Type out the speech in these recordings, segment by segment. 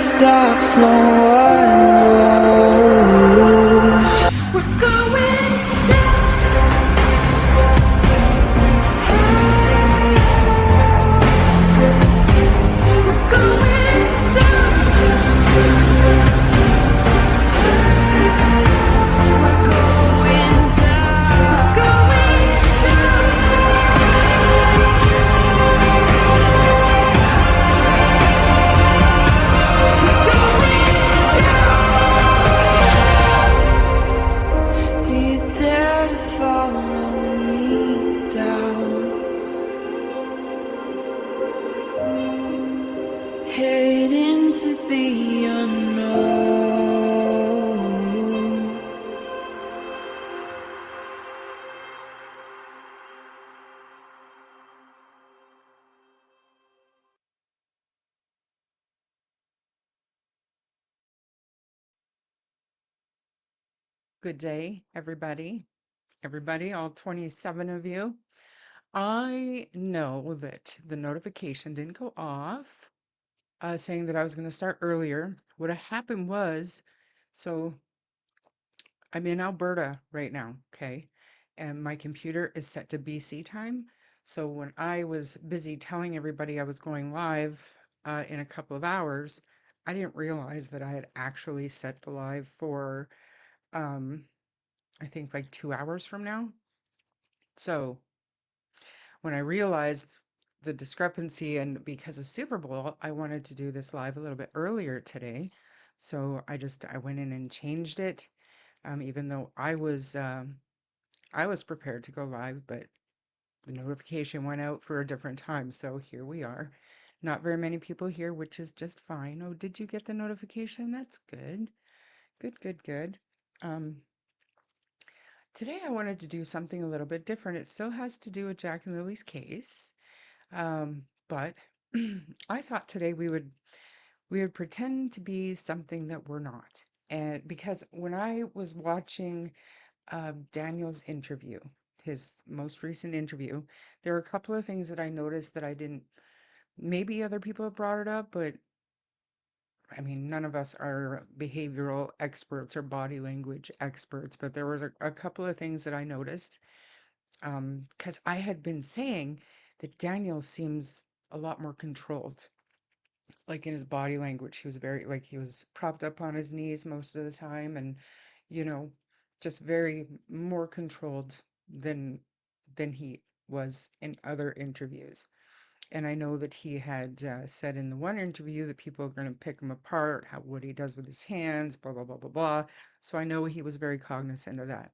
stops, no one knows. We're going down. We're going down. We're going down. We're going down. Do you dare to follow me down? Head into the unknown. Good day, everybody. Everybody, all 27 of you. I know that the notification didn't go off saying that I was going to start earlier. What had happened was, so I'm in Alberta right now, okay? And my computer is set to BC time. So when I was busy telling everybody I was going live in a couple of hours, I didn't realize that I had actually set the live for, um, I think like 2 hours from now. So when I realized the discrepancy and because of Super Bowl, I wanted to do this live a little bit earlier today. So I went in and changed it, even though I was prepared to go live, but the notification went out for a different time. So here we are. Not very many people here, which is just fine. Oh, did you get the notification? That's good. Good, good, good. Um, Today I wanted to do something a little bit different. It still has to do with Jack and Lily's case. But I thought today we would pretend to be something that we're not. And because when I was watching Daniel's interview, his most recent interview, there are a couple of things that I noticed that I didn't, maybe other people have brought it up, but I mean, none of us are behavioral experts or body language experts, but there was a couple of things that I noticed. Because I had been saying that Daniel seems a lot more controlled, like in his body language. He was very, like, he was propped up on his knees most of the time, and, you know, just very more controlled than he was in other interviews. And I know that he had said in the one interview that people are going to pick him apart, how what he does with his hands, blah blah blah blah blah. So I know he was very cognizant of that.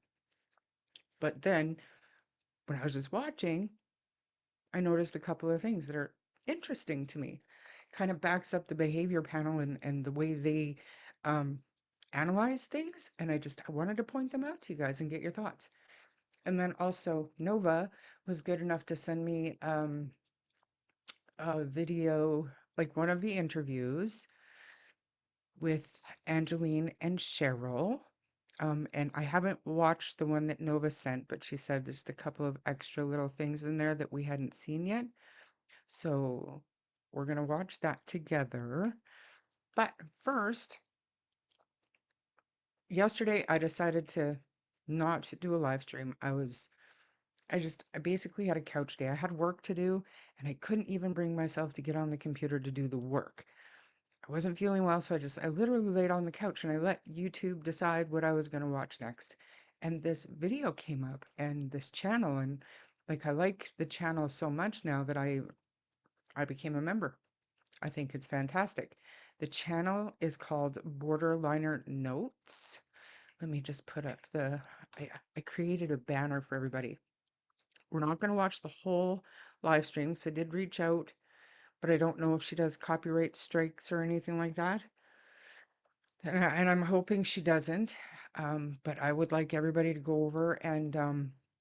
But then when I was just watching, I noticed a couple of things that are interesting to me. Kind of backs up the behavior panel and the way they um, analyze things. And I wanted to point them out to you guys and get your thoughts. And then also, Nova was good enough to send me a video, like one of the interviews with Angeline and Cheryl. And I haven't watched the one that Nova sent, but she said there's a couple of extra little things in there that we hadn't seen yet. So we're going to watch that together. But first, yesterday I decided to not do a live stream. I basically had a couch day. I had work to do and I couldn't even bring myself to get on the computer to do the work. I wasn't feeling well, so I literally laid on the couch and I let YouTube decide what I was going to watch next. And this video came up and this channel, and like I like the channel so much now that I became a member. I think it's fantastic. The channel is called Borderliner Notes. Let me just put up I created a banner for everybody. We're not going to watch the whole live stream, so I did reach out, but I don't know if she does copyright strikes or anything like that. And I'm hoping she doesn't. But I would like everybody to go over and,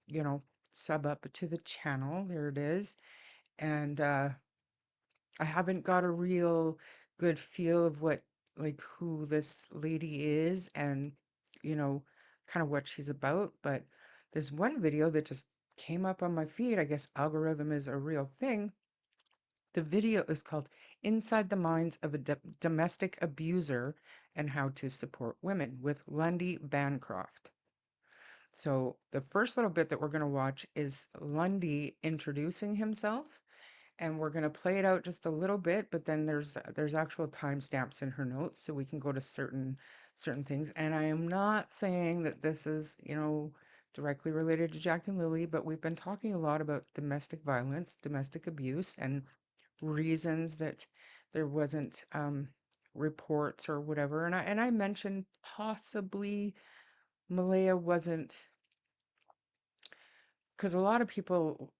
you know, sub up to the channel. There it is. And I haven't got a real good feel of like, who this lady is and, you know, kind of what she's about. But there's one video that just came up on my feed. I guess algorithm is a real thing. The video is called Inside the Minds of a Domestic Abuser and How to Support Women with Lundy Bancroft. So the first little bit that we're going to watch is Lundy introducing himself, and we're going to play it out just a little bit, but then there's actual timestamps in her notes so we can go to certain things. And I am not saying that this is, directly related to Jack and Lily, but we've been talking a lot about domestic violence, domestic abuse, and reasons that there wasn't reports or whatever. And I mentioned possibly Malaya wasn't, because a lot of people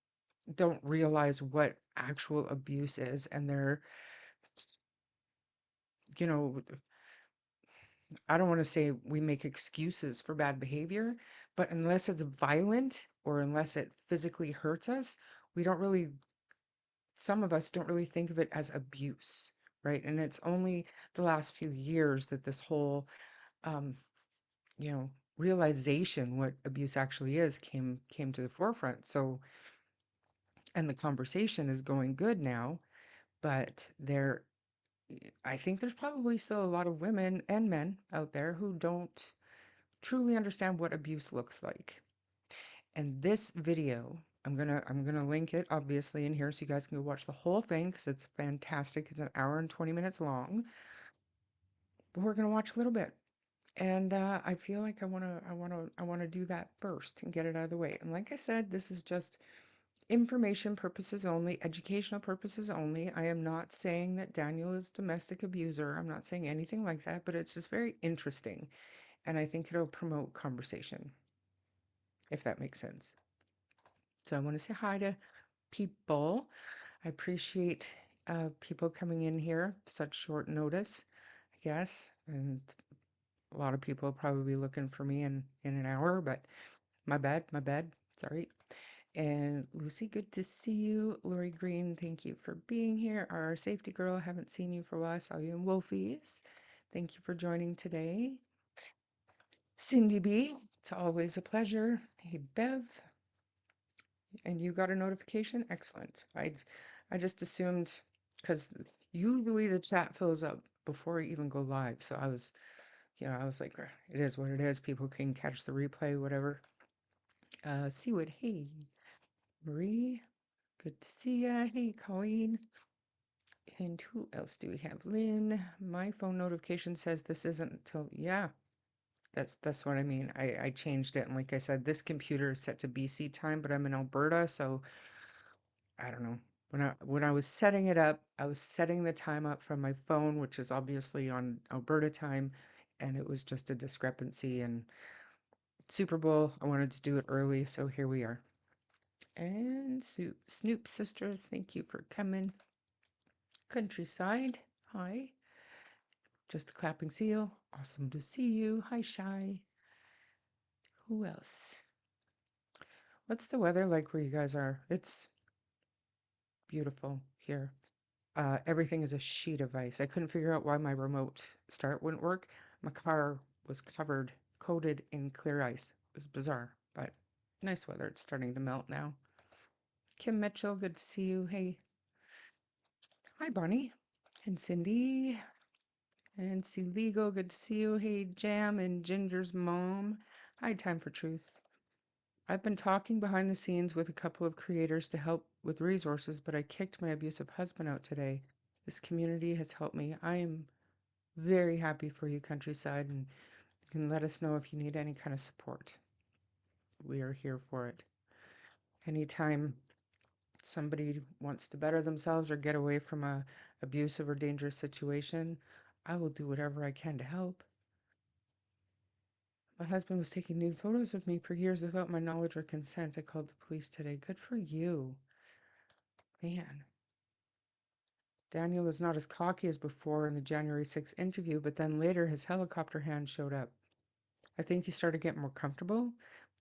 don't realize what actual abuse is, and they're, you know, I don't want to say we make excuses for bad behavior, but unless it's violent or unless it physically hurts us, we don't really, some of us don't really think of it as abuse, right? And it's only the last few years that this whole, um, you know, realization what abuse actually is came to the forefront. So, and the conversation is going good now, but I think there's probably still a lot of women and men out there who don't truly understand what abuse looks like. And this video, I'm gonna link it obviously in here so you guys can go watch the whole thing because it's fantastic. It's an hour and 20 minutes long, but we're gonna watch a little bit. And I feel like I wanna do that first and get it out of the way. And like I said, this is just information purposes only, educational purposes only. I am not saying that Daniel is a domestic abuser. I'm not saying anything like that, but it's just very interesting. And I think it'll promote conversation, if that makes sense. So I want to say hi to people. I appreciate people coming in here, such short notice, I guess. And a lot of people probably be looking for me in an hour, but my bad, my bad. Sorry. And Lucy, good to see you. Lori Green, thank you for being here. Our safety girl, haven't seen you for a while. Saw you in Wolfies. Thank you for joining today. Cindy B, it's always a pleasure. Hey, Bev, and you got a notification? Excellent. I just assumed because usually the chat fills up before I even go live. So I was like, it is what it is. People can catch the replay, whatever. Seawood, hey. Marie, good to see ya. Hey, Colleen. And who else do we have? Lynn, my phone notification says this isn't until, yeah, that's what I mean. I changed it. And like I said, this computer is set to BC time, but I'm in Alberta. So I don't know. When I was setting it up, I was setting the time up from my phone, which is obviously on Alberta time. And it was just a discrepancy. And Super Bowl, I wanted to do it early. So here we are. And Snoop Sisters, thank you for coming. Countryside, hi. Just a clapping seal. Awesome to see you. Hi, Shy. Who else? What's the weather like where you guys are? It's beautiful here. Everything is a sheet of ice. I couldn't figure out why my remote start wouldn't work. My car was coated in clear ice. It was bizarre, but nice weather. It's starting to melt now. Kim Mitchell, good to see you. Hey. Hi, Bonnie. And Cindy. And see Legal, good to see you. Hey, Jam and Ginger's mom. Hi, Time for Truth. I've been talking behind the scenes with a couple of creators to help with resources, but I kicked my abusive husband out today. This community has helped me. I am very happy for you, Countryside, and you can let us know if you need any kind of support. We are here for it. Anytime somebody wants to better themselves or get away from a abusive or dangerous situation, I will do whatever I can to help. My husband was taking nude photos of me for years without my knowledge or consent. I called the police today. Good for you. Man. Daniel is not as cocky as before in the January 6th interview, but then later his helicopter hand showed up. I think he started getting more comfortable.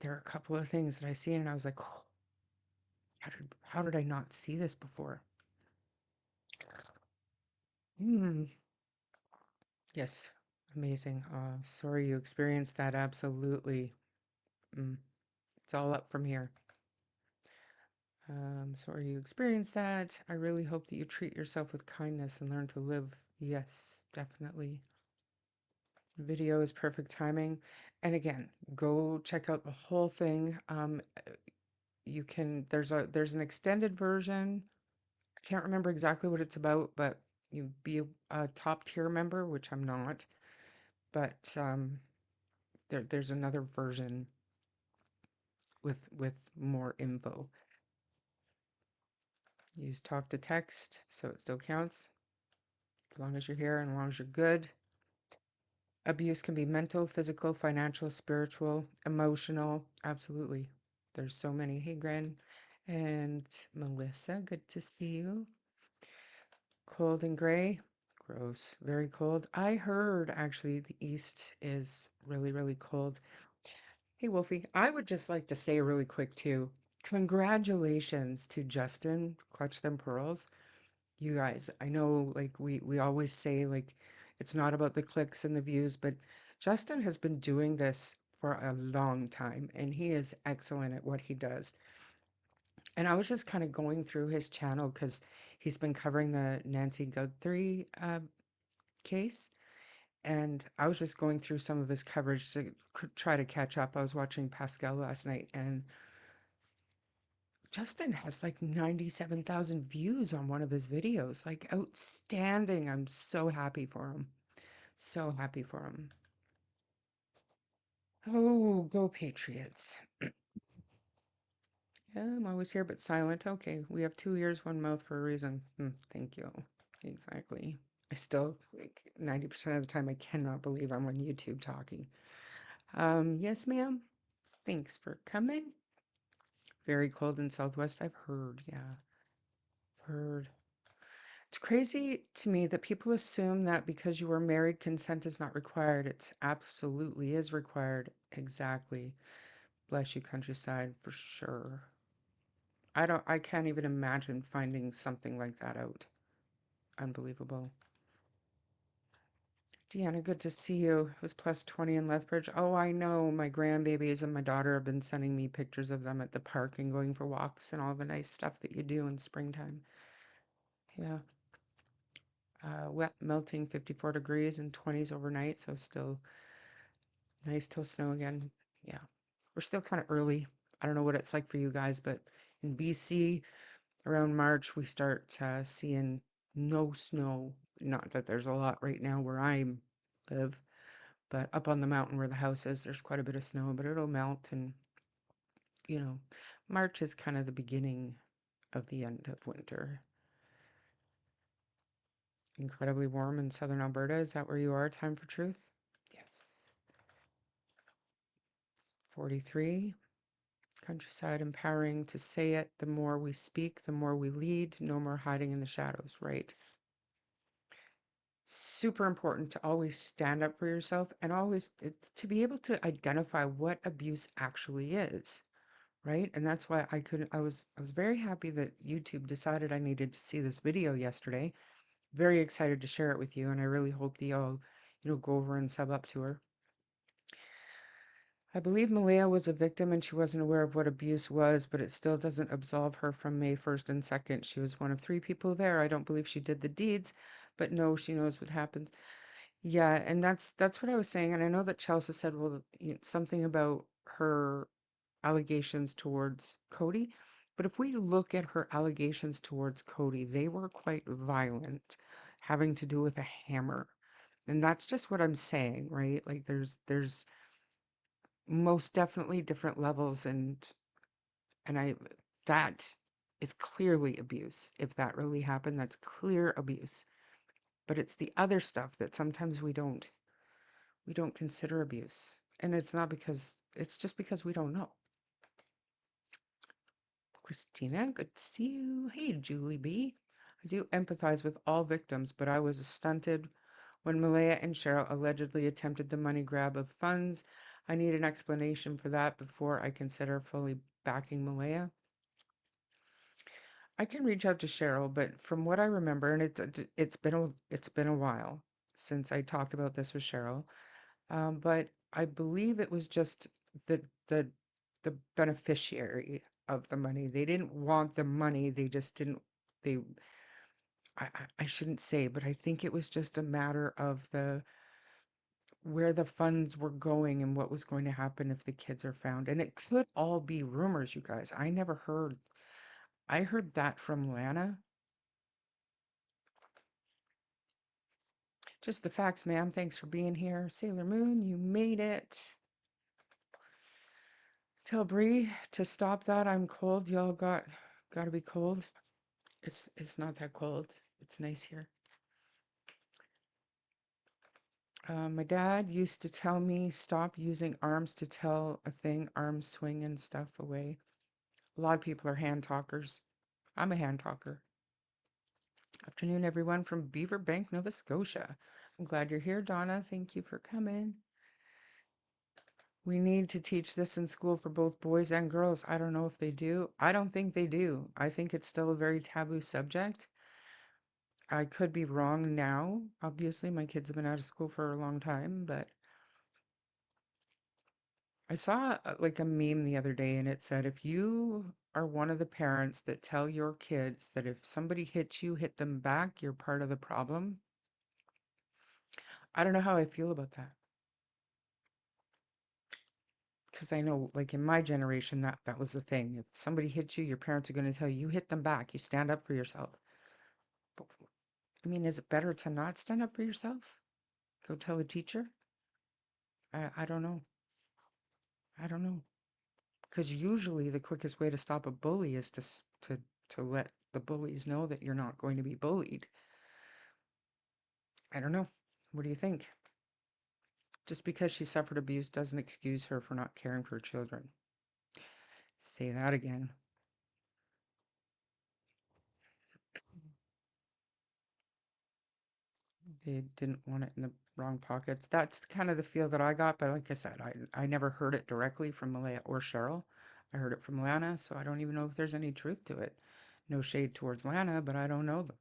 There are a couple of things that I see and I was like, oh, how did I not see this before? Hmm. Yes, amazing. Sorry you experienced that. Absolutely. Mm. It's all up from here. Sorry you experienced that. I really hope that you treat yourself with kindness and learn to live. Yes, definitely. Video is perfect timing. And again, go check out the whole thing. You can, there's an extended version. I can't remember exactly what it's about, but you be a top tier member, which I'm not. But there's another version with more info. Use talk to text, so it still counts as long as you're here and as long as you're good. Abuse can be mental, physical, financial, spiritual, emotional. Absolutely. There's so many. Hey, Gren and Melissa, good to see you. Cold and gray. Gross. Very cold. I heard actually the east is really, really cold. Hey, Wolfie, I would just like to say really quick too, congratulations to Justin, Clutch Them Pearls. You guys, I know like we always say like it's not about the clicks and the views, but Justin has been doing this for a long time and he is excellent at what he does. And I was just kind of going through his channel because he's been covering the Nancy Guthrie case. And I was just going through some of his coverage to try to catch up. I was watching Pascal last night and Justin has like 97,000 views on one of his videos. Like outstanding. I'm so happy for him. So happy for him. Oh, go Patriots. Yeah, I'm always here but silent. Okay, we have 2 ears, one mouth for a reason. Thank you. Exactly. I still, like 90% of the time, I cannot believe I'm on YouTube talking. Yes, ma'am. Thanks for coming. Very cold in Southwest. I've heard, yeah. Heard. It's crazy to me that people assume that because you are married, consent is not required. It's absolutely is required. Exactly. Bless you, countryside, for sure. I can't even imagine finding something like that out. Unbelievable. Deanna, good to see you. It was plus 20 in Lethbridge. Oh, I know. My grandbabies and my daughter have been sending me pictures of them at the park and going for walks and all the nice stuff that you do in springtime. Yeah. Wet, melting 54 degrees and 20s overnight, so still nice till snow again. Yeah. We're still kind of early. I don't know what it's like for you guys, but in BC, around March, we start seeing no snow. Not that there's a lot right now where I live, but up on the mountain where the house is, there's quite a bit of snow, but it'll melt. And, you know, March is kind of the beginning of the end of winter. Incredibly warm in southern Alberta. Is that where you are? Time for truth? Yes. 43. Countryside empowering to say it. The more we speak, the more we lead. No more hiding in the shadows, right? Super important to always stand up for yourself and always to be able to identify what abuse actually is, right? And that's why I was very happy that YouTube decided I needed to see this video yesterday. Very excited to share it with you, and I really hope that y'all, go over and sub up to her. I believe Malaya was a victim and she wasn't aware of what abuse was, but it still doesn't absolve her from May 1st and 2nd. She was one of 3 people there. I don't believe she did the deeds, but no, she knows what happens. Yeah, and that's what I was saying. And I know that Chelsea said, well, something about her allegations towards Cody. But if we look at her allegations towards Cody, they were quite violent, having to do with a hammer. And that's just what I'm saying, right? Like there's most definitely different levels and I that is clearly abuse. If that really happened, that's clear abuse. But it's the other stuff that sometimes we don't consider abuse. And it's not because it's just because we don't know. Christina, good to see you. Hey, Julie B. I do empathize with all victims, but I was stunted when Malaya and Cheryl allegedly attempted the money grab of funds. I need an explanation for that before I consider fully backing Malaya. I can reach out to Cheryl, but from what I remember, and it's been a while since I talked about this with Cheryl, but I believe it was just the the the beneficiary of the money. They didn't want the money. They just didn't, they, I shouldn't say, but I think it was just a matter of where the funds were going and what was going to happen if the kids are found. And it could all be rumors, you guys. I heard that from Lana. Just the facts, ma'am. Thanks for being here. Sailor Moon, you made it. Tell Bree to stop that. I'm cold. Y'all gotta be cold. It's not that cold. It's nice here. My dad used to tell me stop using arms to tell a thing, arms swing and stuff away. A lot of people are hand talkers. I'm a hand talker. Afternoon, everyone from Beaver Bank, Nova Scotia. I'm glad you're here, Donna. Thank you for coming. We need to teach this in school for both boys and girls. I don't know if they do. I don't think they do. I think it's still a very taboo subject. I could be wrong now. Obviously, my kids have been out of school for a long time, but I saw like a meme the other day and it said, if you are one of the parents that tell your kids that if somebody hits you, hit them back, you're part of the problem. I don't know how I feel about that. Because I know, like in my generation, that was the thing. If somebody hits you, your parents are going to tell you, you hit them back. You stand up for yourself. But, I mean, is it better to not stand up for yourself? Go tell the teacher? I don't know. I don't know. Because usually the quickest way to stop a bully is to let the bullies know that you're not going to be bullied. I don't know. What do you think? Just because she suffered abuse doesn't excuse her for not caring for her children. Say that again. They didn't want it in the wrong pockets. That's kind of the feel that I got, but like I said, I never heard it directly from Malaya or Cheryl. I heard it from Lana, so I don't even know if there's any truth to it. No shade towards Lana, but I don't know them.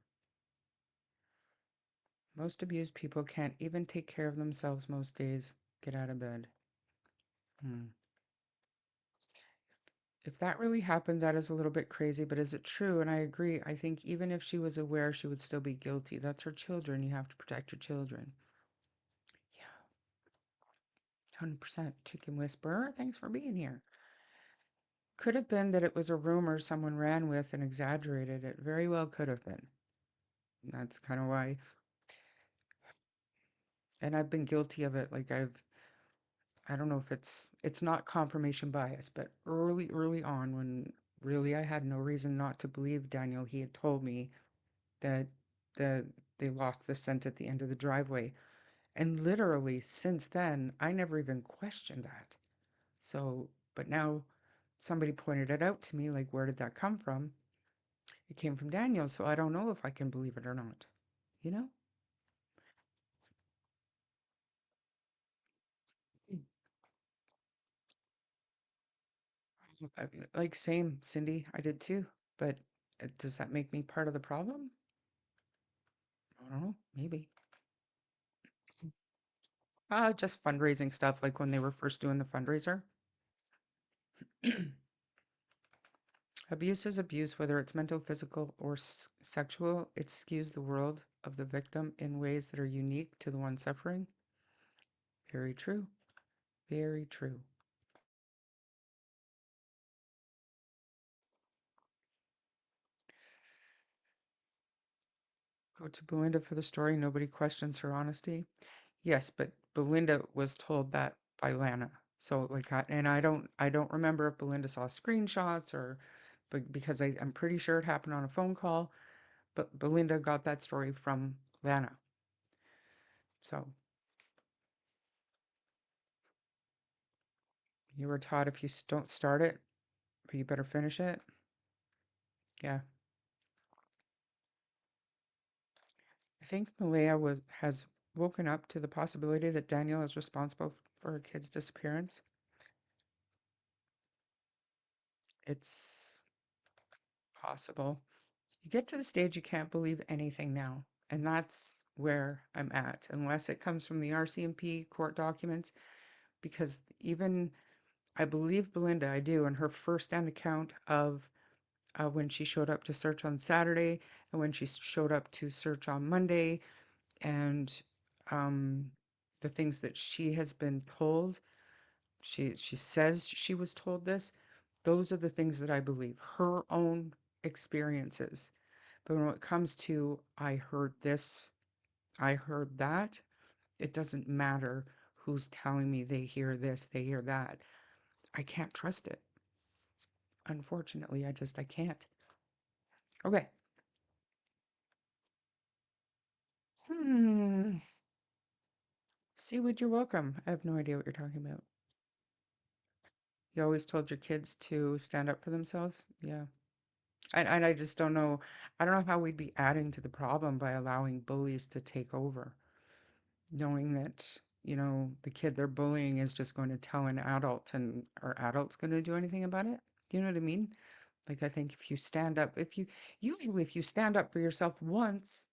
Most abused people can't even take care of themselves most days. Get out of bed. Hmm. If that really happened, that is a little bit crazy, but is it true? And I agree. I think even if she was aware, she would still be guilty. That's her children. You have to protect your children. Yeah, 100%. Chicken Whisperer, thanks for being here. Could have been that it was a rumor someone ran with and exaggerated it. Very well could have been. That's kind of why. And I've been guilty of it. Like I don't know if it's not confirmation bias, but early on when really I had no reason not to believe Daniel, he had told me that the they lost the scent at the end of the driveway. And literally since then, I never even questioned that. So, but now somebody pointed it out to me, like, where did that come from? It came from Daniel, so I don't know if I can believe it or not. You know? Mm. Like, same, Cindy, I did too. But does that make me part of the problem? I don't know, maybe. Just fundraising stuff, like when they were first doing the fundraiser. Abuse is abuse, whether it's mental, physical, or sexual. It skews the world of the victim in ways that are unique to the one suffering. Very true. Very true. Go to Belinda for the story. Nobody questions her honesty. Yes, but Belinda was told that by Lana. So like, and I don't remember if Belinda saw screenshots or, but because I'm pretty sure it happened on a phone call. But Belinda got that story from Lana. So you were taught if you don't start it, but you better finish it. Yeah, I think Malaya has woken up to the possibility that Daniel is responsible for her kid's disappearance. It's possible. You get to the stage you can't believe anything now, and that's where I'm at, unless it comes from the RCMP court documents, because even I believe Belinda, I do, and her firsthand account of when she showed up to search on Saturday and when she showed up to search on Monday, and um, the things that she has been told. She says she was told this. Those are the things that I believe, her own experiences. But when it comes to I heard this, I heard that, it doesn't matter who's telling me they hear this, they hear that. I can't trust it. Unfortunately, I can't. Okay. Hmm. Seawood, you're welcome. I have no idea what you're talking about. You always told your kids to stand up for themselves? Yeah. And I just don't know. I don't know how we'd be adding to the problem by allowing bullies to take over, knowing that, the kid they're bullying is just going to tell an adult, and are adults going to do anything about it? Do you know what I mean? Like, I think if you stand up, usually if you stand up for yourself once,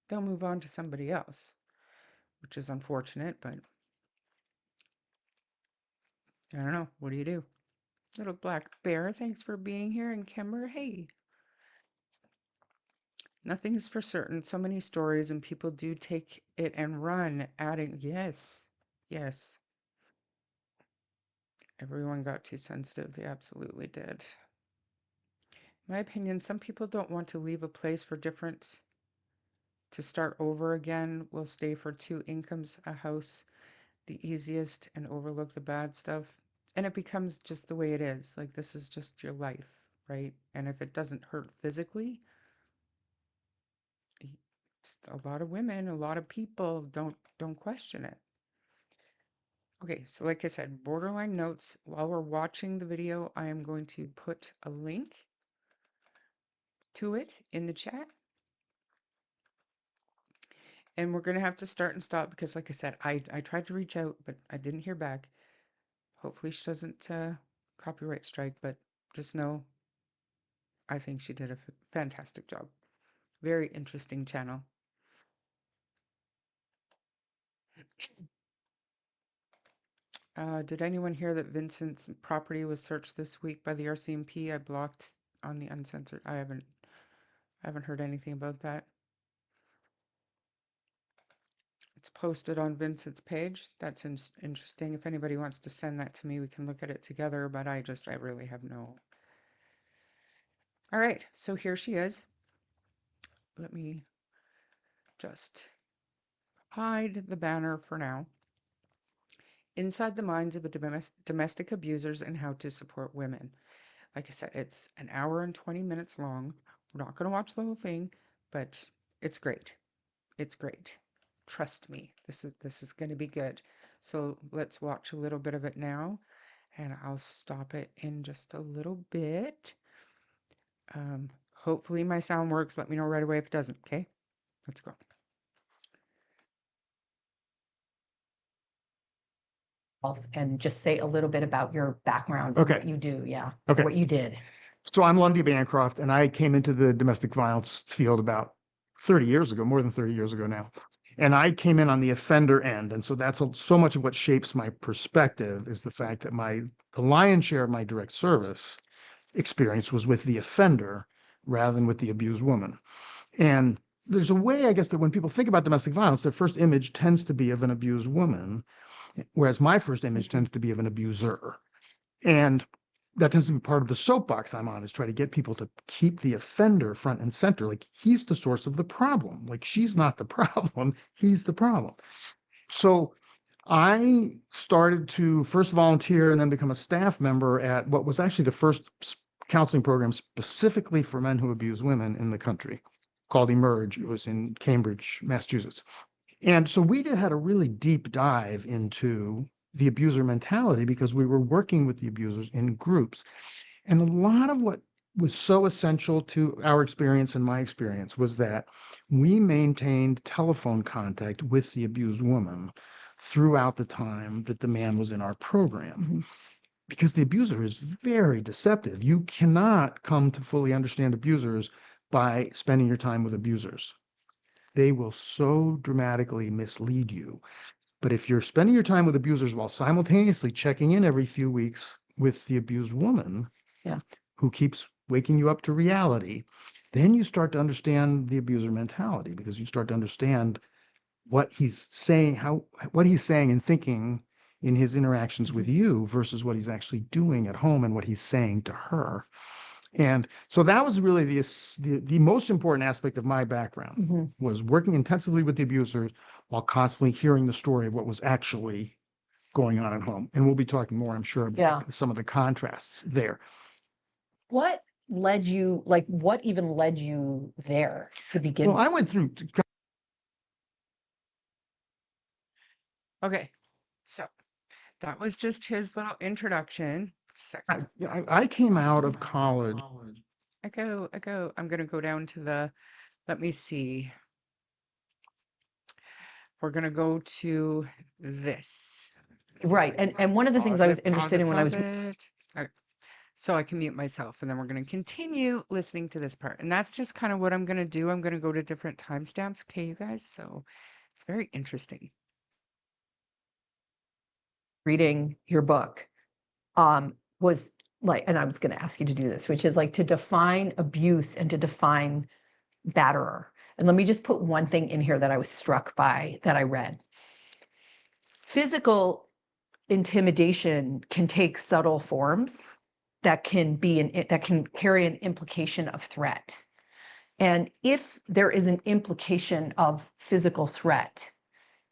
they'll move on to somebody else, which is unfortunate, but I don't know. What do you do? Little black bear, thanks for being here. And Kimber, hey, nothing's for certain. So many stories, and people do take it and run, adding, yes, yes. Everyone got too sensitive. They absolutely did. My opinion, some people don't want to leave a place for different to start over again. Will stay for two incomes, a house, the easiest, and overlook the bad stuff. And it becomes just the way it is. Like, this is just your life, right? And if it doesn't hurt physically, a lot of women, a lot of people don't question it. Okay, so like I said, borderline notes. While we're watching the video, I am going to put a link to it in the chat. And we're going to have to start and stop because, like I said, I tried to reach out, but I didn't hear back. Hopefully she doesn't copyright strike, but just know I think she did a fantastic job. Very interesting channel. Did anyone hear that Vincent's property was searched this week by the RCMP? I blocked on the uncensored. I haven't heard anything about that. It's posted on Vincent's page. That's interesting. If anybody wants to send that to me, we can look at it together, but I really have no. All right, so here she is. Let me just hide the banner for now. Inside the Minds of the Domestic Abusers and How to Support Women. Like I said, it's an hour and 20 minutes long. We're not going to watch the whole thing, but it's great. It's great. Trust me, this is going to be good. So let's watch a little bit of it now, and I'll stop it in just a little bit. Hopefully my sound works. Let me know right away if it doesn't, okay? Let's go. And just say a little bit about your background and Okay. what you do, yeah, Okay. what you did. So I'm Lundy Bancroft, and I came into the domestic violence field about 30 years ago, more than 30 years ago now. And I came in on the offender end. And so that's so much of what shapes my perspective is the fact that the lion's share of my direct service experience was with the offender rather than with the abused woman. And there's a way, I guess, that when people think about domestic violence, their first image tends to be of an abused woman, whereas my first image tends to be of an abuser. And that tends to be part of the soapbox I'm on, is try to get people to keep the offender front and center. Like, he's the source of the problem. Like, she's not the problem, he's the problem. So I started to first volunteer and then become a staff member at what was actually the first counseling program specifically for men who abuse women in the country, called Emerge. It was in Cambridge, Massachusetts. And so we had a really deep dive into the abuser mentality because we were working with the abusers in groups. And a lot of what was so essential to our experience and my experience was that we maintained telephone contact with the abused woman throughout the time that the man was in our program. Because the abuser is very deceptive. You cannot come to fully understand abusers by spending your time with abusers. They will so dramatically mislead you. But if you're spending your time with abusers while simultaneously checking in every few weeks with the abused woman, Yeah. who keeps waking you up to reality, then you start to understand the abuser mentality, because you start to understand what he's saying, what he's saying and thinking in his interactions with you versus what he's actually doing at home and what he's saying to her. And so that was really the most important aspect of my background, was working intensively with the abusers while constantly hearing the story of what was actually going on at home. And we'll be talking more, I'm sure, about some of the contrasts there. What led you, like, what even led you there to begin Well, with? I went through. Okay, so that was just his little introduction. I came out of college. Echo. I'm gonna go down to the, let me see. We're gonna go to this. Right. And one of the things I was interested in when I was, Okay. So I can mute myself, and then we're going to continue listening to this part. And that's just kind of what I'm going to do. I'm going to go to different timestamps. Okay, you guys. So it's very interesting. reading your book, was like, and I was going to ask you to do this, which is like to define abuse and to define batterer. And let me just put one thing in here that I was struck by that I read. Physical intimidation can take subtle forms that can carry an implication of threat. And if there is an implication of physical threat,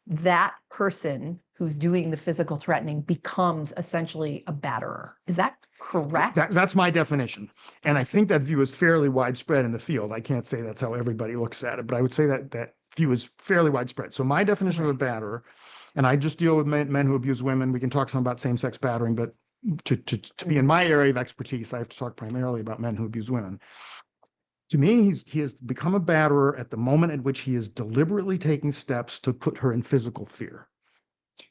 that person who's doing the physical threatening becomes essentially a batterer. Is that correct? That's my definition. And I think that view is fairly widespread in the field. I can't say that's how everybody looks at it, but I would say that that view is fairly widespread. So my definition of a batterer, and I just deal with men who abuse women. We can talk some about same-sex battering, but to be in my area of expertise, I have to talk primarily about men who abuse women. To me, he has become a batterer at the moment at which he is deliberately taking steps to put her in physical fear.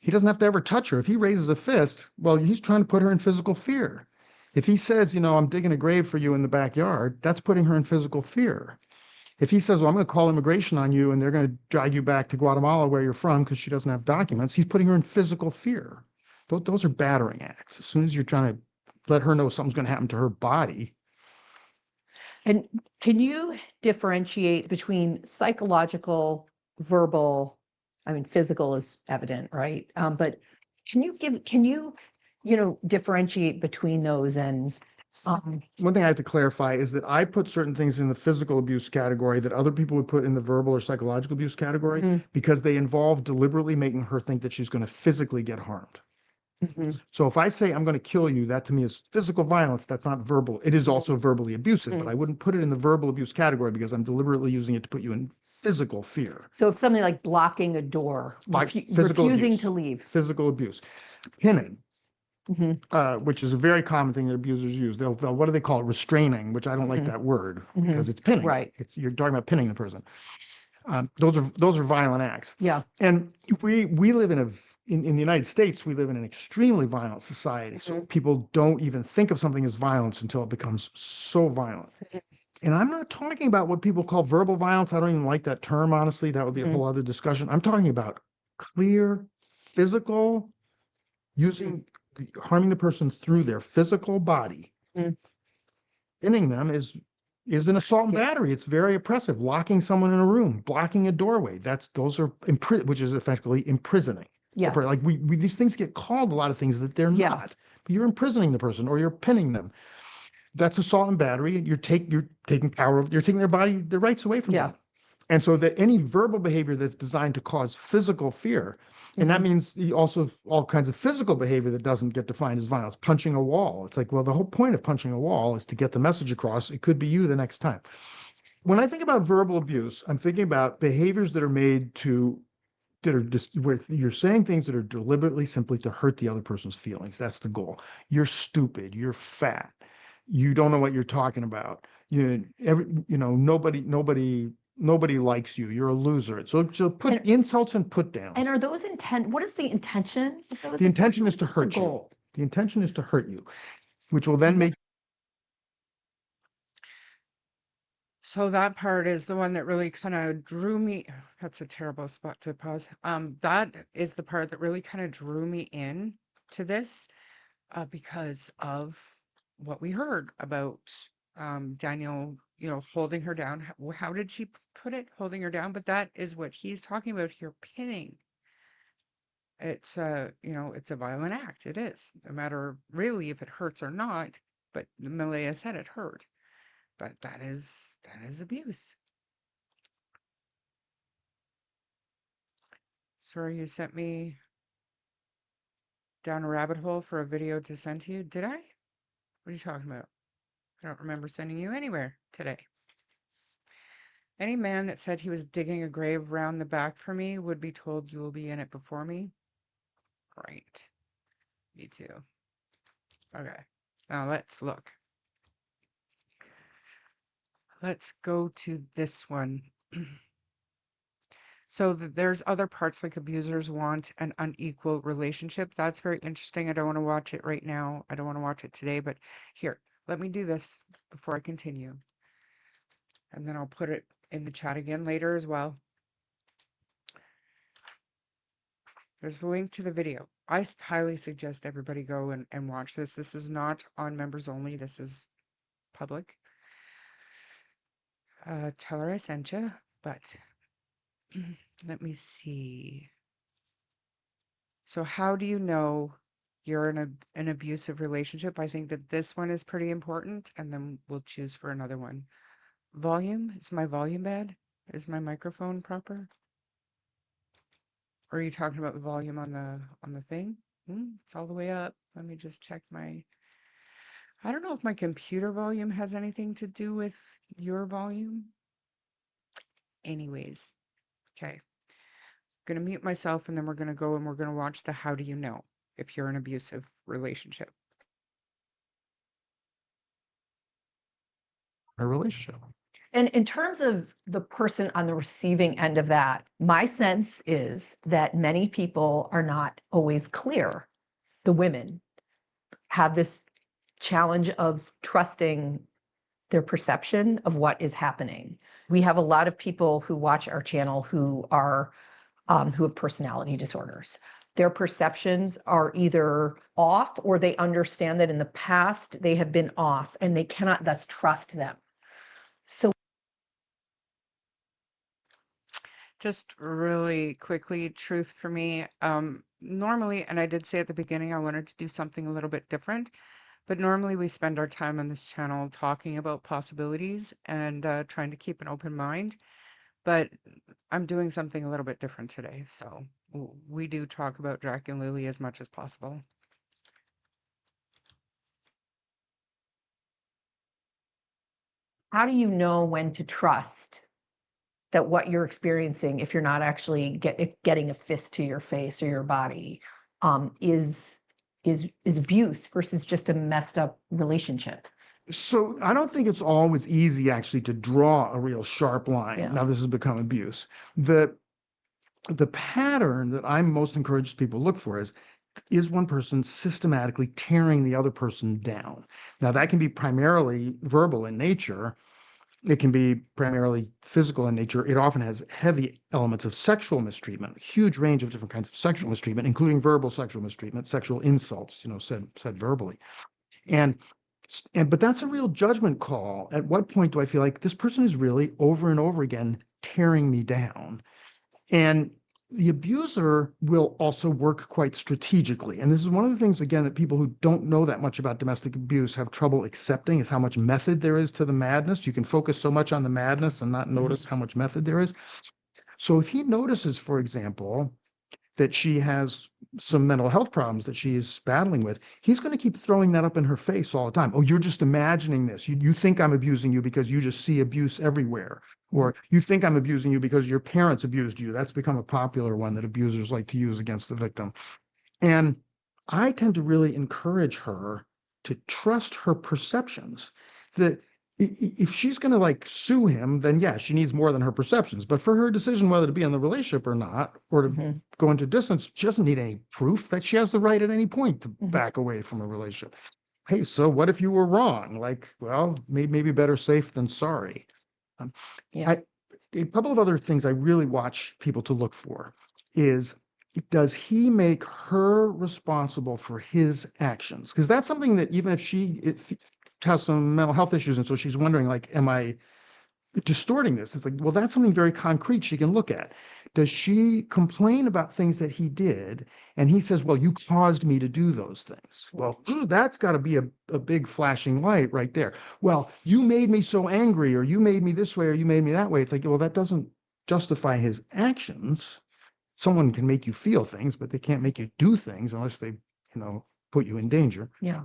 He doesn't have to ever touch her. If he raises a fist, well, he's trying to put her in physical fear. If he says, I'm digging a grave for you in the backyard, that's putting her in physical fear. If he says, well, I'm going to call immigration on you and they're going to drag you back to Guatemala where you're from because she doesn't have documents, he's putting her in physical fear. Those are battering acts. As soon as you're trying to let her know something's going to happen to her body. And can you differentiate between psychological, verbal, I mean, physical is evident, right? But can you differentiate between those? And one thing I have to clarify is that I put certain things in the physical abuse category that other people would put in the verbal or psychological abuse category because they involve deliberately making her think that she's going to physically get harmed. So if I say I'm going to kill you, that to me is physical violence. That's not verbal. It is also verbally abusive, but I wouldn't put it in the verbal abuse category because I'm deliberately using it to put you in physical fear. So if something like blocking a door, refusing to leave. Physical abuse. Pinning, which is a very common thing that abusers use. They'll what do they call it? Restraining, which I don't like that word because it's pinning. Right. You're talking about pinning the person. Those are violent acts. Yeah. And we live in the United States, we live in an extremely violent society. So people don't even think of something as violence until it becomes so violent. And I'm not talking about what people call verbal violence. I don't even like that term, honestly. That would be a whole other discussion. I'm talking about clear, physical, harming the person through their physical body. Pinning them is an assault and battery. It's very oppressive. Locking someone in a room, blocking a doorway. Those are which is effectively imprisoning. Yes. Like these things get called a lot of things that they're not. But you're imprisoning the person or you're pinning them. That's assault and battery. You're taking their rights away from them. And so that any verbal behavior that's designed to cause physical fear, and that means also all kinds of physical behavior that doesn't get defined as violence. Punching a wall. It's like, well, the whole point of punching a wall is to get the message across. It could be you the next time. When I think about verbal abuse, I'm thinking about behaviors that are made where you're saying things that are deliberately simply to hurt the other person's feelings. That's the goal. You're stupid. You're fat. You don't know what you're talking about. Nobody likes you. You're a loser. So put insults and put downs. And are those what is the intention of those? The intention is to hurt you. The intention is to hurt you, which will then make. So that part is the one that really kind of drew me. That's a terrible spot to pause. That is the part that really kind of drew me in to this, because of what we heard about Daniel, holding her down. How did she put it? Holding her down, but that is what he's talking about here, pinning. It's a violent act. It is, no matter really if it hurts or not. But Malaya said it hurt. But that is abuse. Sorry, you sent me down a rabbit hole for a video to send to you. Did I? What are you talking about? I don't remember sending you anywhere today. Any man that said he was digging a grave round the back for me would be told you will be in it before me. Great. Me too. Okay. Now let's look. Let's go to this one. So there's other parts like abusers want an unequal relationship. That's very interesting. I don't want to watch it right now. I don't want to watch it today, but here, let me do this before I continue. And then I'll put it in the chat again later as well. There's a link to the video. I highly suggest everybody go and watch this. This is not on members only. This is public. Tell her I sent you, but let me see. So how do you know you're in an abusive relationship? I think that this one is pretty important, and then we'll choose for another one. Volume? Is my volume bad? Is my microphone proper? Or are you talking about the volume on the thing? It's all the way up. Let me just check my... I don't know if my computer volume has anything to do with your volume. Anyways, okay. Going to mute myself, and then we're going to go and we're going to watch the how do you know if you're in an abusive relationship. A relationship. And in terms of the person on the receiving end of that, my sense is that many people are not always clear. The women have this challenge of trusting their perception of what is happening. We have a lot of people who watch our channel who have personality disorders. Their perceptions are either off, or they understand that in the past they have been off and they cannot thus trust them. So Just really quickly, truth for me, normally, and I did say at the beginning, I wanted to do something a little bit different, but normally we spend our time on this channel talking about possibilities and trying to keep an open mind, but I'm doing something a little bit different today, so we do talk about Jack and Lily as much as possible. how do you know when to trust that what you're experiencing, if you're not actually getting a fist to your face or your body, is abuse versus just a messed up relationship? So I don't think it's always easy actually to draw a real sharp line. Yeah. Now this has become abuse. The pattern that I'm most encouraged people look for is one person systematically tearing the other person down. Now that can be primarily verbal in nature. It can be primarily physical in nature. It often has heavy elements of sexual mistreatment, a huge range of different kinds of sexual mistreatment, including verbal sexual mistreatment, sexual insults, said verbally. But that's a real judgment call. At what point do I feel like this person is really over and over again tearing me down? And the abuser will also work quite strategically. And this is one of the things, again, that people who don't know that much about domestic abuse have trouble accepting, is how much method there is to the madness. You can focus so much on the madness and not notice how much method there is. So if he notices, for example, that she has some mental health problems that she is battling with, he's going to keep throwing that up in her face all the time. Oh, you're just imagining this. You think I'm abusing you because you just see abuse everywhere. Or you think I'm abusing you because your parents abused you. That's become a popular one that abusers like to use against the victim. And I tend to really encourage her to trust her perceptions. That if she's going to like sue him, then yeah, she needs more than her perceptions. But for her decision whether to be in the relationship or not, or to go into distance, she doesn't need any proof that she has the right at any point to back away from a relationship. Hey, so what if you were wrong? Like, well, maybe better safe than sorry. Yeah. A couple of other things I really watch people to look for is, does he make her responsible for his actions? Because that's something that even if has some mental health issues, and so she's wondering, like, am I distorting this? It's like, well, that's something very concrete she can look at. Does she complain about things that he did? And he says, well, you caused me to do those things. Well, that's got to be a big flashing light right there. Well, you made me so angry, or you made me this way, or you made me that way. It's like, well, that doesn't justify his actions. Someone can make you feel things, but they can't make you do things unless they, put you in danger. Yeah.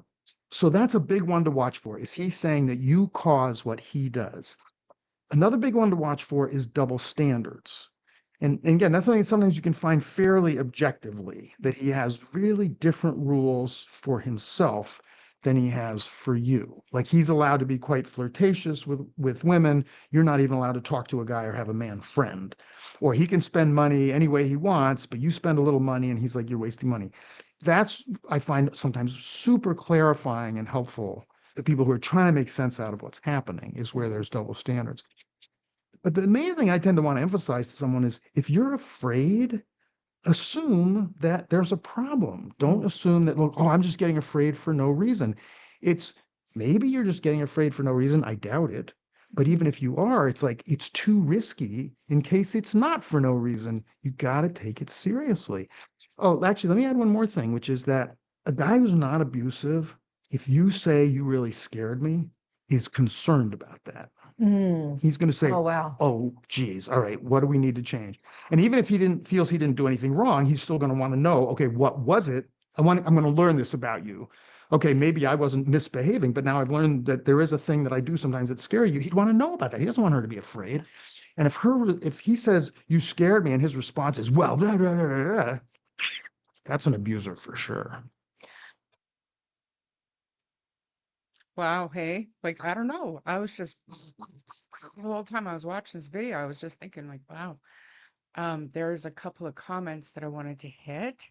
So that's a big one to watch for. Is he saying that you cause what he does? Another big one to watch for is double standards. And again, that's something sometimes you can find fairly objectively, that he has really different rules for himself than he has for you. Like, he's allowed to be quite flirtatious with women. You're not even allowed to talk to a guy or have a man friend. Or he can spend money any way he wants, but you spend a little money and he's like, you're wasting money. That's, I find, sometimes super clarifying and helpful to people who are trying to make sense out of what's happening, is where there's double standards. But the main thing I tend to want to emphasize to someone is, if you're afraid, assume that there's a problem. Don't assume that, look, oh, I'm just getting afraid for no reason. It's, maybe you're just getting afraid for no reason. I doubt it. But even if you are, it's like, it's too risky in case it's not for no reason. You got to take it seriously. Oh, actually, let me add one more thing, which is that a guy who's not abusive, if you say you really scared me, is concerned about that. Mm. He's going to say, Oh, wow. oh, geez, all right, what do we need to change? And even if feels he didn't do anything wrong, he's still going to want to know, okay, what was it? I'm going to learn this about you. Okay, maybe I wasn't misbehaving, but now I've learned that there is a thing that I do sometimes that scare you. He'd want to know about that. He doesn't want her to be afraid. And if he says, you scared me, and his response is, well, blah, blah, blah, blah, blah, that's an abuser for sure. Wow, hey, like, I don't know. I was just the whole time I was watching this video, I was just thinking, like, wow. There's a couple of comments that I wanted to hit.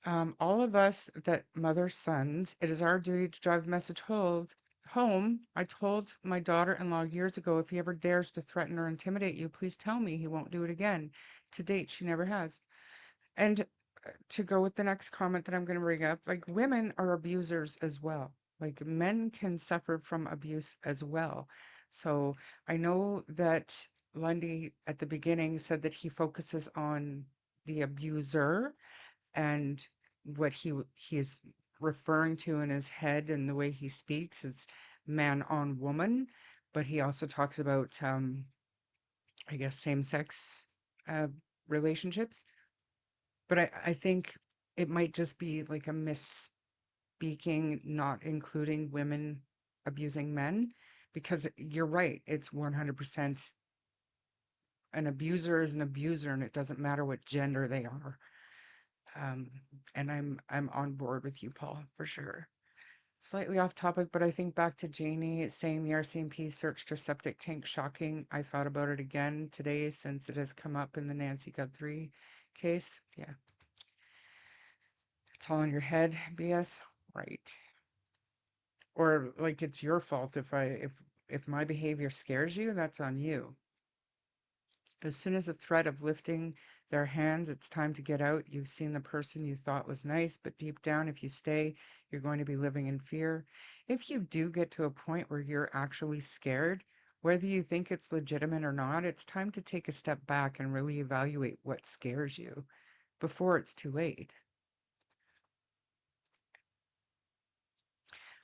All of us that mother sons, it is our duty to drive the message home. I told my daughter-in-law years ago, if he ever dares to threaten or intimidate you, please tell me he won't do it again. To date, she never has. And to go with the next comment that I'm going to bring up, like, women are abusers as well. Like, men can suffer from abuse as well. So I know that Lundy at the beginning said that he focuses on the abuser and what he is referring to in his head and the way he speaks is man on woman, but he also talks about I guess same-sex uh, relationships. But I think it might just be like a misspeaking, not including women abusing men, because you're right, it's 100% an abuser is an abuser, and it doesn't matter what gender they are. Um, and I'm on board with you, Paul, for sure. Slightly off topic, but I think back to Janie saying the RCMP searched her septic tank. Shocking. I thought about it again today since it has come up in the Nancy Guthrie case. Yeah. It's all in your head, BS. Right. Or like it's your fault if my behavior scares you, that's on you. As soon as the threat of lifting their hands, it's time to get out. You've seen the person you thought was nice, but deep down, if you stay, you're going to be living in fear. If you do get to a point where you're actually scared, whether you think it's legitimate or not, it's time to take a step back and really evaluate what scares you before it's too late.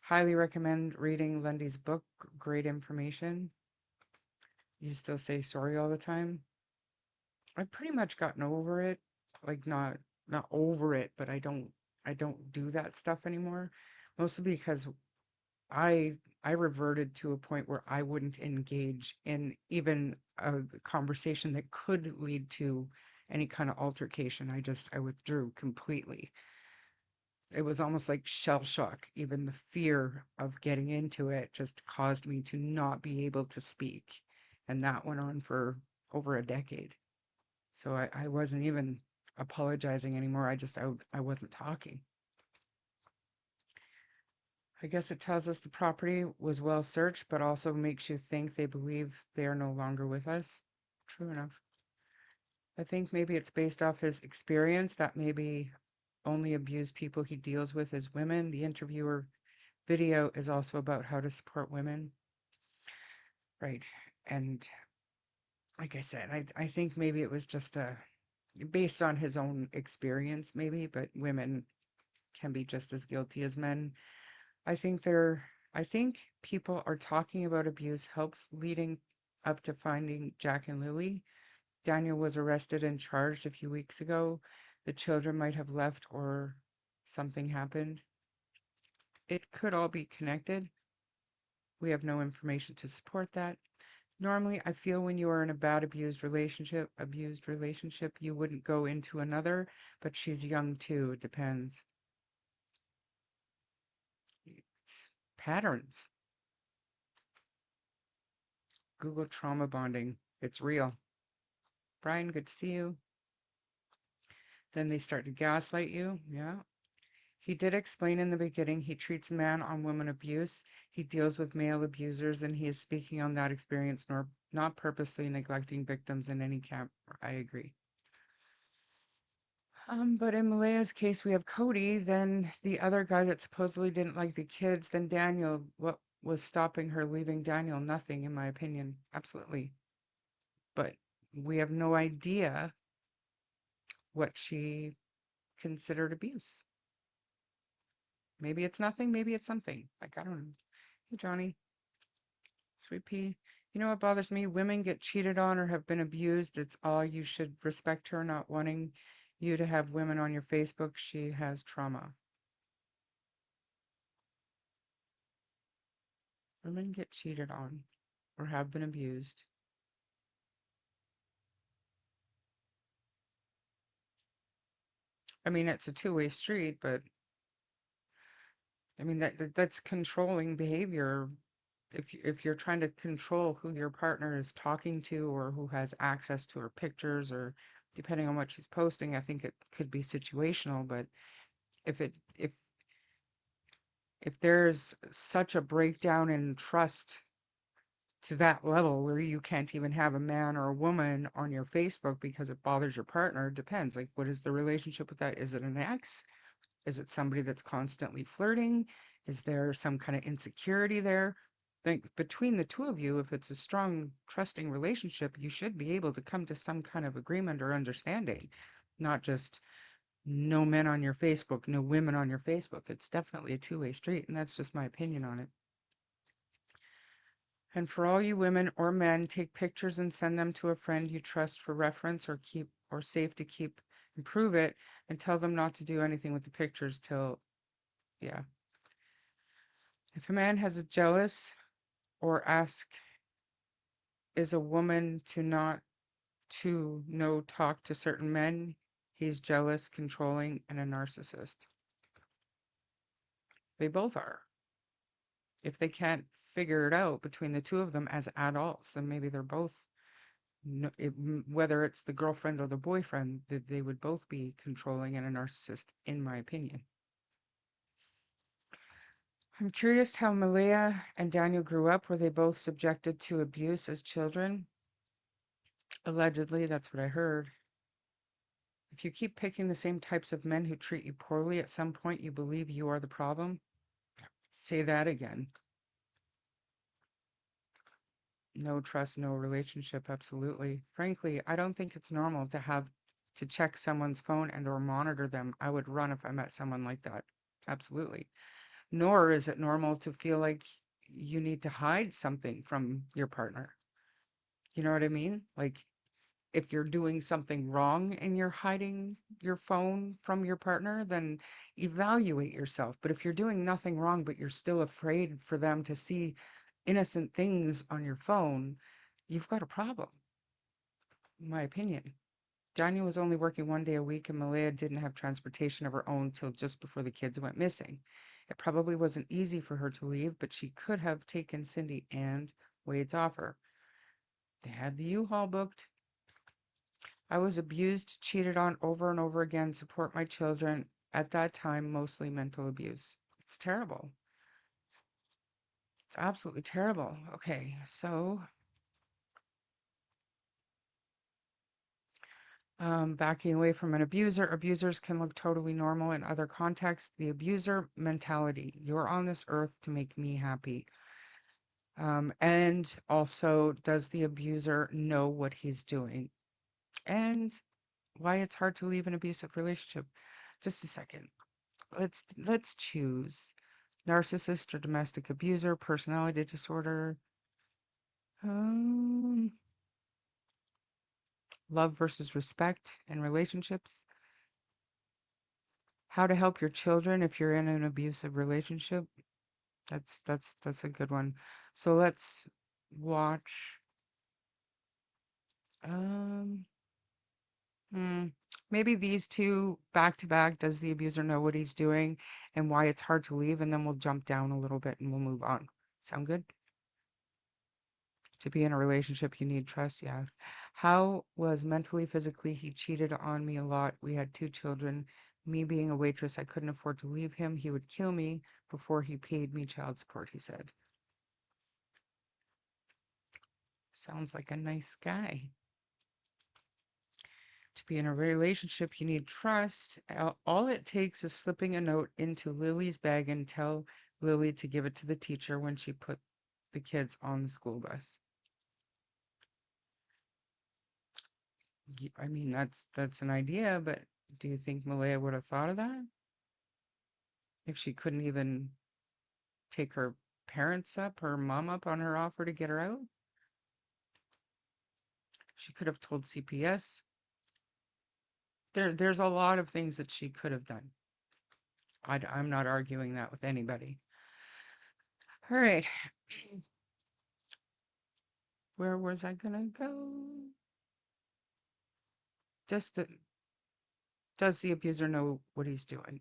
Highly recommend reading Lundy's book. Great information. You still say sorry all the time. I've pretty much gotten over it. Like not over it, but I don't do that stuff anymore. Mostly because I reverted to a point where I wouldn't engage in even a conversation that could lead to any kind of altercation. I withdrew completely. It was almost like shell shock. Even the fear of getting into it just caused me to not be able to speak. And that went on for over a decade. So I wasn't even apologizing anymore. I wasn't talking. I guess it tells us the property was well searched, but also makes you think they believe they are no longer with us. True enough. I think maybe it's based off his experience that maybe only abused people he deals with is women. The interviewer video is also about how to support women. Right. And like I said, I think maybe it was just based on his own experience, maybe, but women can be just as guilty as men. I think I think people are talking about abuse helps leading up to finding Jack and Lily. Daniel was arrested and charged a few weeks ago. The children might have left or something happened. It could all be connected. We have no information to support that. Normally, I feel when you are in a bad abused relationship, you wouldn't go into another, but she's young too. It depends. It's patterns. Google trauma bonding. It's real. Brian, good to see you. Then they start to gaslight you. Yeah. He did explain in the beginning he treats man on woman abuse. He deals with male abusers, and he is speaking on that experience, nor not purposely neglecting victims in any camp. I agree. But in Malaya's case, we have Cody, then the other guy that supposedly didn't like the kids, then Daniel. What was stopping her leaving Daniel? Nothing, in my opinion. Absolutely. But we have no idea what she considered abuse. Maybe it's nothing, maybe it's something. Like, I don't know. Hey, Johnny, Sweet Pea. You know what bothers me? Women get cheated on or have been abused. It's all you should respect her not wanting you to have women on your Facebook. She has trauma. Women get cheated on or have been abused. I mean, it's a two-way street, but I mean that's controlling behavior. If you're trying to control who your partner is talking to or who has access to her pictures or depending on what she's posting, I think it could be situational, but if it if there's such a breakdown in trust to that level where you can't even have a man or a woman on your Facebook because it bothers your partner, depends. Like, what is the relationship with that? Is it an ex? Is it somebody that's constantly flirting? Is there some kind of insecurity there? Think between the two of you, if it's a strong, trusting relationship, you should be able to come to some kind of agreement or understanding, not just no men on your Facebook, no women on your Facebook. It's definitely a two-way street, and that's just my opinion on it. And for all you women or men, take pictures and send them to a friend you trust for reference or keep or safe to keep and prove it, and tell them not to do anything with the pictures till, yeah. If a man has a jealous or ask is a woman to not to no talk to certain men, he's jealous, controlling, and a narcissist. They both are. If they can't figure it out between the two of them as adults, then maybe they're both, whether it's the girlfriend or the boyfriend, they would both be controlling and a narcissist, in my opinion. I'm curious how Malaya and Daniel grew up. Were they both subjected to abuse as children? Allegedly, that's what I heard. If you keep picking the same types of men who treat you poorly, at some point you believe you are the problem. Say that again. No trust, no relationship, absolutely. Frankly, I don't think it's normal to have to check someone's phone and or monitor them. I would run if I met someone like that. Absolutely. Nor is it normal to feel like you need to hide something from your partner. You know what I mean? Like, if you're doing something wrong and you're hiding your phone from your partner, then evaluate yourself. But if you're doing nothing wrong, but you're still afraid for them to see innocent things on your phone, you've got a problem, in my opinion. Daniel was only working 1 day a week, and Malaya didn't have transportation of her own till just before the kids went missing. It probably wasn't easy for her to leave, but she could have taken Cindy and Wade's offer. They had the U-Haul booked. I was abused, cheated on over and over again, support my children. At that time, mostly mental abuse. It's terrible. Absolutely terrible. Okay, so backing away from an abuser. Abusers can look totally normal in other contexts. The abuser mentality. You're on this earth to make me happy. And also, does the abuser know what he's doing? And why it's hard to leave an abusive relationship. Just a second. Let's choose narcissist or domestic abuser, personality disorder, um, love versus respect in relationships, how to help your children if you're in an abusive relationship. That's a good one. So let's watch. Um, hmm, maybe these two back to back. Does the abuser know what he's doing and why it's hard to leave? And then we'll jump down a little bit and we'll move on. Sound good? To be in a relationship, you need trust. Yeah. How was mentally, physically? He cheated on me a lot. We had 2 children. Me being a waitress, I couldn't afford to leave him. He would kill me before he paid me child support, he said. Sounds like a nice guy. To be in a relationship, you need trust. All it takes is slipping a note into Lily's bag and tell Lily to give it to the teacher when she put the kids on the school bus. I mean, that's an idea, but do you think Malaya would have thought of that? If she couldn't even take her parents up, her mom up on her offer to get her out? She could have told CPS. There's a lot of things that she could have done. I'm not arguing that with anybody. All right. Where was I gonna go? Just does the abuser know what he's doing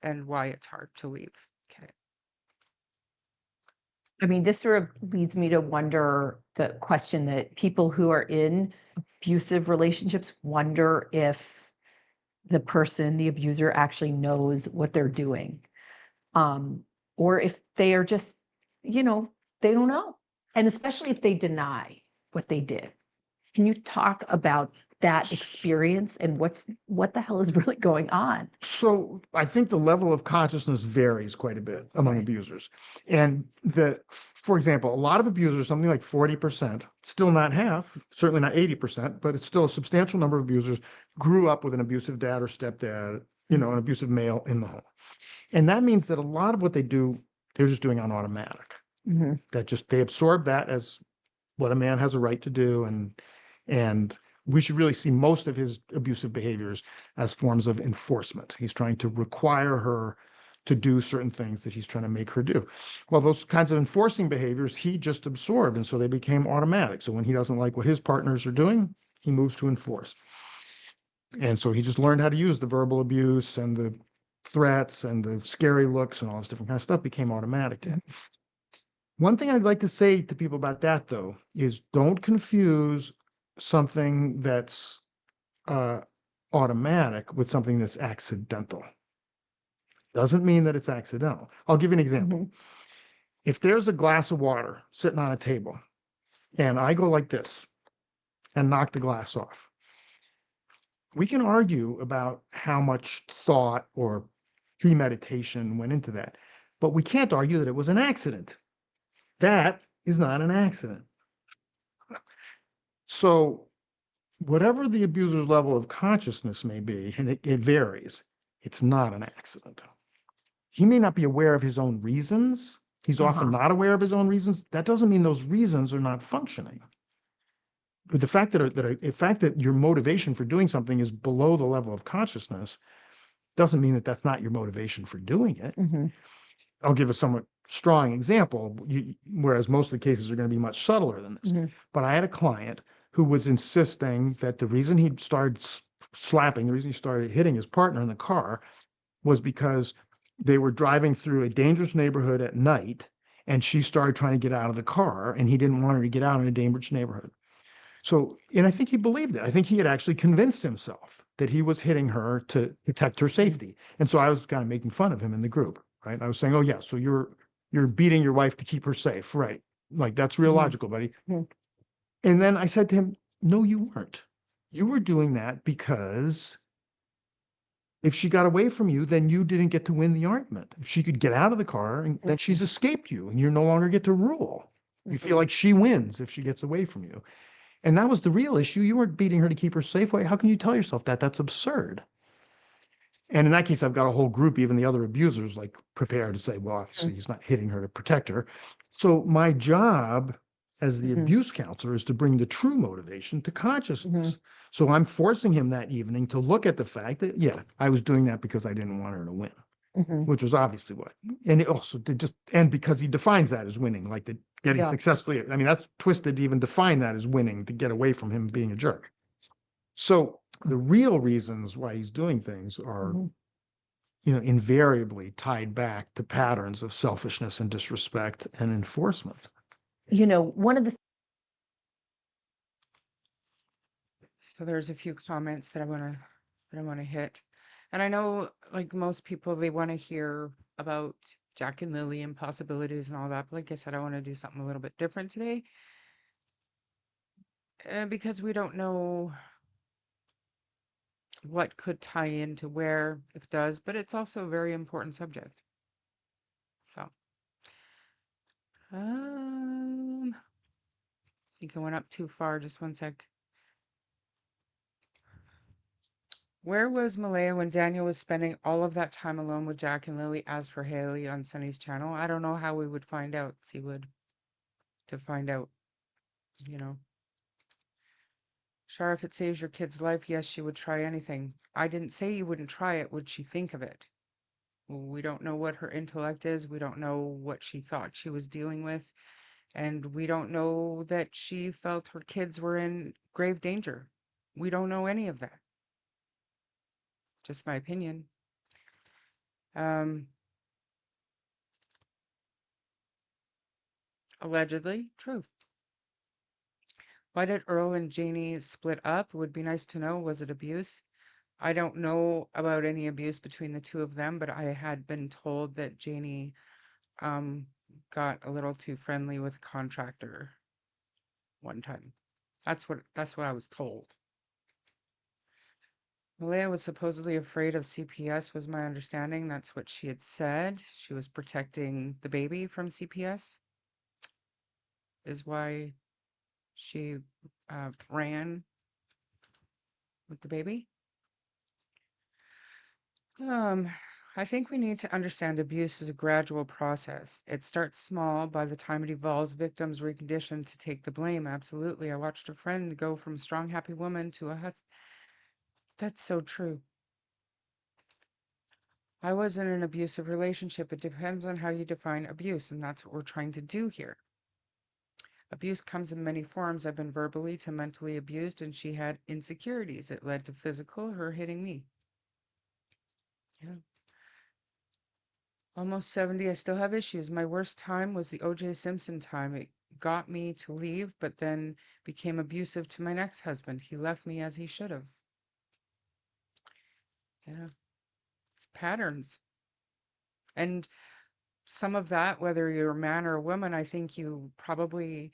and why it's hard to leave? Okay. I mean, this sort of leads me to wonder the question that people who are in abusive relationships wonder if the person, the abuser, actually knows what they're doing. Or if they are just, they don't know. And especially if they deny what they did. Can you talk about that experience and what the hell is really going on? So I think the level of consciousness varies quite a bit among Right. abusers. And for example, a lot of abusers, something like 40%, still not half, certainly not 80%, but it's still a substantial number of abusers grew up with an abusive dad or stepdad, an abusive male in the home. And that means that a lot of what they do, they're just doing on automatic. Mhm. They absorb that as what a man has a right to do, and we should really see most of his abusive behaviors as forms of enforcement. He's trying to require her to do certain things that he's trying to make her do. Well, those kinds of enforcing behaviors he just absorbed, and so they became automatic. So when he doesn't like what his partners are doing, he moves to enforce. And so he just learned how to use the verbal abuse and the threats and the scary looks and all this different kind of stuff became automatic to him. One thing I'd like to say to people about that, though, is don't confuse something that's automatic with something that's accidental. Doesn't mean that it's accidental. I'll give you an example. Mhm. If there's a glass of water sitting on a table and I go like this and knock the glass off, we can argue about how much thought or premeditation went into that, but we can't argue that it was an accident. That is not an accident. So whatever the abuser's level of consciousness may be, and it varies, it's not an accident. He may not be aware of his own reasons. He's often not aware of his own reasons. That doesn't mean those reasons are not functioning. But the fact that your motivation for doing something is below the level of consciousness doesn't mean that that's not your motivation for doing it. Mhm. I'll give a somewhat strong example, whereas most of the cases are going to be much subtler than this. Mhm. But I had a client who was insisting that the reason he started slapping, the reason he started hitting his partner in the car was because they were driving through a dangerous neighborhood at night, and she started trying to get out of the car, and he didn't want her to get out in a dangerous neighborhood. So, and I think he believed it. I think he had actually convinced himself that he was hitting her to protect her safety. And so I was kind of making fun of him in the group, right? I was saying, oh yeah, so you're You're beating your wife to keep her safe, right? Like, that's real Mhm. logical, buddy. Mhm. And then I said to him, no, you weren't. You were doing that because if she got away from you, then you didn't get to win the argument. If she could get out of the car, and then she's escaped you, and you no longer get to rule. You feel like she wins if she gets away from you. And that was the real issue. You weren't beating her to keep her safe. How can you tell yourself that? That's absurd. And in that case, I've got a whole group, even the other abusers, like prepared to say, well, obviously he's not hitting her to protect her. So my job as the Mhm. abuse counselor is to bring the true motivation to consciousness. Mhm. So I'm forcing him that evening to look at the fact that, yeah, I was doing that because I didn't want her to win, Mhm. which was obviously what. And it also did just, and because he defines that as winning, like the getting Yeah. successfully. I mean, that's twisted to even define that as winning, to get away from him being a jerk. So the real reasons why he's doing things are, Mhm. Invariably tied back to patterns of selfishness and disrespect and enforcement. One of the So there's a few comments that I want to hit. And I know like most people they want to hear about Jack and Lily and possibilities and all that. But like I said, I want to do something a little bit different today. Because we don't know what could tie into where, if it does, but it's also a very important subject. So, I think I went up too far. Just one sec. Where was Malaya when Daniel was spending all of that time alone with Jack and Lily as for Haley on Sunny's channel? I don't know how we would find out, Seawood, to find out, you know. Shar, if it saves your kid's life, yes, she would try anything. I didn't say you wouldn't try it. Would she think of it? We don't know what her intellect is. We don't know what she thought she was dealing with. And we don't know that she felt her kids were in grave danger. We don't know any of that. Just my opinion. Allegedly, true. Why did Earl and Janie split up? Would be nice to know. Was it abuse? I don't know about any abuse between the two of them, but I had been told that Janie um got a little too friendly with a contractor one time. That's what I was told. Malaya was supposedly afraid of CPS, was my understanding. That's what she had said. She was protecting the baby from CPS, is why she ran with the baby. Um, I think we need to understand abuse is a gradual process. It starts small. By the time it evolves, victims reconditioned to take the blame. Absolutely. I watched a friend go from strong, happy woman to a That's so true. I was in an abusive relationship. It depends on how you define abuse, and that's what we're trying to do here. Abuse comes in many forms. I've been verbally to mentally abused, and she had insecurities. It led to physical, her hitting me. Yeah. Almost 70, I still have issues. My worst time was the O.J. Simpson time. It got me to leave, but then became abusive to my next husband. He left me as he should have. Yeah, it's patterns. And some of that, whether you're a man or a woman, I think you probably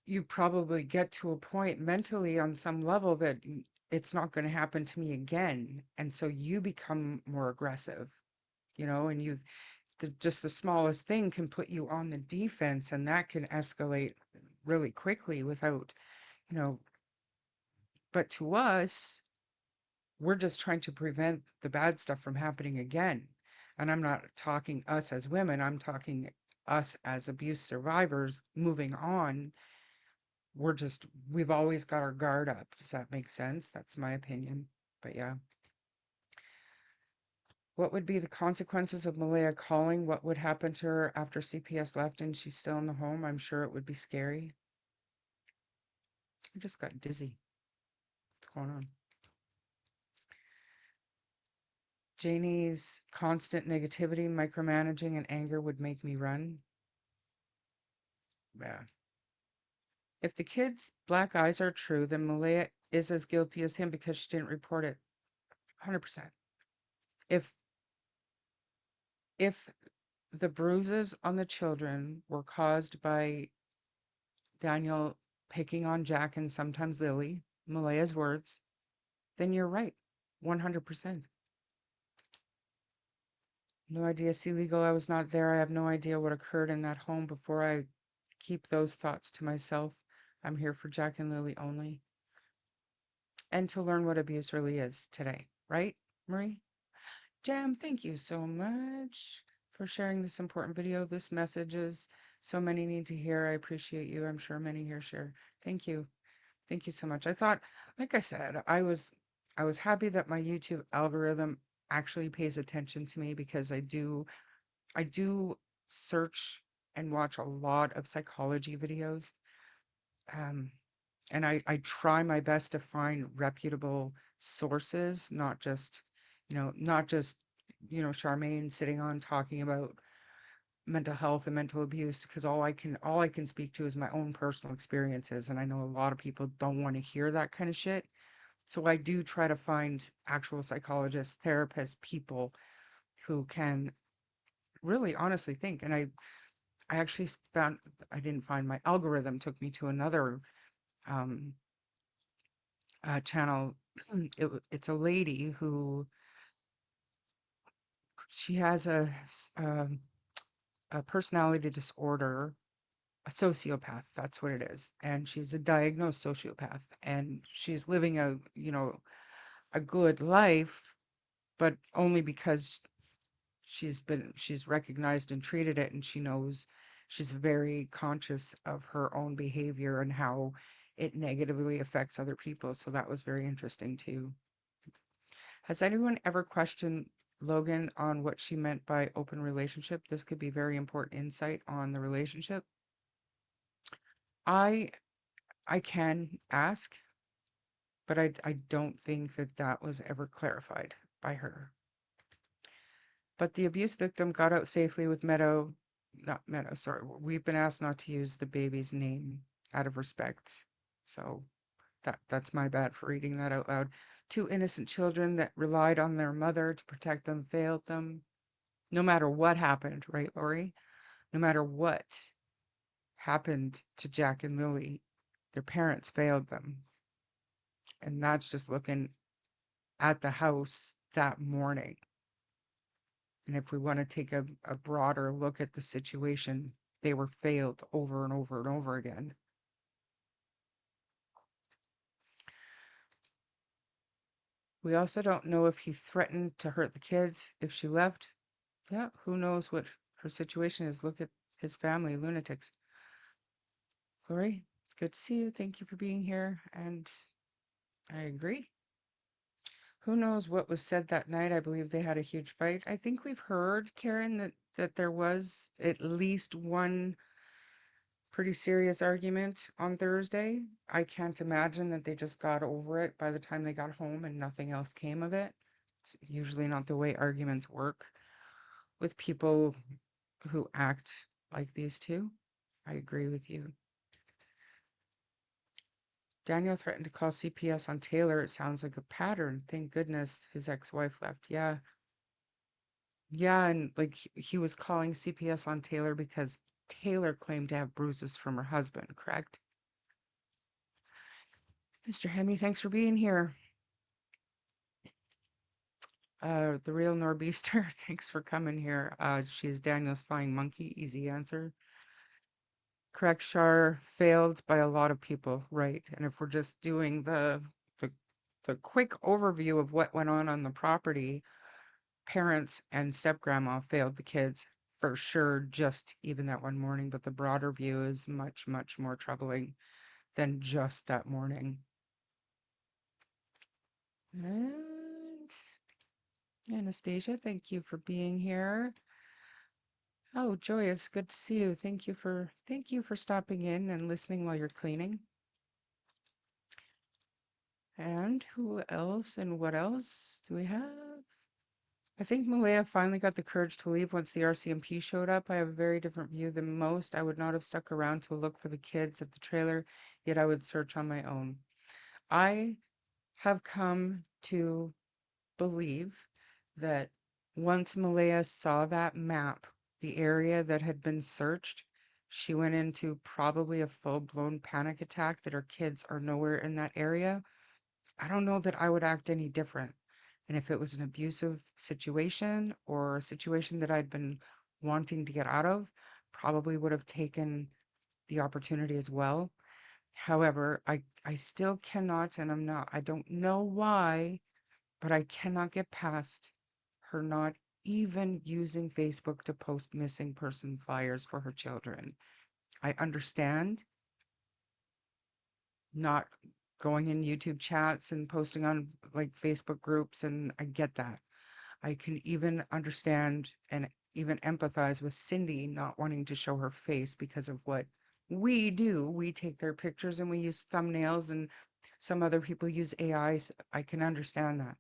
get to a point mentally on some level that it's not going to happen to me again. And so you become more aggressive, and just the smallest thing can put you on the defense, and that can escalate really quickly without, you know, but to us, we're just trying to prevent the bad stuff from happening again. And I'm not talking us as women, I'm talking us as abuse survivors moving on. We've always got our guard up. Does that make sense? That's my opinion. But yeah. What would be the consequences of Malaya calling? What would happen to her after CPS left and she's still in the home? I'm sure it would be scary. I just got dizzy. What's going on? Janie's constant negativity, micromanaging, and anger would make me run. Yeah. If the kid's black eyes are true, then Malaya is as guilty as him because she didn't report it. 100%. If if the bruises on the children were caused by Daniel picking on Jack and sometimes Lily, Malaya's words, then you're right. 100%. No idea, see legal. I was not there. I have no idea what occurred in that home before I keep those thoughts to myself. I'm here for Jack and Lily only. And to learn what abuse really is today, right, Marie? Jam, thank you so much for sharing this important video. This message is so many need to hear. I appreciate you. I'm sure many here share. Thank you. Thank you so much. I thought, like I said, I was happy that my YouTube algorithm actually pays attention to me because I do search and watch a lot of psychology videos. Um, and I try my best to find reputable sources, not just Charmaine sitting on talking about mental health and mental abuse, because all I can speak to is my own personal experiences, and I know a lot of people don't want to hear that kind of shit. So I do try to find actual psychologists, therapists, people who can really honestly think. And I actually found, I didn't find, my algorithm took me to another um channel. It's a lady who, she has a personality disorder, a sociopath, that's what it is. And she's a diagnosed sociopath, and she's living a good life, but only because she's recognized and treated it, and she knows, she's very conscious of her own behavior and how it negatively affects other people. So that was very interesting too. Has anyone ever questioned Logan on what she meant by open relationship? This could be very important insight on the relationship. I I can ask, but I don't think that was ever clarified by her. But the abuse victim got out safely with Meadow, not Meadow, sorry. We've been asked not to use the baby's name out of respect. So that's my bad for reading that out loud. Two innocent children that relied on their mother to protect them failed them. No matter what happened, right, Lori? No matter what happened to Jack and Lily, their parents failed them. And that's just looking at the house that morning. And if we want to take a broader look at the situation, they were failed over and over and over again. We also don't know if he threatened to hurt the kids if she left. Yeah, who knows what her situation is. Look at his family, lunatics. Lori, good to see you. Thank you for being here. And I agree. Who knows what was said that night? I believe they had a huge fight. I think we've heard, Karen, that there was at least one pretty serious argument on Thursday. I can't imagine that they just got over it by the time they got home and nothing else came of it. It's usually not the way arguments work with people who act like these two. I agree with you. Daniel threatened to call CPS on Taylor. It sounds like a pattern. Thank goodness his ex-wife left. Yeah. Yeah, and like he was calling CPS on Taylor because Taylor claimed to have bruises from her husband, correct? Mr. Hemi, thanks for being here. The real Norbeaster, thanks for coming here. She's Daniel's flying monkey. Easy answer. Correct, Shar failed by a lot of people, right? And if we're just doing the the quick overview of what went on the property, parents and step-grandma failed the kids for sure, just even that one morning. But the broader view is much, much more troubling than just that morning. And Anastasia, thank you for being here. Oh, Joyous, good to see you. Thank you for stopping in and listening while you're cleaning. And who else and what else do we have? I think Malaya finally got the courage to leave once the RCMP showed up. I have a very different view than most. I would not have stuck around to look for the kids at the trailer, yet I would search on my own. I have come to believe that once Malaya saw that map the area that had been searched, she went into probably a full-blown panic attack that her kids are nowhere in that area. I don't know that I would act any different. And if it was an abusive situation or a situation that I'd been wanting to get out of, probably would have taken the opportunity as well. However, I still cannot, and I don't know why, but I cannot get past her not even using Facebook to post missing person flyers for her children. I understand not going in YouTube chats and posting on like Facebook groups, and I get that. I can even understand and even empathize with Cindy not wanting to show her face because of what we do. We take their pictures and we use thumbnails, and some other people use AIs. I can understand that.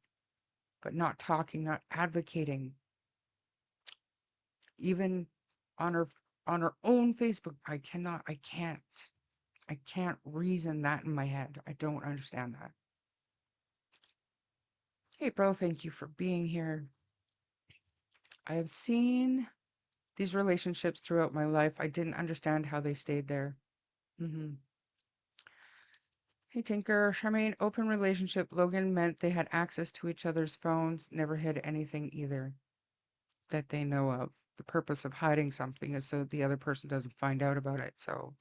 But not talking, not advocating, even on her own Facebook, I can't reason that in my head. I don't understand that. April, thank you for being here. I have seen these relationships throughout my life. I didn't understand how they stayed there. hmm Hey, Tinker. Charmaine, open relationship. Logan meant they had access to each other's phones, never hid anything either that they know of. The purpose of hiding something is so the other person doesn't find out about it. So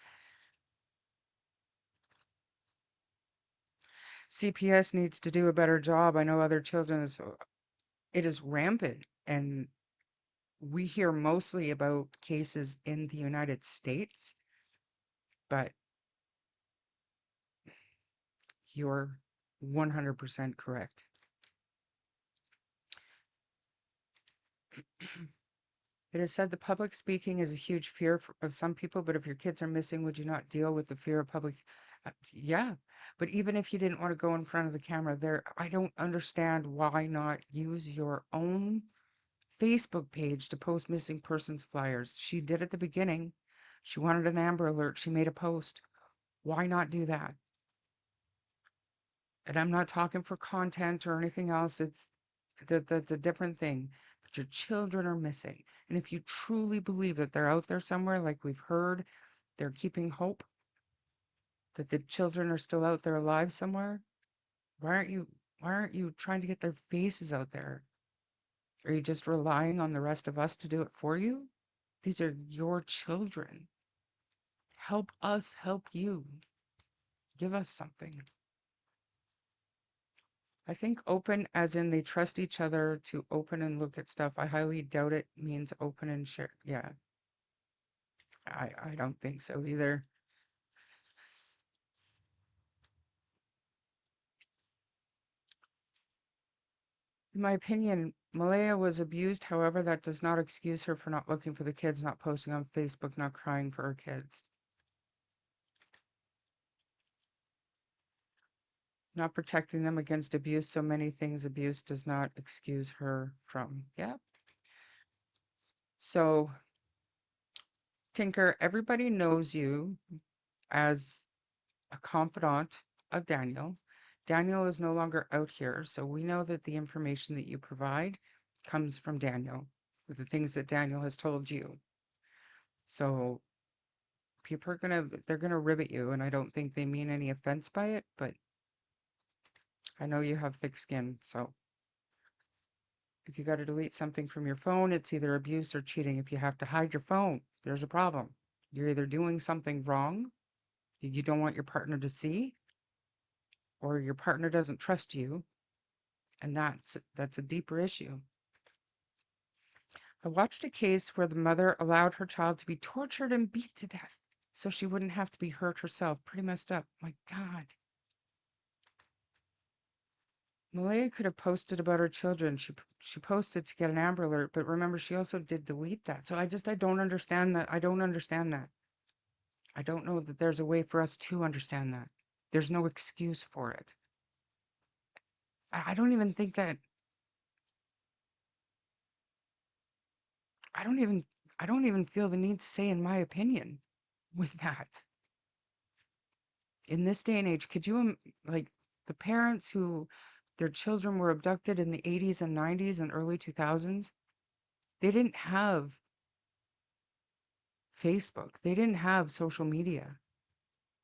CPS needs to do a better job. I know other children, so it is rampant. And we hear mostly about cases in the United States, but you're 100% correct. It is said the public speaking is a huge fear of some people, but if your kids are missing, would you not deal with the fear of public? Yeah, but even if you didn't want to go in front of the camera, I don't understand why not use your own Facebook page to post missing persons flyers. She did at the beginning. She wanted an Amber Alert. She made a post. Why not do that? And I'm not talking for content or anything else. That's a different thing. But your children are missing. And if you truly believe that they're out there somewhere, like we've heard, they're keeping hope that the children are still out there alive somewhere, why aren't you trying to get their faces out there? Are you just relying on the rest of us to do it for you? These are your children. Help us help you. Give us something. I think open as in they trust each other to open and look at stuff. I highly doubt it means open and share. Yeah, I don't think so either. In my opinion, Malaya was abused. However, that does not excuse her for not looking for the kids, not posting on Facebook, not crying for her kids, not protecting them against abuse. So many things abuse does not excuse her from. Yeah. So, Tinker, everybody knows you as a confidant of Daniel. Daniel is no longer out here, so we know that the information that you provide comes from Daniel, the things that Daniel has told you. So people they're gonna ribbit you, and I don't think they mean any offense by it, but I know you have thick skin, so if you got to delete something from your phone, it's either abuse or cheating. If you have to hide your phone, there's a problem. You're either doing something wrong that you don't want your partner to see, or your partner doesn't trust you, and that's a deeper issue. I watched a case where the mother allowed her child to be tortured and beat to death so she wouldn't have to be hurt herself. Pretty messed up. My God. Malaya could have posted about her children. She posted to get an Amber Alert, but remember, she also did delete that. So I don't understand that. I don't understand that. I don't know that there's a way for us to understand that. There's no excuse for it. I don't even think that. I don't even. I don't even feel the need to say, in my opinion, with that. In this day and age, could you like the parents who their children were abducted in the 80s and 90s and early 2000s? They didn't have Facebook. They didn't have social media.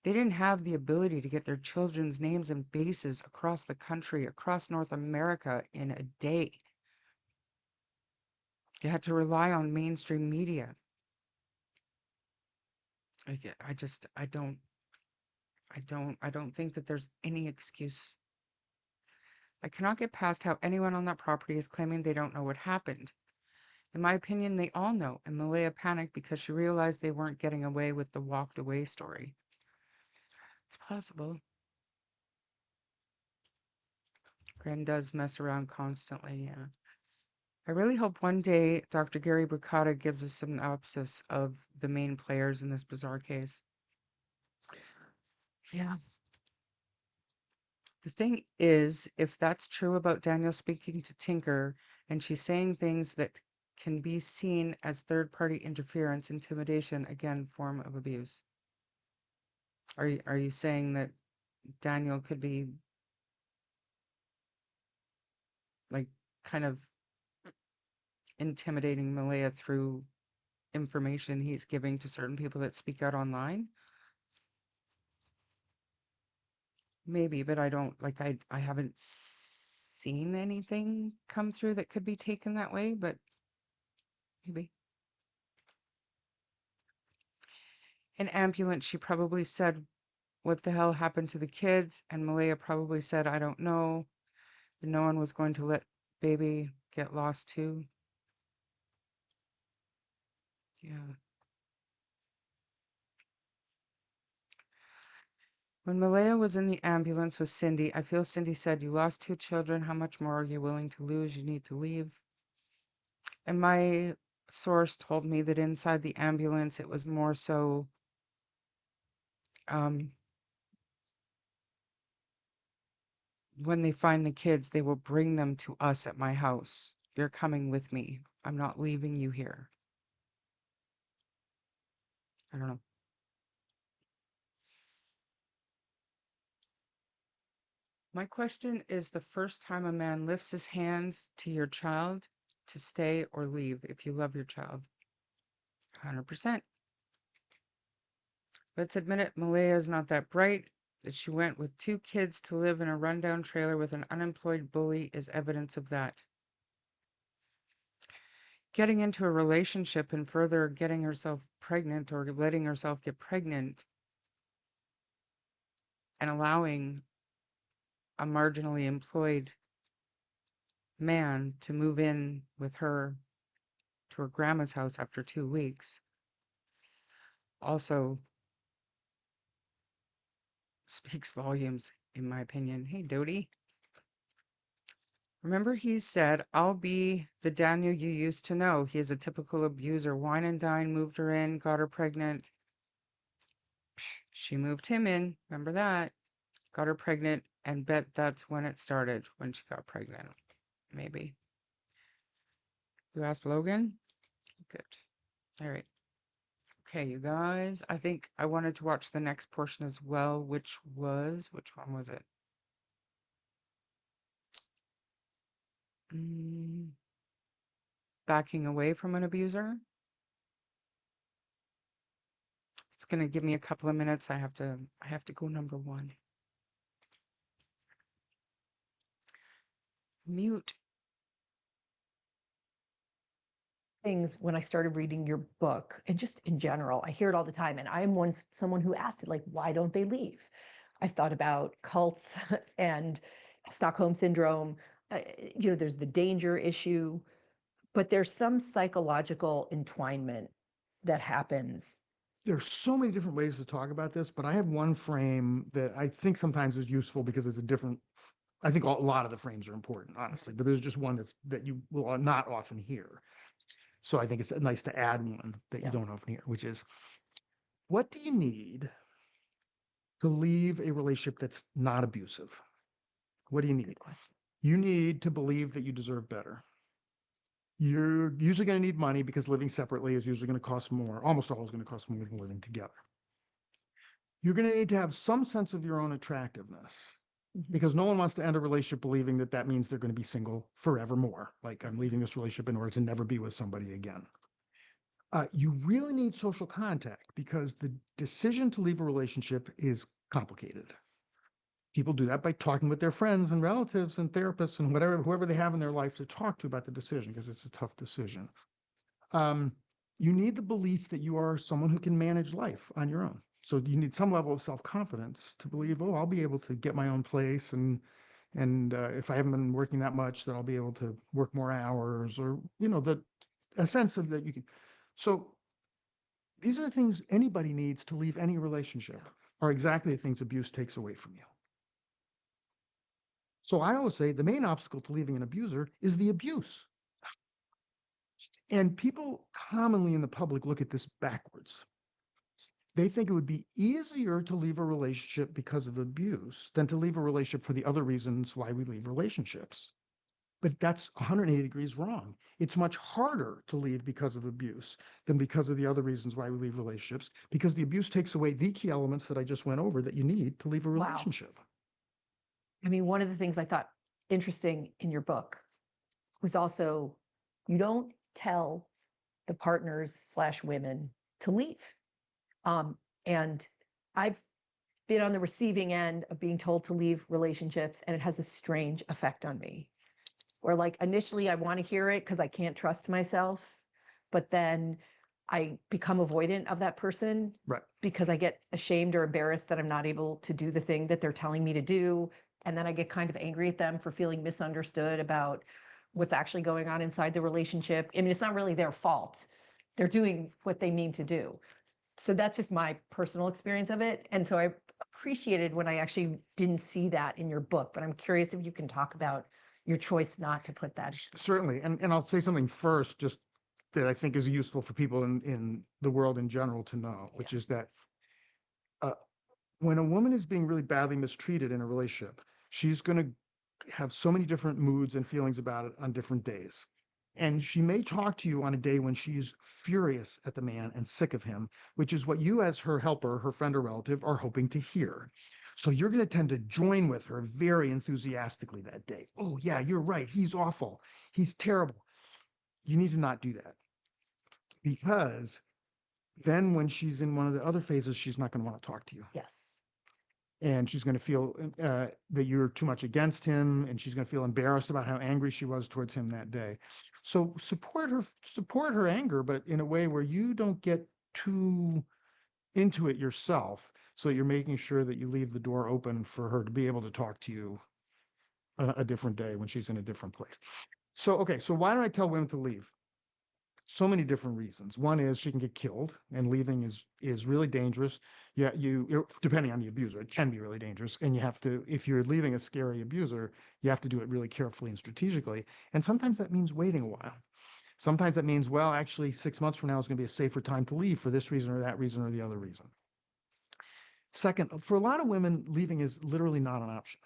They didn't have the ability to get their children's names and faces across the country, across North America in a day. They had to rely on mainstream media. I don't think that there's any excuse. I cannot get past how anyone on that property is claiming they don't know what happened. In my opinion, they all know, and Malaya panicked because she realized they weren't getting away with the walked away story. It's possible. Gren does mess around constantly, yeah. I really hope one day Dr. Gary Bricata gives us some synopsis of the main players in this bizarre case. Yeah. The thing is, if that's true about Daniel speaking to Tinker, and she's saying things that can be seen as third-party interference, intimidation, again, form of abuse. Are you saying that Daniel could be like kind of intimidating Malaya through information he's giving to certain people that speak out online? Maybe, but I don't like I haven't seen anything come through that could be taken that way, but maybe. An ambulance, she probably said, "What the hell happened to the kids?" And Malaya probably said, "I don't know." And no one was going to let baby get lost too. Yeah. When Malaya was in the ambulance with Cindy, I feel Cindy said, "You lost 2 children. How much more are you willing to lose? You need to leave." And my source told me that inside the ambulance, it was more so um, when they find the kids, they will bring them to us at my house. You're coming with me. I'm not leaving you here. I don't know. My question is the first time a man lifts his hands to your child to stay or leave if you love your child. 100%. Let's admit it, Malaya is not that bright. That she went with 2 kids to live in a rundown trailer with an unemployed bully is evidence of that. Getting into a relationship and further getting herself pregnant or letting herself get pregnant and allowing a marginally employed man to move in with her to her grandma's house after 2 weeks also speaks volumes, in my opinion. Hey, Dodie. Remember, he said, "I'll be the Daniel you used to know. He is a typical abuser. Wine and dine, moved her in, got her pregnant." She moved him in. Remember that? Got her pregnant, and bet that's when it started, when she got pregnant. Maybe. You asked Logan? Good. All right. Okay, you guys. I think I wanted to watch the next portion as well, which one was it? Backing away from an abuser. It's gonna give me a couple of minutes. I have to go number 1. Mute. Things when I started reading your book and just in general, I hear it all the time. And I am someone who asked it, like, why don't they leave? I've thought about cults and Stockholm syndrome. There's the danger issue, but there's some psychological entwinement that happens. There's so many different ways to talk about this, but I have one frame that I think sometimes is useful because it's a different. I think a lot of the frames are important, honestly, but there's just one that you will not often hear. So I think it's nice to add one that you don't often hear, which is, what do you need to leave a relationship that's not abusive? What do you need? Good question. You need to believe that you deserve better. You're usually going to need money because living separately is usually going to cost more, almost always going to cost more than living together. You're going to need to have some sense of your own attractiveness because no one wants to end a relationship believing that that means they're going to be single forevermore. Like, I'm leaving this relationship in order to never be with somebody again. You really need social contact because the decision to leave a relationship is complicated. People do that by talking with their friends and relatives and therapists and whoever they have in their life to talk to about the decision because it's a tough decision. You need the belief that you are someone who can manage life on your own. So you need some level of self-confidence to believe, oh, I'll be able to get my own place, and if I haven't been working that much, that I'll be able to work more hours, or that a sense of that you can. So these are the things anybody needs to leave any relationship, are exactly the things abuse takes away from you. So I always say the main obstacle to leaving an abuser is the abuse. And people commonly in the public look at this backwards. They think it would be easier to leave a relationship because of abuse than to leave a relationship for the other reasons why we leave relationships. But that's 180 degrees wrong. It's much harder to leave because of abuse than because of the other reasons why we leave relationships, because the abuse takes away the key elements that I just went over that you need to leave a Wow. relationship. I mean, one of the things I thought interesting in your book was also you don't tell the partners / women to leave. And I've been on the receiving end of being told to leave relationships, and it has a strange effect on me. Or like initially I want to hear it because I can't trust myself, but then I become avoidant of that person, Right. because I get ashamed or embarrassed that I'm not able to do the thing that they're telling me to do. And then I get kind of angry at them for feeling misunderstood about what's actually going on inside the relationship. I mean, it's not really their fault. They're doing what they mean to do. So that's just my personal experience of it. And so I appreciated when I actually didn't see that in your book, but I'm curious if you can talk about your choice not to put that. Certainly. And I'll say something first, just that I think is useful for people in the world in general to know, which is that when a woman is being really badly mistreated in a relationship, she's going to have so many different moods and feelings about it on different days. And she may talk to you on a day when she's furious at the man and sick of him, which is what you, as her helper, her friend or relative, are hoping to hear. So you're going to tend to join with her very enthusiastically that day. Oh, yeah, you're right. He's awful. He's terrible. You need to not do that, because then when she's in one of the other phases, she's not going to want to talk to you. Yes. And she's going to feel that you're too much against him, and she's going to feel embarrassed about how angry she was towards him that day. So support her anger, but in a way where you don't get too into it yourself. So you're making sure that you leave the door open for her to be able to talk to you a different day when she's in a different place. So, okay, so why don't I tell women to leave? So many different reasons. One is she can get killed, and leaving is really dangerous. Yeah, depending on the abuser, it can be really dangerous. And you have to, if you're leaving a scary abuser, you have to do it really carefully and strategically. And sometimes that means waiting a while. Sometimes that means, well, actually 6 months from now is going to be a safer time to leave for this reason or that reason or the other reason. Second, for a lot of women, leaving is literally not an option.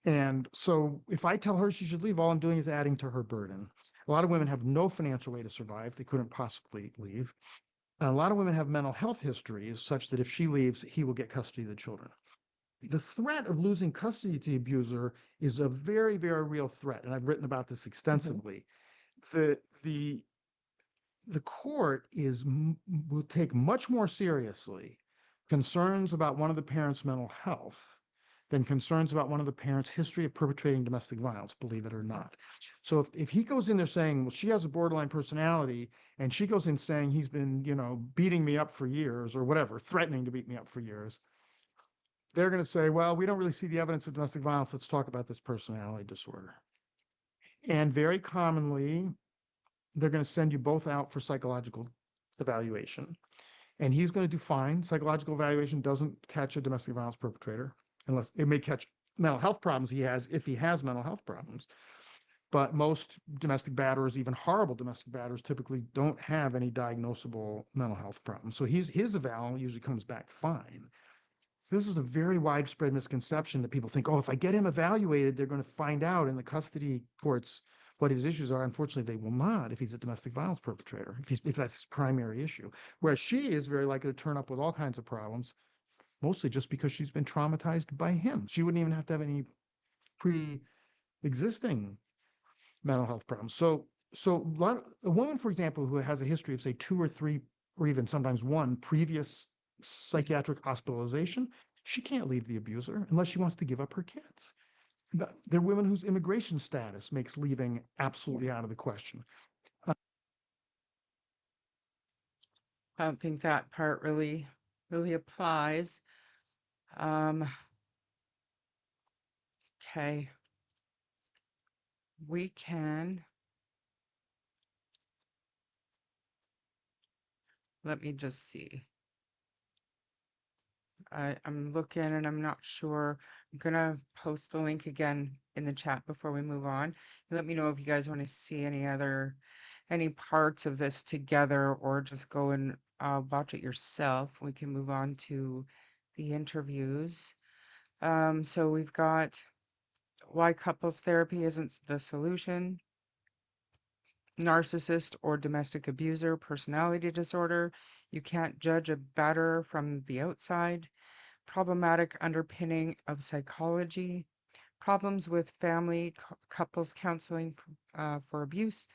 And so if I tell her she should leave, all I'm doing is adding to her burden. A lot of women have no financial way to survive. They couldn't possibly leave. A lot of women have mental health histories such that if she leaves, he will get custody of the children. The threat of losing custody to the abuser is a very, very real threat. And I've written about this extensively. The court will take much more seriously concerns about one of the parents' mental health than concerns about one of the parents' history of perpetrating domestic violence, believe it or not. So if he goes in there saying, well, she has a borderline personality, and she goes in saying he's been, beating me up for years or whatever, threatening to beat me up for years, they're going to say, well, we don't really see the evidence of domestic violence. Let's talk about this personality disorder. And very commonly, they're going to send you both out for psychological evaluation. And he's going to do fine. Psychological evaluation doesn't catch a domestic violence perpetrator, unless it may catch mental health problems he has, if he has mental health problems. But most domestic batterers, even horrible domestic batterers, typically don't have any diagnosable mental health problems. So his eval usually comes back fine. This is a very widespread misconception that people think, oh, if I get him evaluated, they're going to find out in the custody courts what his issues are. Unfortunately, they will not if he's a domestic violence perpetrator, if that's his primary issue. Whereas she is very likely to turn up with all kinds of problems, mostly just because she's been traumatized by him. She wouldn't even have to have any pre-existing mental health problems. So So a woman, for example, who has a history of say 2 or 3 or even sometimes 1 previous psychiatric hospitalization, she can't leave the abuser unless she wants to give up her kids. There are women whose immigration status makes leaving absolutely out of the question. I don't think that part really applies. Um, okay. We can, let me just see. I'm looking and I'm not sure. I'm gonna post the link again in the chat before we move on. Let me know if you guys want to see any parts of this together, or just go and watch it yourself. We can move on to the interviews. So we've got why couples therapy isn't the solution, narcissist or domestic abuser, personality disorder. You can't judge a batterer from the outside. Problematic underpinning of psychology, problems with family couples counseling for abuse,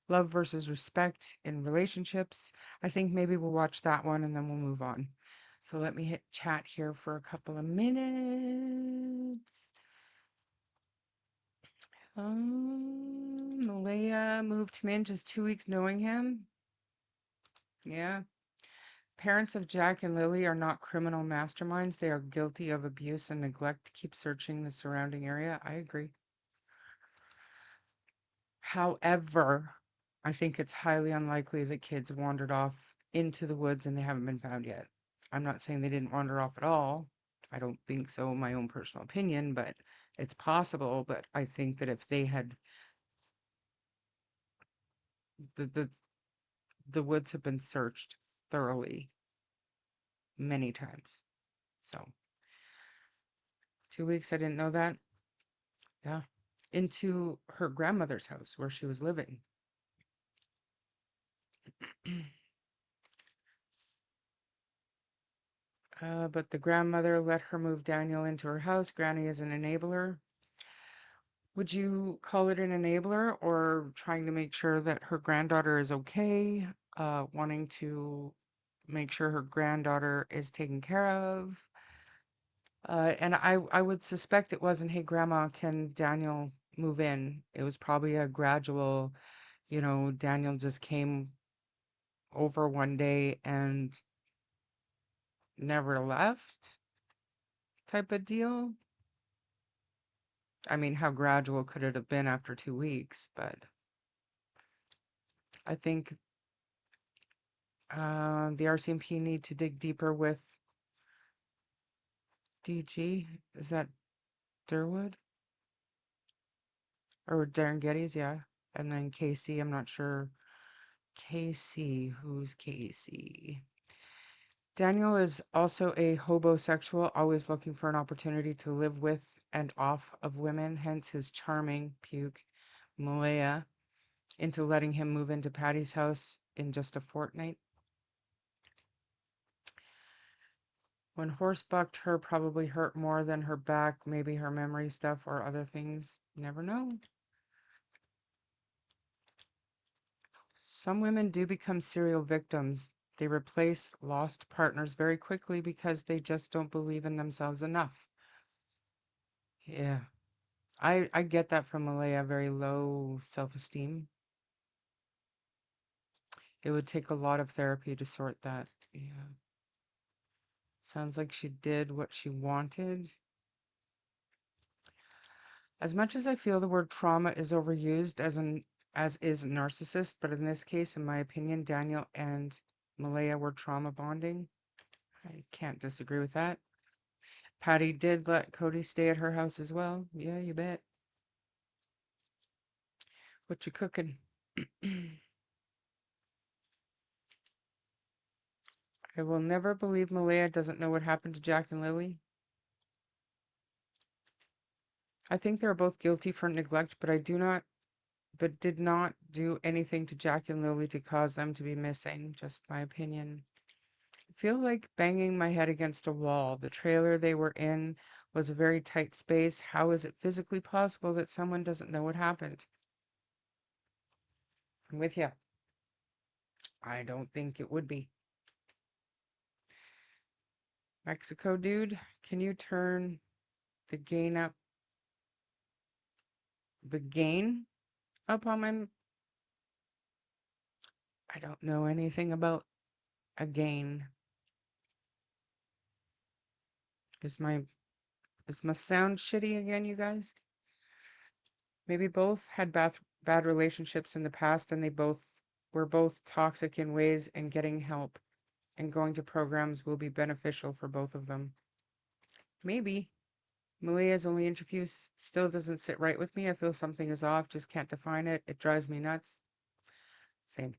love versus respect in relationships. I think maybe we'll watch that one and then we'll move on. So let me hit chat here for a couple of minutes. Malaya moved him in just 2 weeks knowing him. Yeah. Parents of Jack and Lily are not criminal masterminds. They are guilty of abuse and neglect. Keep searching the surrounding area. I agree. However, I think it's highly unlikely that kids wandered off into the woods and they haven't been found yet. I'm not saying they didn't wander off at all. I don't think so, my own personal opinion, but it's possible. But I think that if they had the the woods have been searched thoroughly many times. So 2 weeks, I didn't know that. Yeah. Into her grandmother's house where she was living. But the grandmother let her move Daniel into her house. Granny is an enabler. Would you call it an enabler, or trying to make sure that her granddaughter is okay? Wanting to make sure her granddaughter is taken care of? And I would suspect it wasn't, hey, grandma, can Daniel move in? It was probably a gradual, Daniel just came over one day and never left type of deal. I mean, how gradual could it have been after 2 weeks? But I think the RCMP need to dig deeper with DG. Is that Durwood? Or Darren Geddes? Yeah. And then Casey, I'm not sure. Casey, who's Casey? Daniel is also a hobosexual, always looking for an opportunity to live with and off of women, hence his charming puke, Malaya, into letting him move into Patty's house in just a fortnight. When horse bucked her, probably hurt more than her back, maybe her memory stuff or other things. Never know. Some women do become serial victims. They replace lost partners very quickly because they just don't believe in themselves enough. Yeah. I get that from Malaya, very low self-esteem. It would take a lot of therapy to sort that. Yeah. Sounds like she did what she wanted. As much as I feel the word trauma is overused as is narcissist, but in this case, in my opinion, Daniel and Malaya were trauma bonding. I can't disagree with that. Patty did let Cody stay at her house as well. Yeah, you bet. What you cooking? I will never believe Malaya doesn't know what happened to Jack and Lily. I think they're both guilty for neglect, but did not do anything to Jack and Lily to cause them to be missing. Just my opinion. I feel like banging my head against a wall. The trailer they were in was a very tight space. How is it physically possible that someone doesn't know what happened? I'm with you. I don't think it would be. Mexico dude, can you turn the gain up, the gain up on my, I don't know anything about a gain. Is my, is my sound shitty again, you guys? Maybe both had bad relationships in the past and they both were both toxic in ways, and getting help and going to programs will be beneficial for both of them. Maybe. Malia's only interview still doesn't sit right with me. I feel something is off, just can't define it. It drives me nuts. Same.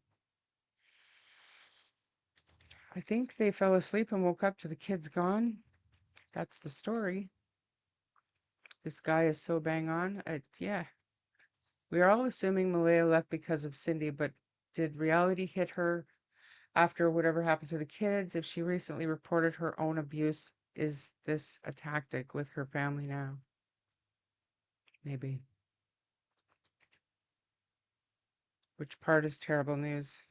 I think they fell asleep and woke up to the kids gone. That's the story. This guy is so bang on. Yeah. We are all assuming Malia left because of Cindy, but did reality hit her after whatever happened to the kids? If she recently reported her own abuse, is this a tactic with her family now? Maybe. Which part is terrible news?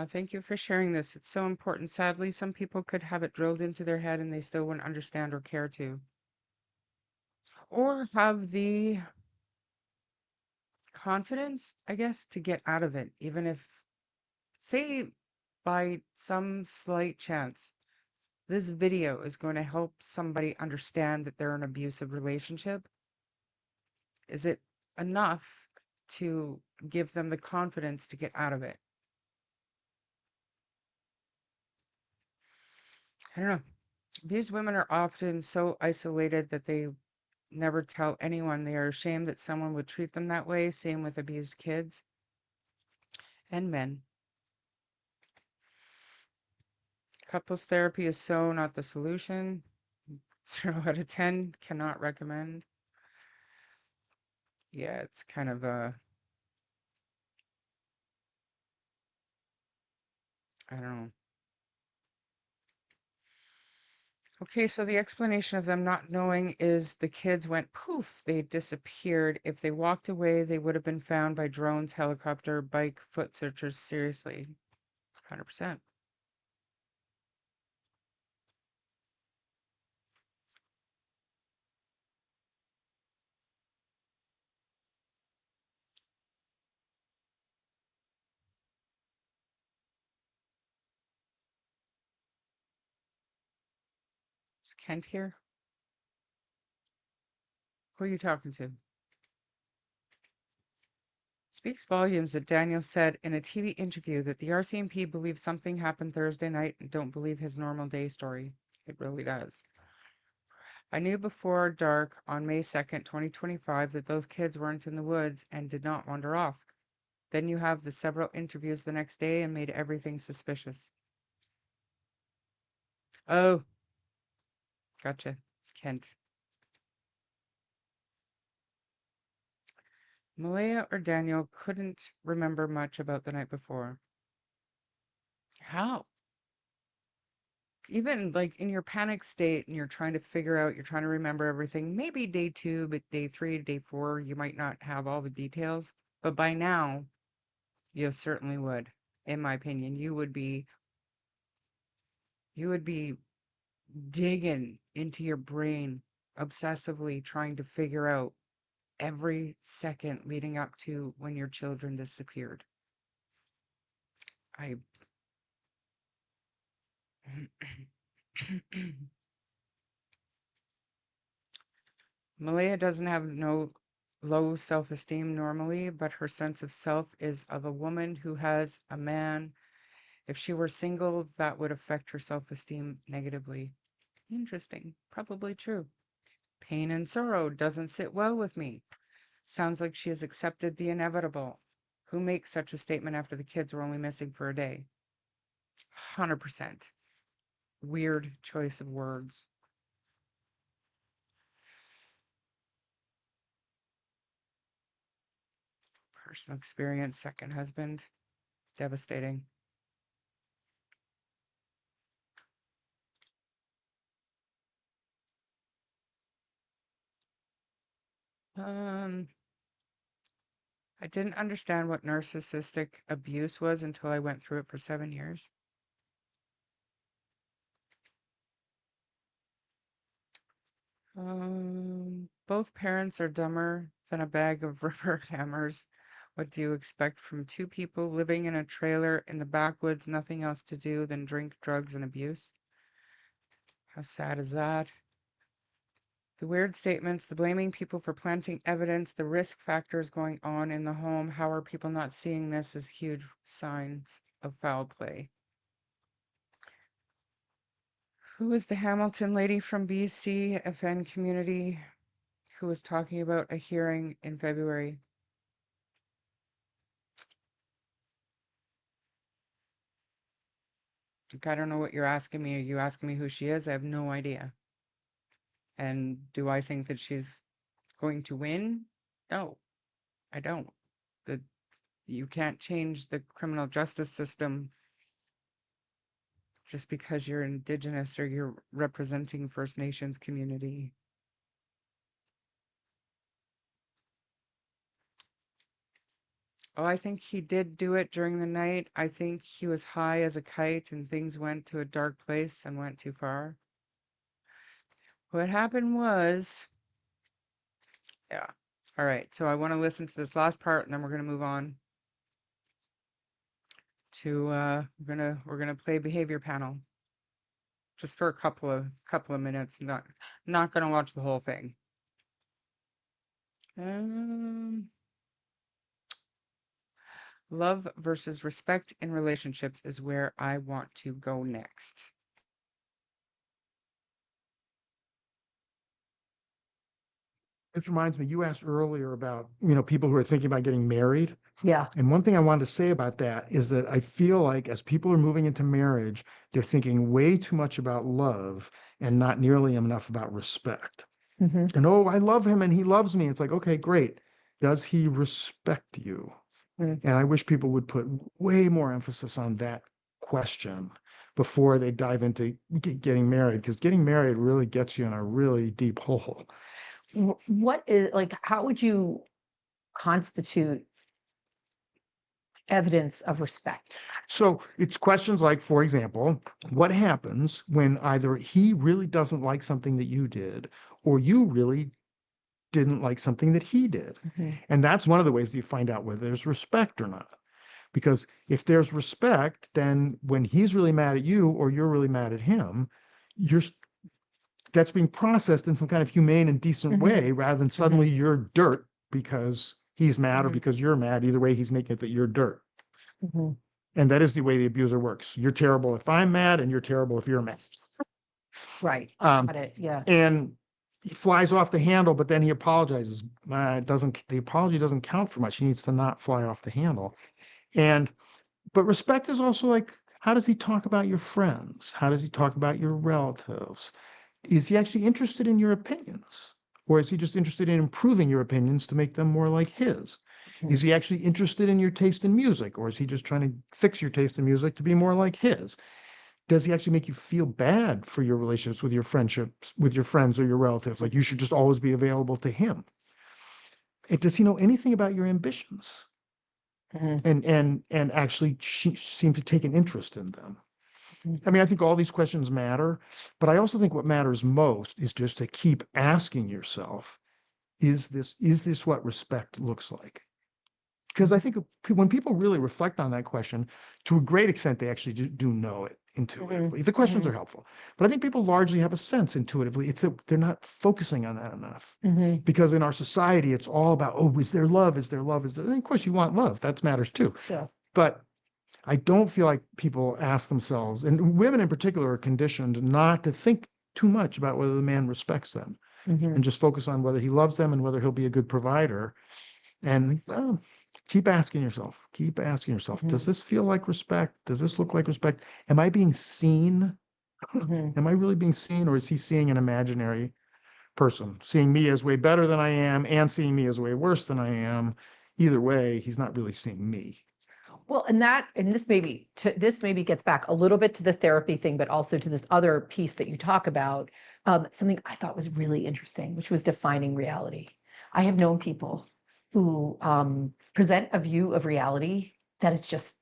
Thank you for sharing this. It's so important. Sadly, some people could have it drilled into their head and they still wouldn't understand or care to. Or have the confidence, I guess, to get out of it, even if, say, by some slight chance, this video is going to help somebody understand that they're in an abusive relationship. Is it enough to give them the confidence to get out of it? I don't know. Abused women are often so isolated that they never tell anyone. They are ashamed that someone would treat them that way. Same with abused kids and men. Couples therapy is so not the solution. 0 out of 10, cannot recommend. Yeah, it's kind of a, I don't know. Okay, so the explanation of them not knowing is the kids went poof, they disappeared. If they walked away, they would have been found by drones, helicopter, bike, foot searchers. Seriously, 100%. Is Kent here? Who are you talking to? Speaks volumes that Daniel said in a TV interview that the RCMP believes something happened Thursday night and don't believe his normal day story. It really does. I knew before dark on May 2nd, 2025, that those kids weren't in the woods and did not wander off. Then you have the several interviews the next day and made everything suspicious. Oh, gotcha. Kent. Malaya or Daniel couldn't remember much about the night before. How? Even like in your panic state and you're trying to figure out, you're trying to remember everything, maybe day 2, but day 3, day 4, you might not have all the details. But by now, you certainly would. In my opinion, you would be digging into your brain obsessively trying to figure out every second leading up to when your children disappeared. I Malaya doesn't have no low self-esteem normally, but her sense of self is of a woman who has a man. If she were single, that would affect her self-esteem negatively. Interesting. Probably true. Pain and sorrow doesn't sit well with me. Sounds like she has accepted the inevitable. Who makes such a statement after the kids were only missing for a day? 100%. Weird choice of words. Personal experience, second husband. Devastating. Um, I didn't understand what narcissistic abuse was until I went through it for 7 years. Both parents are dumber than a bag of rubber hammers. What do you expect from two people living in a trailer in the backwoods, nothing else to do than drink, drugs, and abuse? How sad is that? The weird statements, the blaming people for planting evidence, the risk factors going on in the home. How are people not seeing this as huge signs of foul play? Who is the Hamilton lady from BC FN community who was talking about a hearing in February? Like, I don't know what you're asking me. Are you asking me who she is? I have no idea. And do I think that she's going to win? No, I don't. The You can't change the criminal justice system just because you're Indigenous or you're representing First Nations community. Oh, I think he did do it during the night. I think he was high as a kite and things went to a dark place and went too far. What happened was, yeah. All right, so I want to listen to this last part and then we're going to move on to we're gonna play behavior panel just for a couple of minutes. Not gonna watch the whole thing. Love versus respect in relationships is where I want to go next. This reminds me, you asked earlier about, people who are thinking about getting married. Yeah. And one thing I wanted to say about that is that I feel like as people are moving into marriage, they're thinking way too much about love and not nearly enough about respect. Mhm. And, oh, I love him and he loves me. It's like, okay, great. Does he respect you? Mm. And I wish people would put way more emphasis on that question before they dive into getting married, because getting married really gets you in a really deep hole. What is, like, how would you constitute evidence of respect? So it's questions like, for example, what happens when either he really doesn't like something that you did, or you really didn't like something that he did? Mhm. And that's one of the ways that you find out whether there's respect or not. Because if there's respect, then when he's really mad at you or you're really mad at him, that's being processed in some kind of humane and decent Mhm. way, rather than suddenly you're dirt because he's mad or Mhm. because you're mad. Either way, he's making it that you're dirt. Mhm. And that is the way the abuser works. You're terrible if I'm mad, and you're terrible if you're mad. Right. Um, Got it. Yeah. and he flies off the handle, but then he apologizes. The apology doesn't count for much. He needs to not fly off the handle. But respect is also like, how does he talk about your friends? How does he talk about your relatives? Is he actually interested in your opinions? Or is he just interested in improving your opinions to make them more like his? Is he actually interested in your taste in music? Or is he just trying to fix your taste in music to be more like his? Does he actually make you feel bad for your relationships with your friendships, with your friends or your relatives? Like you should just always be available to him. And does he know anything about your ambitions? Mhm. And actually seem to take an interest in them? Mhm. I mean, I think all these questions matter, but I also think what matters most is just to keep asking yourself, is this what respect looks like? Because I think when people really reflect on that question, to a great extent, they actually do know it intuitively. The questions are helpful, but I think people largely have a sense intuitively. It's that they're not focusing on that enough. Mhm. Because in our society, it's all about, oh, is there love? Is there love? Is there? And of course, you want love. That matters too. Yeah. But I don't feel like people ask themselves, and women in particular are conditioned not to think too much about whether the man respects them Mhm. and just focus on whether he loves them and whether he'll be a good provider. And keep asking yourself, does this feel like respect? Does this look like respect? Am I being seen? Mhm. Am I really being seen, or is he seeing an imaginary person, seeing me as way better than I am and seeing me as way worse than I am? Either way, he's not really seeing me. Well, and this maybe gets back a little bit to the therapy thing, but also to this other piece that you talk about. Something I thought was really interesting, which was defining reality. I have known people who present a view of reality that is just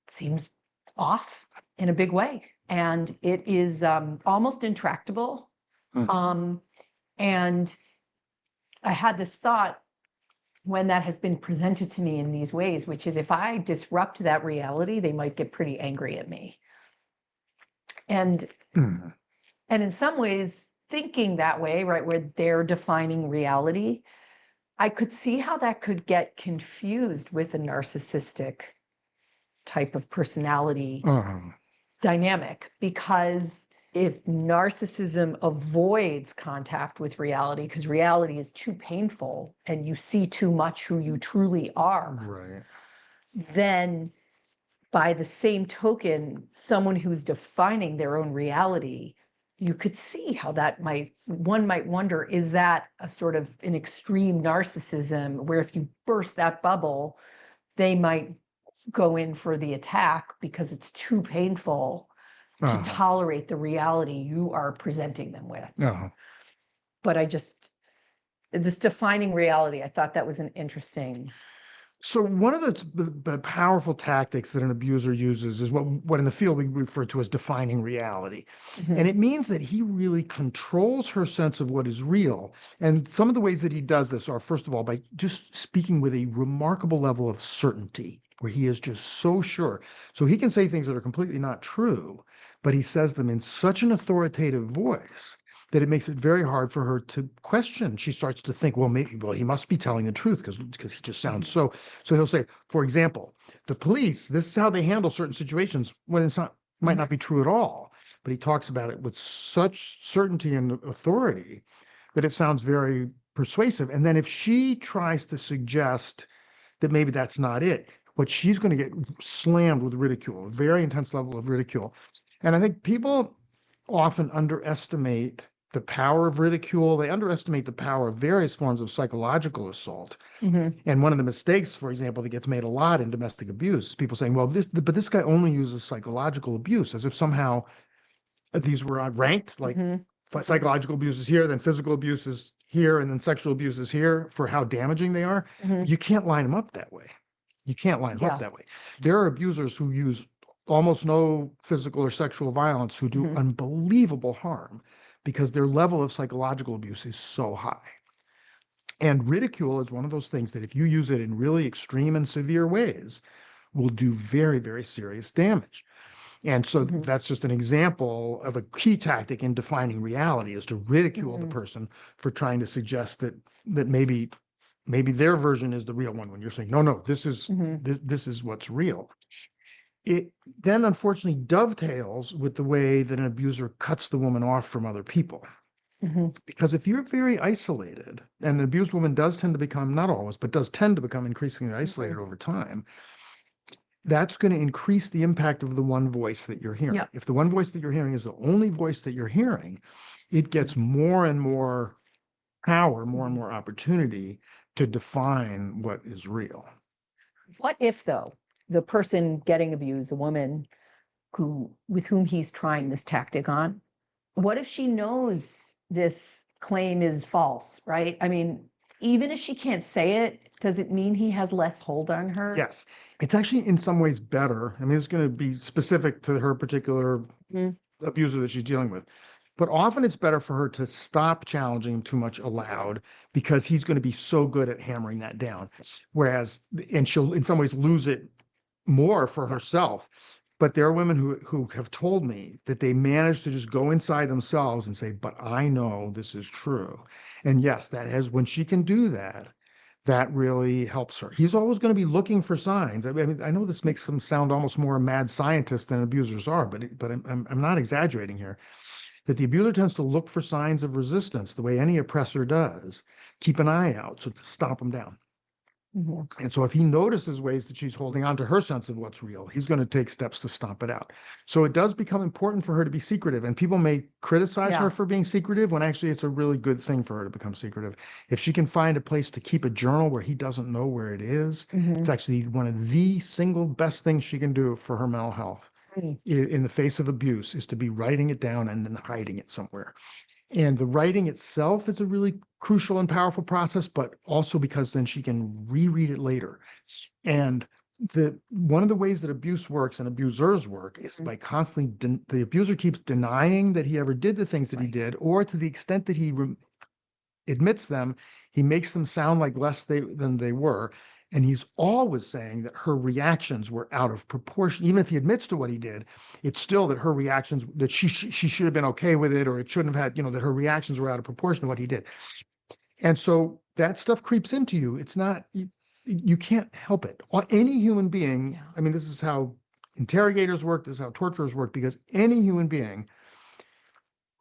seems off in a big way. And it is almost intractable. And I had this thought when that has been presented to me in these ways, which is if I disrupt that reality, they might get pretty angry at me. And in some ways, thinking that way, right, where they're defining reality, I could see how that could get confused with a narcissistic type of personality dynamic, because if narcissism avoids contact with reality because reality is too painful and you see too much who you truly are, Right. then by the same token, someone who's defining their own reality, you could see how one might wonder, is that a sort of an extreme narcissism where if you burst that bubble, they might go in for the attack because it's too painful to tolerate the reality you are presenting them with. But this defining reality, I thought that was an interesting. So one of the powerful tactics that an abuser uses is what in the field we refer to as defining reality. And it means that he really controls her sense of what is real. And some of the ways that he does this are, first of all, by just speaking with a remarkable level of certainty, where he is just so sure. So he can say things that are completely not true, but he says them in such an authoritative voice that it makes it very hard for her to question. She starts to think, well, he must be telling the truth because he just sounds so. So he'll say, for example, the police, this is how they handle certain situations when it's not, might not be true at all. But he talks about it with such certainty and authority that it sounds very persuasive. And then if she tries to suggest that maybe that's not it, what she's going to get slammed with ridicule, a very intense level of ridicule. And I think people often underestimate the power of ridicule. They underestimate the power of various forms of psychological assault. And one of the mistakes, for example, that gets made a lot in domestic abuse is people saying, well, this guy only uses psychological abuse, as if somehow these were ranked, like psychological abuse is here, then physical abuse is here, and then sexual abuse is here for how damaging they are. You can't line them up that way. You can't line them up that way. There are abusers who use almost no physical or sexual violence who do unbelievable harm because their level of psychological abuse is so high. And ridicule is one of those things that if you use it in really extreme and severe ways, will do very, very serious damage. And so that's just an example of a key tactic in defining reality, is to ridicule the person for trying to suggest that maybe their version is the real one, when you're saying, no, this is what's real. It then unfortunately dovetails with the way that an abuser cuts the woman off from other people. Because if you're very isolated, and an abused woman does tend to become, not always, but does tend to become increasingly isolated over time, that's going to increase the impact of the one voice that you're hearing. If the one voice that you're hearing is the only voice that you're hearing, it gets more and more power, more and more opportunity to define what is real. What if, though, the person getting abused, the woman with whom he's trying this tactic on, what if she knows this claim is false, right? I mean, even if she can't say it, does it mean he has less hold on her? Yes. It's actually in some ways better. I mean, it's going to be specific to her particular abuser that she's dealing with. But often it's better for her to stop challenging him too much aloud, because he's going to be so good at hammering that down. And she'll in some ways lose it more for herself. But there are women who have told me that they manage to just go inside themselves and say, but I know this is true. And yes, when she can do that, that really helps her. He's always going to be looking for signs. I mean, I know this makes him sound almost more a mad scientist than abusers are, but I'm not exaggerating here. That the abuser tends to look for signs of resistance the way any oppressor does. Keep an eye out, so to stop them down. And so if he notices ways that she's holding on to her sense of what's real, he's going to take steps to stomp it out. So it does become important for her to be secretive. And people may criticize her for being secretive, when actually it's a really good thing for her to become secretive. If she can find a place to keep a journal where he doesn't know where it is, it's actually one of the single best things she can do for her mental health in the face of abuse, is to be writing it down and then hiding it somewhere. And the writing itself is a really crucial and powerful process, but also because then she can reread it later. And one of the ways that abuse works and abusers work is by constantly, the abuser keeps denying that he ever did the things that he did, or to the extent that he admits them, he makes them sound like less than they were. And he's always saying that her reactions were out of proportion. Even if he admits to what he did, it's still that her reactions, that she should have been okay with it, or it shouldn't have had, that her reactions were out of proportion to what he did. And so that stuff creeps into you. It's not, you can't help it. Any human being, I mean, this is how interrogators work, this is how torturers work, because any human being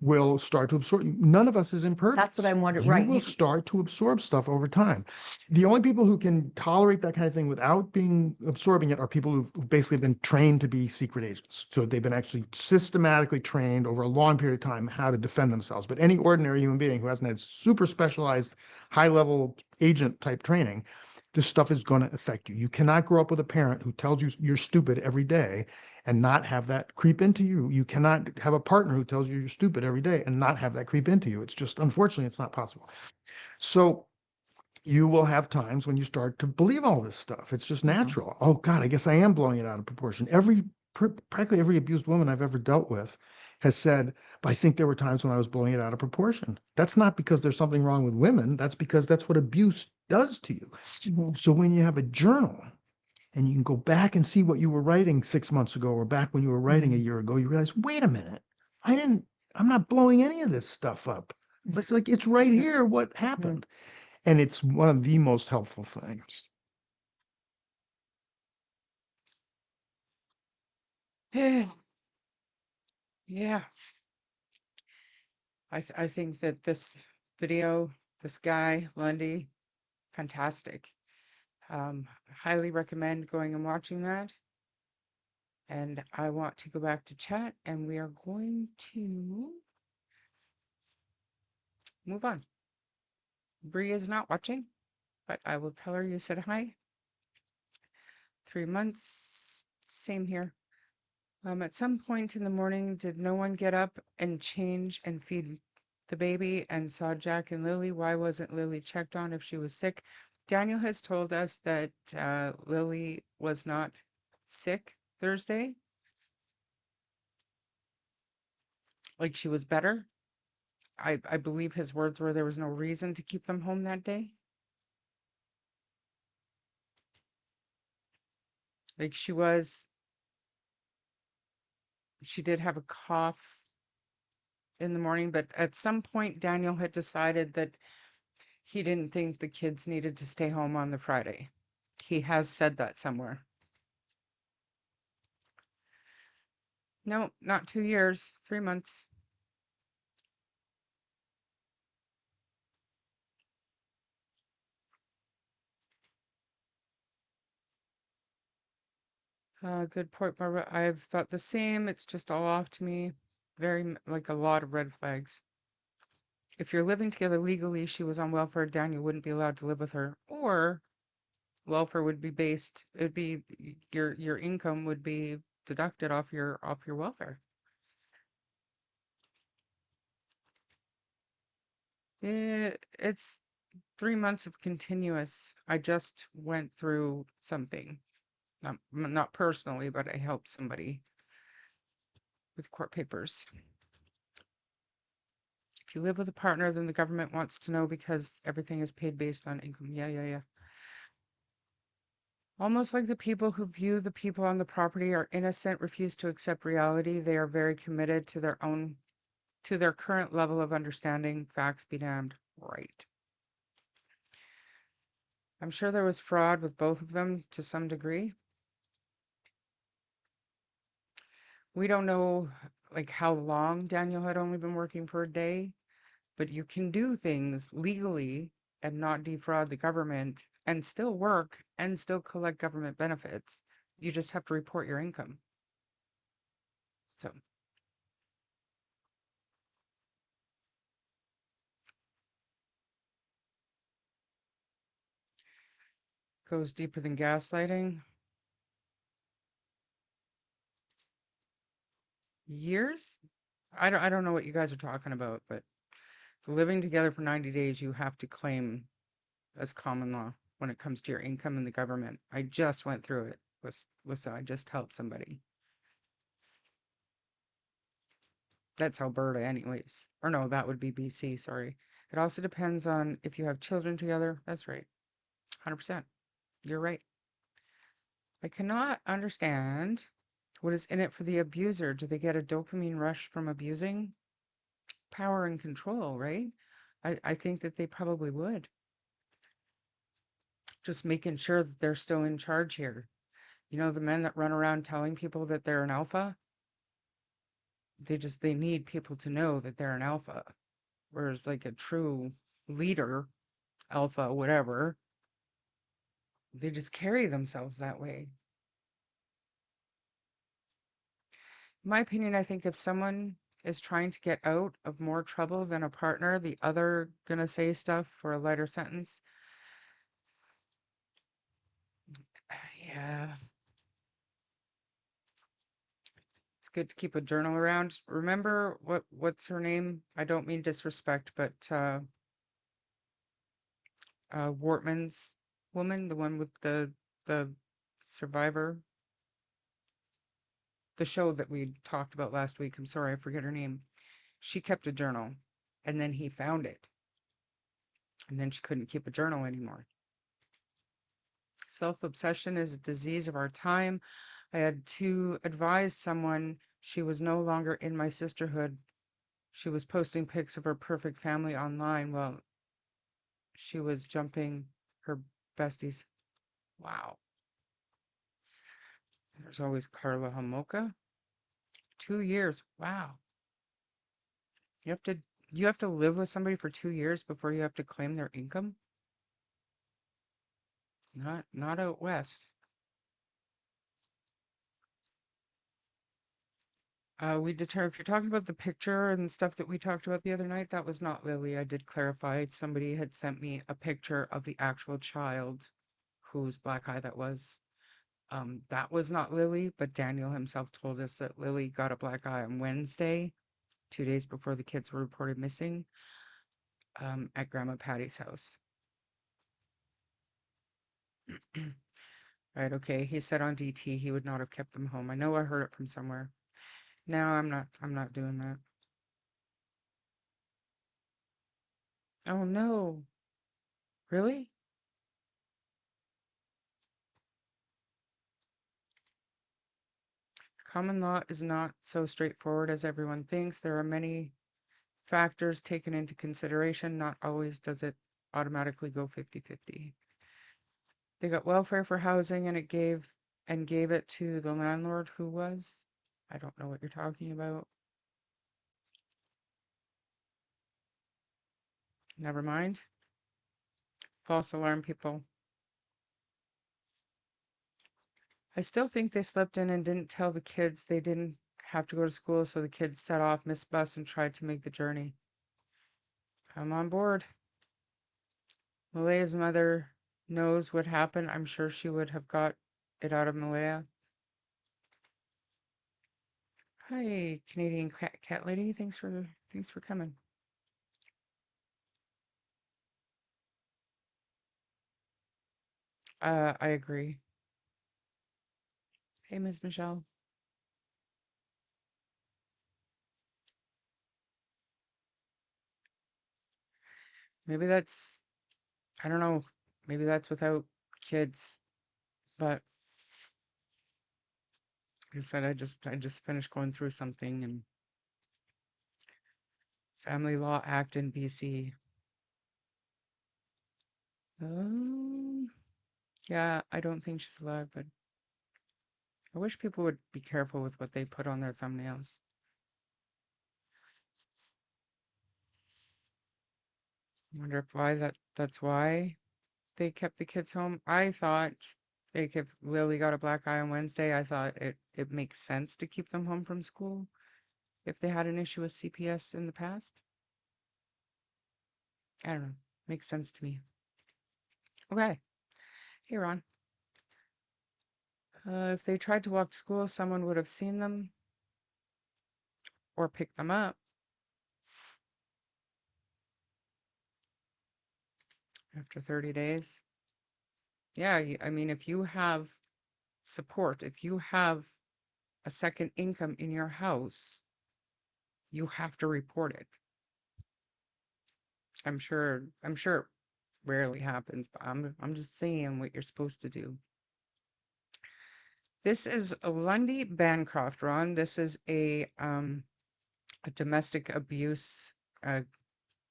will start to absorb. None of us is impervious. That's what I'm wondering, You right, will start to absorb stuff over time. The only people who can tolerate that kind of thing without absorbing it are people who've basically been trained to be secret agents. So they've been actually systematically trained over a long period of time how to defend themselves. But any ordinary human being who hasn't had super specialized, high-level agent type training, this stuff is going to affect you. You cannot grow up with a parent who tells you you're stupid every day and not have that creep into you. You cannot have a partner who tells you you're stupid every day and not have that creep into you. It's just, unfortunately, it's not possible. So you will have times when you start to believe all this stuff. It's just natural. Oh God, I guess I am blowing it out of proportion. Practically every abused woman I've ever dealt with has said, I think there were times when I was blowing it out of proportion. That's not because there's something wrong with women. That's because that's what abuse does to you. So when you have a journal, and you can go back and see what you were writing 6 months ago or back when you were writing a year ago, you realize, wait a minute, I'm not blowing any of this stuff up. It's like, it's right here what happened. And it's one of the most helpful things. Yeah. I think that this video, this guy, Lundy, fantastic. Highly recommend going and watching that. And I want to go back to chat, and we are going to move on. Bree is not watching, but I will tell her you said hi. 3 months, same here. At some point in the morning, did no one get up and change and feed the baby and saw Jack and Lily? Why wasn't Lily checked on if she was sick? Daniel has told us that Lily was not sick Thursday. Like, she was better. I believe his words were there was no reason to keep them home that day. Like, she did have a cough in the morning, but at some point Daniel had decided that he didn't think the kids needed to stay home on the Friday. He has said that somewhere. No, not 2 years, 3 months. Good point, Barbara. I've thought the same. It's just all off to me. Like a lot of red flags. If you're living together legally, she was on welfare, Daniel wouldn't be allowed to live with her. Or welfare would be based, it'd be your income would be deducted off your welfare. It's 3 months of continuous. I just went through something. Not personally, but I helped somebody with court papers. If you live with a partner, then the government wants to know because everything is paid based on income. Yeah. Almost like the people who view the people on the property are innocent, refuse to accept reality. They are very committed to their current level of understanding. Facts be damned. Right. I'm sure there was fraud with both of them to some degree. We don't know like how long Daniel had only been working for a day, but you can do things legally and not defraud the government and still work and still collect government benefits. You just have to report your income. So goes deeper than gaslighting. Years? I don't know what you guys are talking about, but living together for 90 days, you have to claim as common law when it comes to your income in the government. I just went through it with I just helped somebody. That's Alberta anyways. Or no, that would be BC, sorry. It also depends on if you have children together. That's right. 100%. You're right. I cannot understand what is in it for the abuser. Do they get a dopamine rush from abusing? Power and control, right? I think that they probably would. Just making sure that they're still in charge here. You know, the men that run around telling people that they're an alpha, they need people to know that they're an alpha. Whereas like a true leader, alpha, whatever, they just carry themselves that way. In my opinion, I think if someone is trying to get out of more trouble than a partner, the other gonna say stuff for a lighter sentence. Yeah, it's good to keep a journal around. Remember what's her name? I don't mean disrespect, but Wortman's woman, the one with the survivor, the show that we talked about last week. I'm sorry, I forget her name. She kept a journal, and then he found it, and then she couldn't keep a journal anymore. Self-obsession is a disease of our time. I had to advise someone she was no longer in my sisterhood. She was posting pics of her perfect family online while she was jumping her besties. Wow. There's always Carla Homolka. 2 years. Wow. You have to you have to live with somebody for 2 years before you have to claim their income? Not out west. We determined if you're talking about the picture and stuff that we talked about the other night, that was not Lily. I did clarify. Somebody had sent me a picture of the actual child whose black eye that was. That was not Lily, but Daniel himself told us that Lily got a black eye on Wednesday, 2 days before the kids were reported missing, at Grandma Patty's house. Right, okay. He said on DT he would not have kept them home. I know I heard it from somewhere. No, I'm not doing that. Oh no. Really? Common law is not so straightforward as everyone thinks. There are many factors taken into consideration. Not always does it automatically go 50-50. They got welfare for housing and gave it to the landlord who was. I don't know what you're talking about. Never mind. False alarm, people. I still think they slept in and didn't tell the kids they didn't have to go to school, so the kids set off, missed bus, and tried to make the journey. I'm on board. Malaya's mother knows what happened. I'm sure she would have got it out of Malaya. Hi, Canadian cat lady. Thanks for coming. I agree. Hey, Ms. Michelle. Maybe that's, I don't know. Maybe that's without kids, but like I said, I just finished going through something, and Family Law Act in BC. Yeah, I don't think she's alive, but I wish people would be careful with what they put on their thumbnails. I wonder if that's why they kept the kids home. I thought, like, if Lily got a black eye on Wednesday, I thought it makes sense to keep them home from school if they had an issue with CPS in the past. I don't know. Makes sense to me. Okay. Hey, Ron. If they tried to walk to school, someone would have seen them or picked them up. after 30 days. Yeah, I mean, if you have support, if you have a second income in your house, you have to report it. I'm sure it rarely happens, but I'm just saying what you're supposed to do. This is Lundy Bancroft, Ron. This is a domestic abuse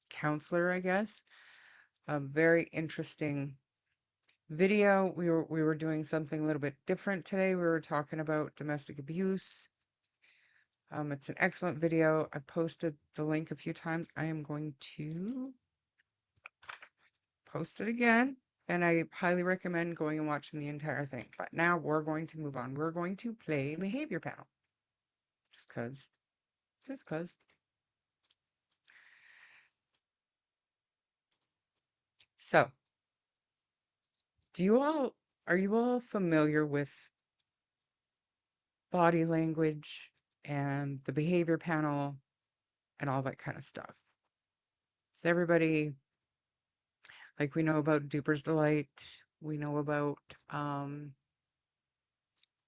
counselor, I guess. A very interesting video. We were doing something a little bit different today. We were talking about domestic abuse. It's an excellent video. I posted the link a few times. I am going to post it again, and I highly recommend going and watching the entire thing. But now we're going to move on. We're going to play behavior panel. Just cause. So, are you all familiar with body language and the behavior panel and all that kind of stuff? Is everybody, like, we know about Duper's Delight, we know about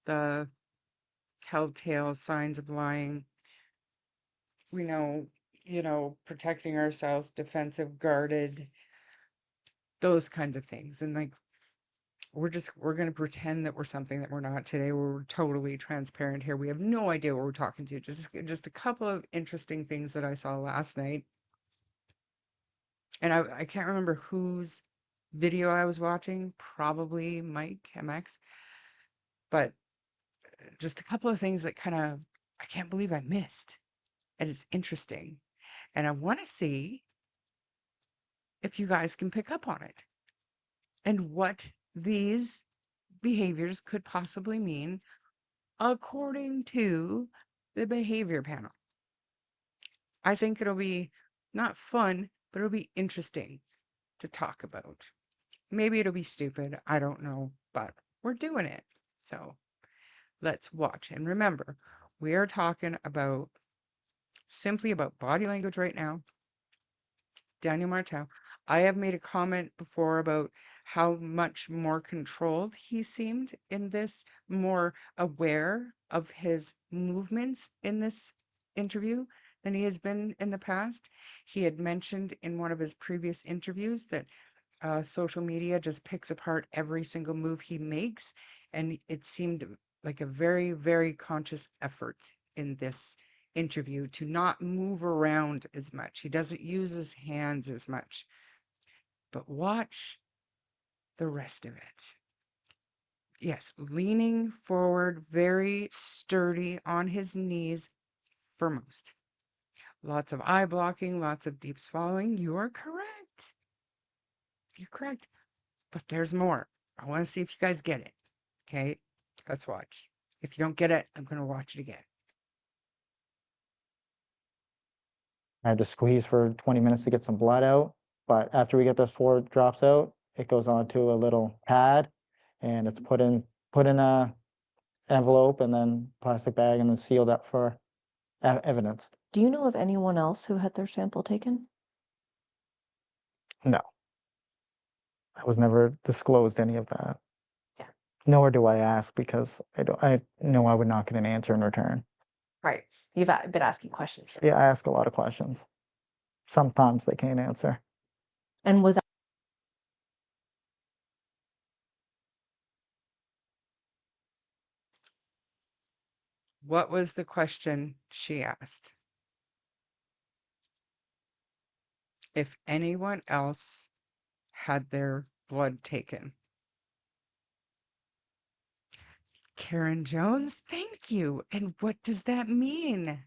the telltale signs of lying, we know, protecting ourselves, defensive, guarded, those kinds of things. And like, we're going to pretend that we're something that we're not today. We're totally transparent here. We have no idea what we're talking to. Just a couple of interesting things that I saw last night. And I can't remember whose video I was watching, probably Mike MX, but just a couple of things that I can't believe I missed. And it's interesting. And I want to see if you guys can pick up on it and what these behaviors could possibly mean according to the behavior panel. I think it'll be not fun, but it'll be interesting to talk about. Maybe it'll be stupid. I don't know, but we're doing it. So let's watch. And remember, we are talking about simply about body language right now. Daniel Martel. I have made a comment before about how much more controlled he seemed in this, more aware of his movements in this interview than he has been in the past. He had mentioned in one of his previous interviews that social media just picks apart every single move he makes, and it seemed like a very, very conscious effort in this interview to not move around as much. He doesn't use his hands as much. But watch the rest of it. Yes, leaning forward, very sturdy on his knees foremost. Lots of eye blocking, lots of deep swallowing. You are correct. You're correct. But there's more. I want to see if you guys get it. Okay, let's watch. If you don't get it, I'm going to watch it again. I had to squeeze for 20 minutes to get some blood out. But after we get those 4 drops out, it goes onto a little pad and it's put in a envelope and then plastic bag and then sealed up for evidence. Do you know of anyone else who had their sample taken? No. I was never disclosed any of that. Yeah. Nor do I ask because I know I would not get an answer in return. Right. You've been asking questions. Yeah, I ask a lot of questions. Sometimes they can't answer. And was What was the question she asked? If anyone else had their blood taken. Karen Jones, thank you. And what does that mean?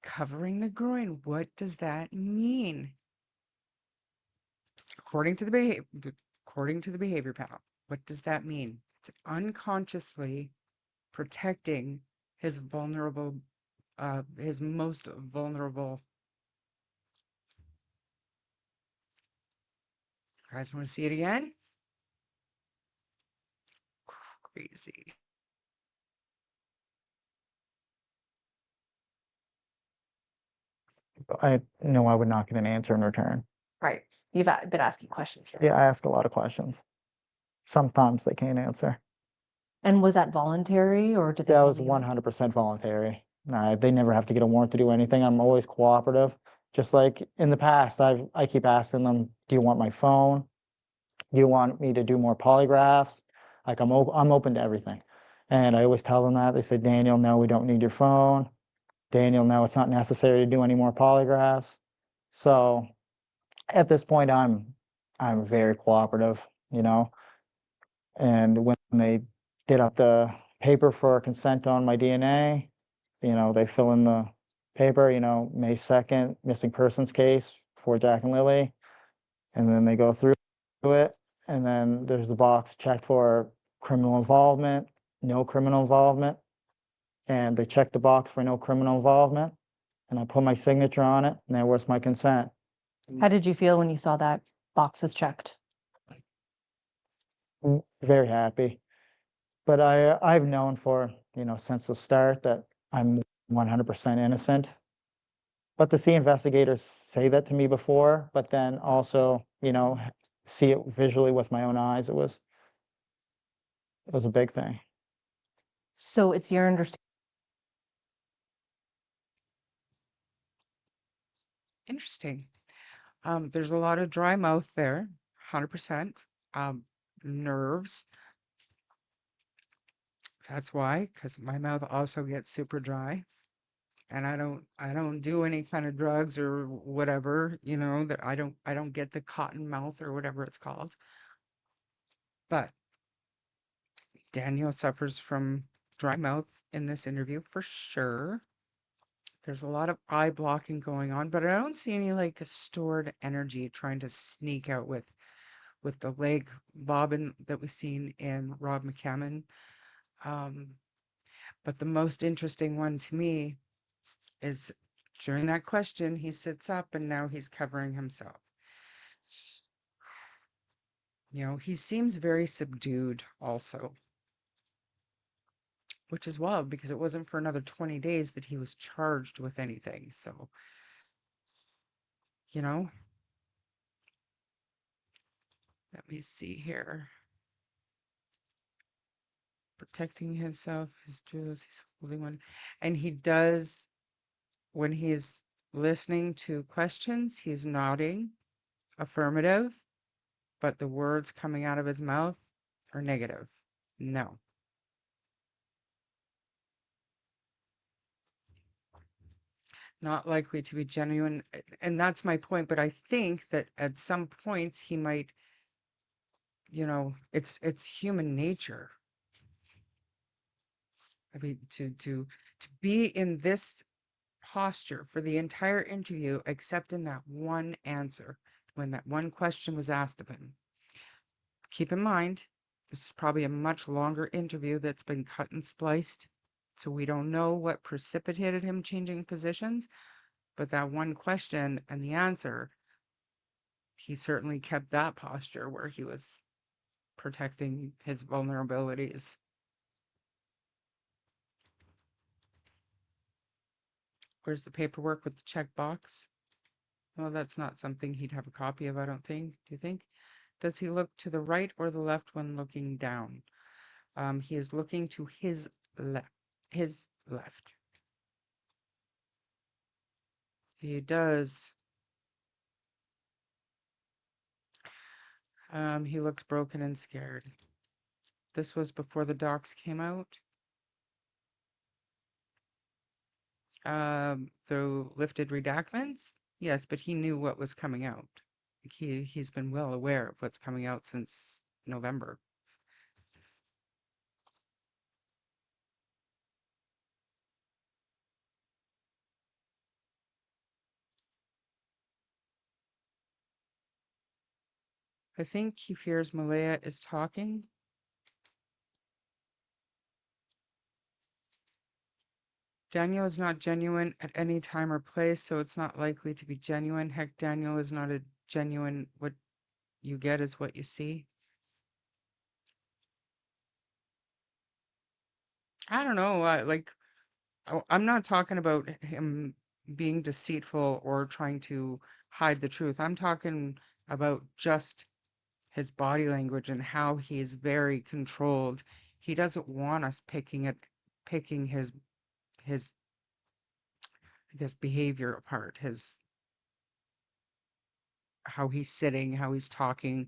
Covering the groin, what does that mean? According to the behavior panel, what does that mean? It's unconsciously protecting his his most vulnerable. You guys want to see it again? Crazy. I know I would not get an answer in return. Right. You've been asking questions. here. Yeah, I ask a lot of questions. Sometimes they can't answer. And was that voluntary or did they That call was you out? 100% voluntary. They never have to get a warrant to do anything. I'm always cooperative. Just like in the past, I keep asking them, do you want my phone? Do you want me to do more polygraphs? Like I'm open to everything. And I always tell them that. They say, Daniel, no, we don't need your phone. Daniel, no, it's not necessary to do any more polygraphs. So at this point, I'm very cooperative, you know. And when they did up the paper for consent on my DNA, they fill in the paper, May 2nd, missing persons case for Jack and Lily. And then they go through it. And then there's the box checked for criminal involvement, no criminal involvement. And they check the box for no criminal involvement. And I put my signature on it, and there was my consent. How did you feel when you saw that box was checked? Very happy. But I've known since the start that I'm 100% innocent. But to see investigators say that to me before, but then also, see it visually with my own eyes, it was a big thing. So it's your understanding. Interesting. There's a lot of dry mouth there, 100%. Nerves. That's why, because my mouth also gets super dry. And I don't do any kind of drugs or whatever, that I don't get the cotton mouth or whatever it's called. But Daniel suffers from dry mouth in this interview for sure. There's a lot of eye blocking going on, but I don't see any like stored energy trying to sneak out with the leg bobbing that we've seen in Rob McCammon. But the most interesting one to me is during that question, he sits up and now he's covering himself. He seems very subdued also, which is wild because it wasn't for another 20 days that he was charged with anything. So, let me see here. Protecting himself, his jewels, he's holding one. And he does, when he's listening to questions, he's nodding affirmative, but the words coming out of his mouth are negative. No. Not likely to be genuine. And that's my point. But I think that at some points he might, it's human nature. I mean, to be in this posture for the entire interview, except in that one answer, when that one question was asked of him. Keep in mind, this is probably a much longer interview that's been cut and spliced, so we don't know what precipitated him changing positions, but that one question and the answer, he certainly kept that posture where he was protecting his vulnerabilities. Where's the paperwork with the checkbox? Well, that's not something he'd have a copy of, I don't think. Do you think? Does he look to the right or the left when looking down? He is looking to his left. His left. He does. He looks broken and scared. This was before the docs came out. The lifted redactments? Yes, but he knew what was coming out. He's been well aware of what's coming out since November. I think he fears Malaya is talking. Daniel is not genuine at any time or place, so it's not likely to be genuine. Heck, Daniel is not a genuine. What you get is what you see. I don't know. I'm not talking about him being deceitful or trying to hide the truth. I'm talking about just his body language and how he is very controlled. He doesn't want us picking his I guess behavior apart, his how he's sitting, how he's talking,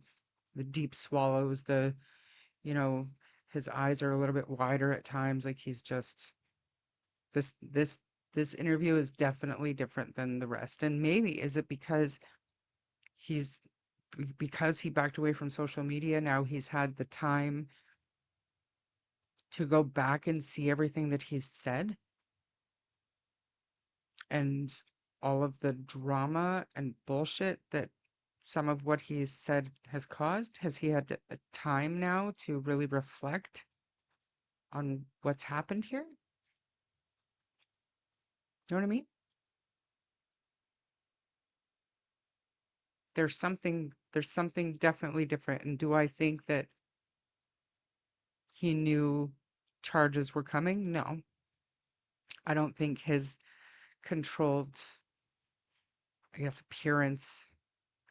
the deep swallows, you know, his eyes are a little bit wider at times, like he's just this this this interview is definitely different than the rest. And maybe is it he's because he backed away from social media, now he's had the time to go back and see everything that he's said and all of the drama and bullshit that some of what he's said has caused? Has he had a time now to really reflect on what's happened here? You know what I mean? There's something definitely different. And do I think that he knew charges were coming? No. I don't think his controlled, I guess, appearance,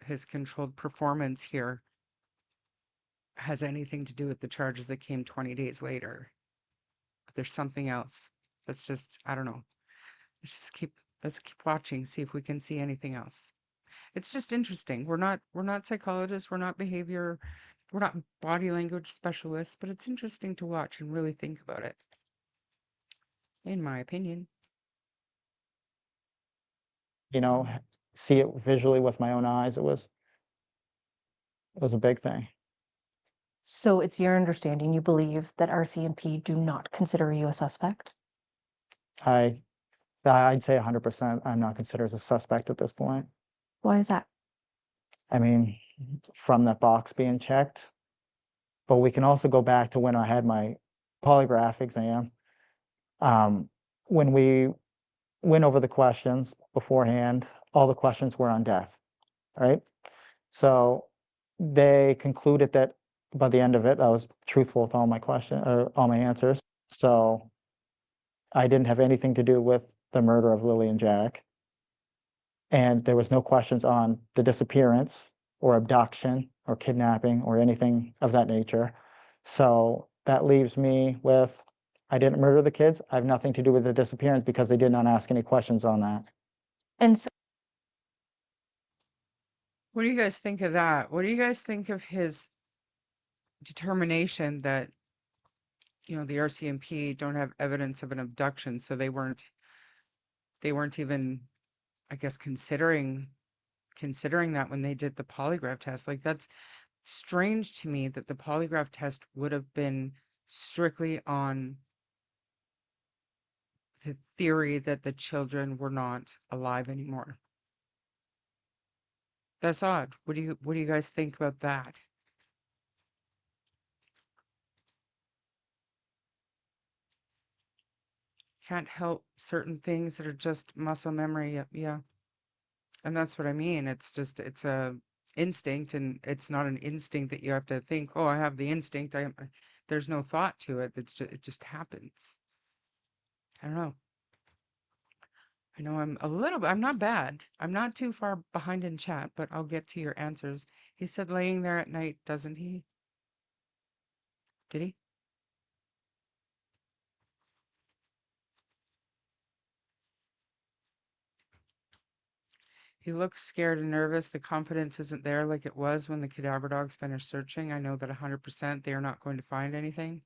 his controlled performance here has anything to do with the charges that came 20 days later. But there's something else. Let's just, I don't know. Let's keep watching, see if we can see anything else. It's just interesting. We're not psychologists, we're not body language specialists, but it's interesting to watch and really think about it, in my opinion. You know, see it visually with my own eyes. It was a big thing. So it's your understanding you believe that RCMP do not consider you a suspect? I'd say 100% I'm not considered as a suspect at this point. Why is that? I mean, from that box being checked, but we can also go back to when I had my polygraph exam. When we went over the questions beforehand, all the questions were on death, right? So they concluded that by the end of it, I was truthful with all my all my answers. So I didn't have anything to do with the murder of Lily and Jack. And there was no questions on the disappearance or abduction or kidnapping or anything of that nature. So that leaves me with, I didn't murder the kids. I have nothing to do with the disappearance because they did not ask any questions on that. And so What do you guys think of that? What do you guys think of his determination that, the RCMP don't have evidence of an abduction, so they weren't even, I guess, considering that when they did the polygraph test? Like, that's strange to me that the polygraph test would have been strictly on the theory that the children were not alive anymore. That's odd. What do you guys think about that? Can't help certain things that are just muscle memory. Yeah. And that's what I mean. It's a instinct, and it's not an instinct that you have to think, oh, I have the instinct. There's no thought to it. It just happens. I don't know. I know I'm not bad. I'm not too far behind in chat, but I'll get to your answers. He said laying there at night, doesn't he? Did he? He looks scared and nervous. The confidence isn't there like it was when the cadaver dogs finished searching. I know that 100% they are not going to find anything.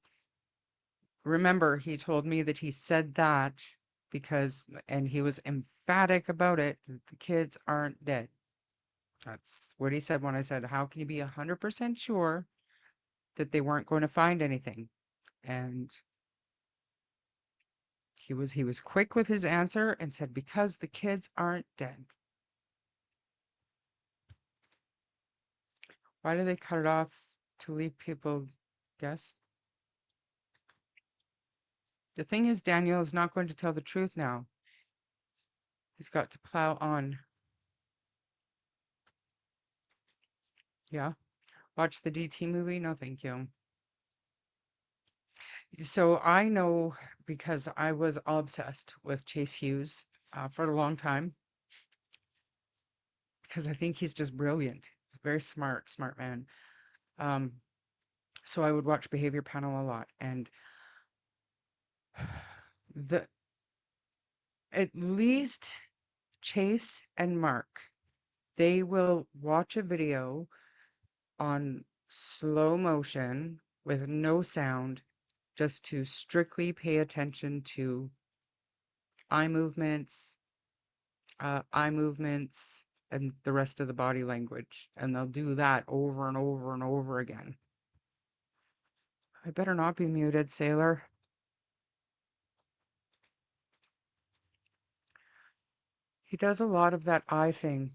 Remember, he told me that he said that and he was emphatic about it, that the kids aren't dead. That's what he said when I said, how can you be 100% sure that they weren't going to find anything? And he was quick with his answer and said, because the kids aren't dead. Why do they cut it off to leave people guess? The thing is, Daniel is not going to tell the truth now. He's got to plow on. Yeah. Watch the DT movie? No, thank you. So I know, because I was obsessed with Chase Hughes for a long time. because I think he's just brilliant. He's a very smart man. So I would watch Behavior Panel a lot, and the at least Chase and Mark, they will watch a video on slow motion with no sound, just to strictly pay attention to eye movements, and the rest of the body language. And they'll do that over and over and over again. I better not be muted, Sailor. He does a lot of that eye thing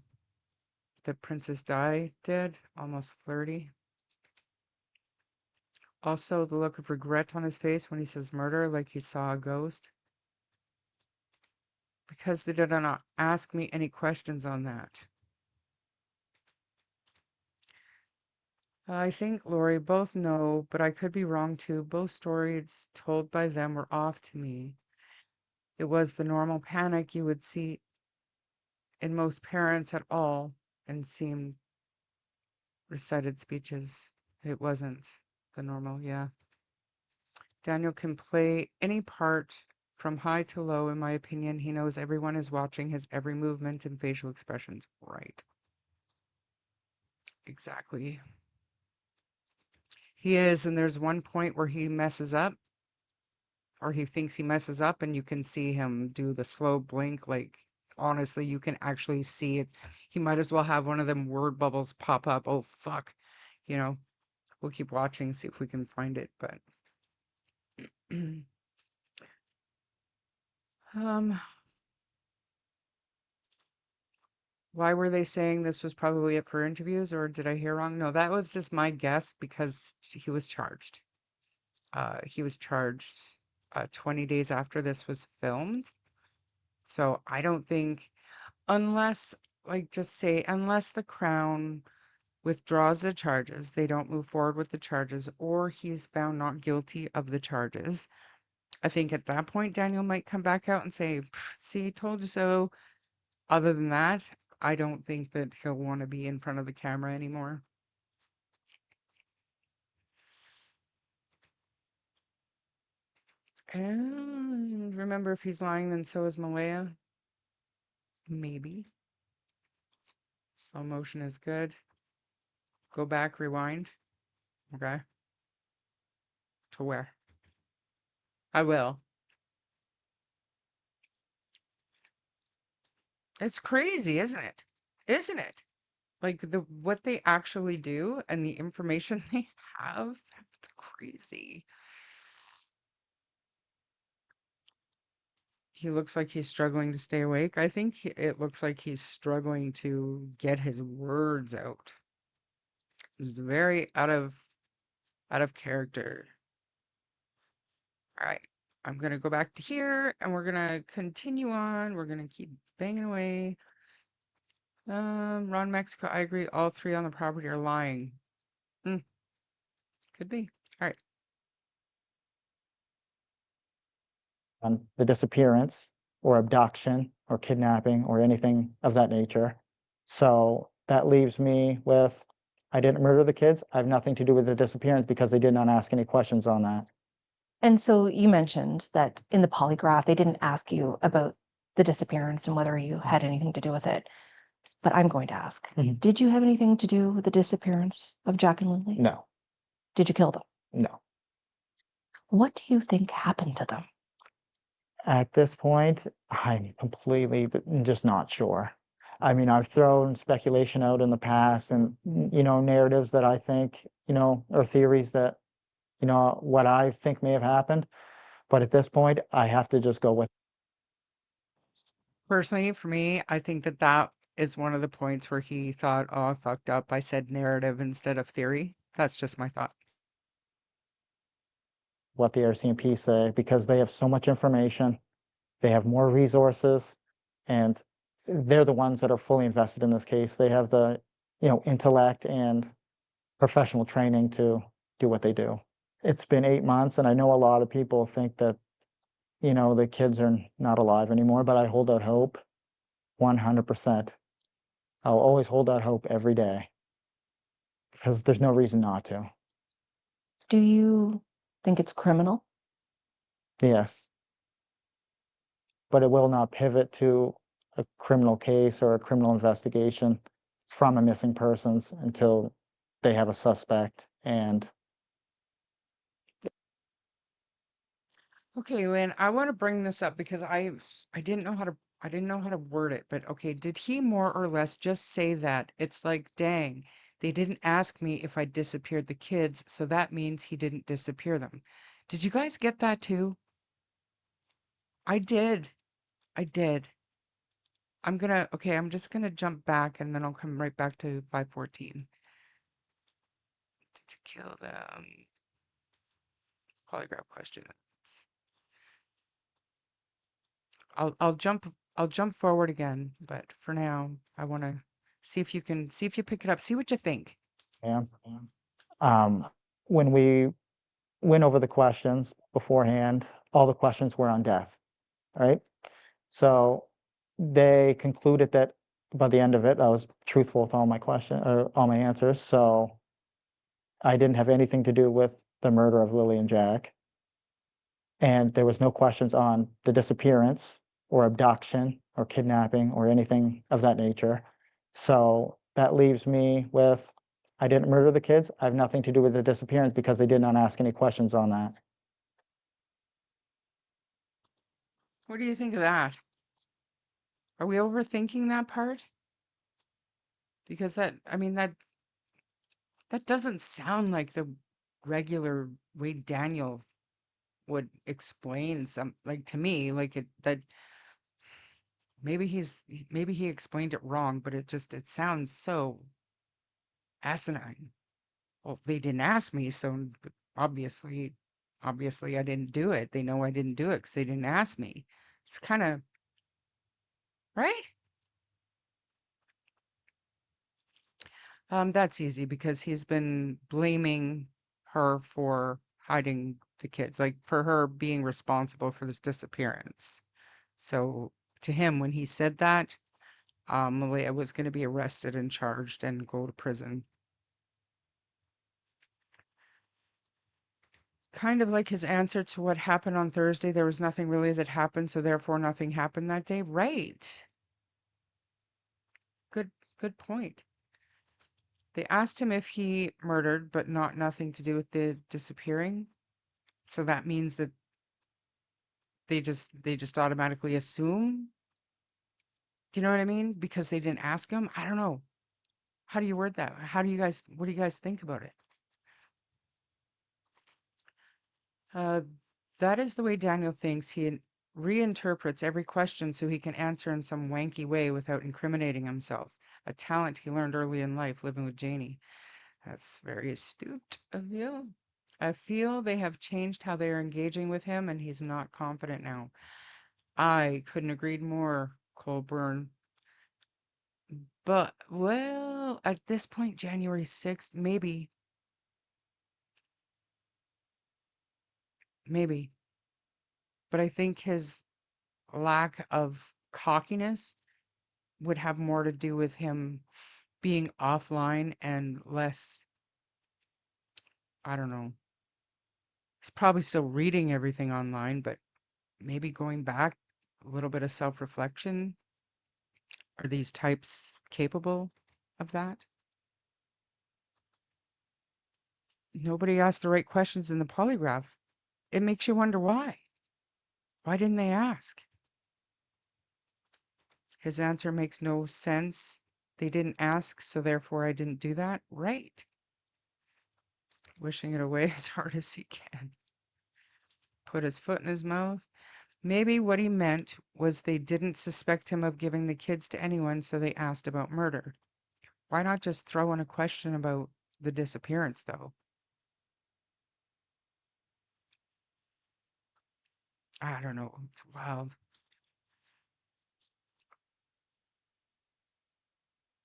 that Princess Di did, almost 30. Also, the look of regret on his face when he says murder, like he saw a ghost. Because they did not ask me any questions on that. I think, Lori, both know, but I could be wrong too. Both stories told by them were off to me. It was the normal panic you would see in most parents at all, and seemed recited speeches. It wasn't the normal, yeah. Daniel can play any part from high to low, in my opinion. He knows everyone is watching his every movement and facial expressions. Right. Exactly. He is, and there's one point where he messes up, or he thinks he messes up, and you can see him do the slow blink. Like, honestly, you can actually see it. He might as well have one of them word bubbles pop up. Oh, fuck. You know, we'll keep watching, see if we can find it, but. Why were they saying this was probably it for interviews, or did I hear wrong? No, that was just my guess because he was charged. He was charged 20 days after this was filmed. So I don't think, unless, like, just say, unless the Crown withdraws the charges, they don't move forward with the charges, or he's found not guilty of the charges. I think at that point, Daniel might come back out and say, see, told you so. Other than that, I don't think that he'll want to be in front of the camera anymore. And remember, if he's lying, then so is Malaya. Maybe. Slow motion is good. Go back, rewind. Okay. To where? I will. It's crazy, isn't it? Isn't it? Like what they actually do and the information they have. It's crazy. He looks like he's struggling to stay awake. I think it looks like he's struggling to get his words out. He's very out of character. All right. I'm going to go back to here and we're going to continue on. We're going to keep banging away. Ron Mexico, I agree. All three on the property are lying. Could be. All right. On the disappearance or abduction or kidnapping or anything of that nature. So that leaves me with, I didn't murder the kids. I have nothing to do with the disappearance because they did not ask any questions on that. And so you mentioned that in the polygraph, they didn't ask you about the disappearance and whether you had anything to do with it. But I'm going to ask, did you have anything to do with the disappearance of Jack and Lily? No, Did you kill them? no. What do you think happened to them? At this point, I'm completely just not sure. I mean, I've thrown speculation out in the past and, narratives that I think, or theories that, what I think may have happened. But at this point, I have to just go with. Personally, for me, I think that is one of the points where he thought, oh, I fucked up. I said narrative instead of theory. That's just my thought. What the RCMP say, because they have so much information, they have more resources, and they're the ones that are fully invested in this case. They have the, intellect and professional training to do what they do. It's been 8 months, and I know a lot of people think that, the kids are not alive anymore, but I hold out hope 100%. I'll always hold out hope every day because there's no reason not to. Do you think it's criminal? Yes. But it will not pivot to a criminal case or a criminal investigation from a missing persons until they have a suspect. And Okay, Lynn, I want to bring this up because I didn't know how to word it, but okay, did he more or less just say that it's like, dang, they didn't ask me if I disappeared the kids, so that means he didn't disappear them. Did you guys get that too? I did. I did. I'm just gonna jump back and then I'll come right back to 514. Did you kill them? Polygraph questions. I'll jump forward again, but for now, I want to see if you pick it up. See what you think. yeah, um, when we went over the questions beforehand, all the questions were on death, right? So they concluded that by the end of it, I was truthful with all my or all my answers. So I didn't have anything to do with the murder of Lily and Jack. And there was no questions on the disappearance or abduction or kidnapping or anything of that nature. So that leaves me with, I didn't murder the kids. I have nothing to do with the disappearance because they did not ask any questions on that. What do you think of that? Are we overthinking that part? Because that doesn't sound like the regular way Daniel would explain like to me, like that maybe he explained it wrong, but it sounds so asinine. Well, they didn't ask me, so obviously, obviously I didn't do it. They know I didn't do it because they didn't ask me. It's kind of right. That's easy because he's been blaming her for hiding the kids, like for her being responsible for this disappearance. So to him, when he said that, Malia was going to be arrested and charged and go to prison. Kind of like his answer to what happened on Thursday. There was nothing really that happened, so therefore nothing happened that day. Right. Good, good point. They asked him if he murdered, but nothing to do with the disappearing. So that means that they just automatically assume. Do you know what I mean? Because they didn't ask him. I don't know. How do you word that? What do you guys think about it? Uh, that is the way Daniel thinks. He reinterprets every question so he can answer in some wanky way without incriminating himself. A talent he learned early in life living with Janie. That's very astute of you. I feel they have changed how they are engaging with him, and he's not confident now. I couldn't agree more, Colburn. But, well, at this point, January 6th, maybe. But I think his lack of cockiness would have more to do with him being offline and less, I don't know. He's probably still reading everything online, but maybe going back, a little bit of self-reflection. Are these types capable of that? Nobody asked the right questions in the polygraph. It makes you wonder why. Why didn't they ask? His answer makes no sense. They didn't ask, so therefore I didn't do that. Right. Wishing it away as hard as he can. Put his foot in his mouth. Maybe what he meant was they didn't suspect him of giving the kids to anyone, so they asked about murder. Why not just throw in a question about the disappearance, though? I don't know. It's wild.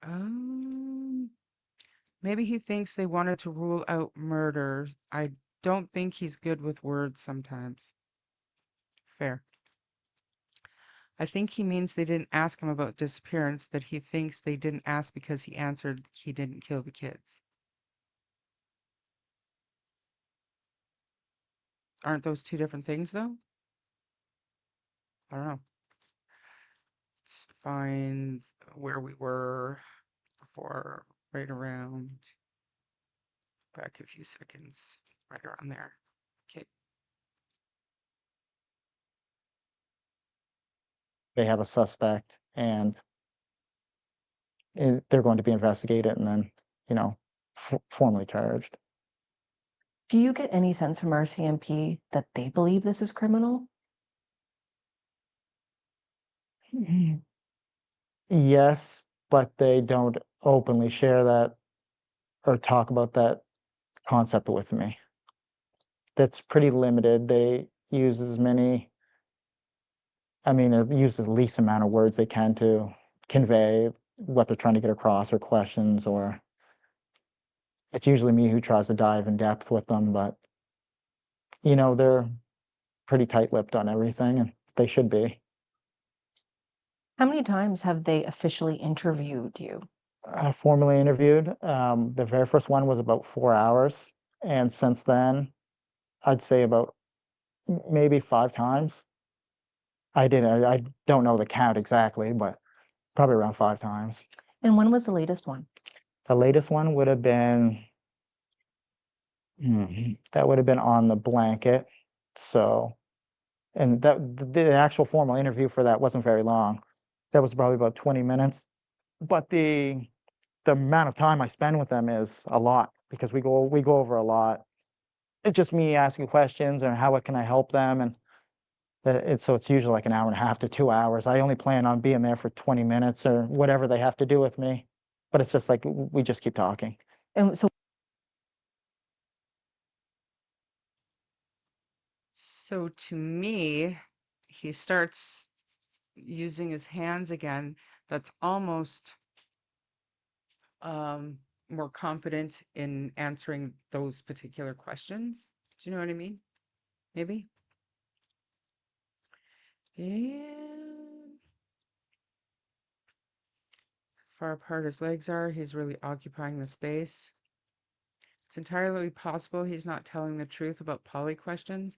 Um, Maybe he thinks they wanted to rule out murder. I don't think he's good with words sometimes. Fair. I think he means they didn't ask him about disappearance, that he thinks they didn't ask because he answered he didn't kill the kids. Aren't those two different things, though? I don't know. Let's find where we were before, right around, back a few seconds, right around there. Okay. They have a suspect and they're going to be investigated and then, you know, formally charged. Do you get any sense from RCMP that they believe this is criminal? Yes, but they don't openly share that or talk about that concept with me. That's pretty limited. They use as many, I mean, they use the least amount of words they can to convey what they're trying to get across or questions, or it's usually me who tries to dive in depth with them, but you know, they're pretty tight-lipped on everything and they should be. How many times have they officially interviewed you? Formally interviewed, the very first one was about 4 hours, and since then, I'd say about maybe 5 times. I don't know the count exactly, but probably around 5 times. And when was the latest one? The latest one would have been that would have been on the blanket, so and the actual formal interview for that wasn't very long. That was probably about 20 minutes, but the amount of time I spend with them is a lot because we go over a lot. It's just me asking questions and how can I help them, and so it's usually like an hour and a half to 2 hours. I only plan on being there for 20 minutes or whatever they have to do with me, but it's just like we just keep talking. And so So to me, he starts using his hands again. That's almost more confident in answering those particular questions. Do you know what I mean? Maybe. And far apart his legs are, he's really occupying the space. It's entirely possible he's not telling the truth about poly questions,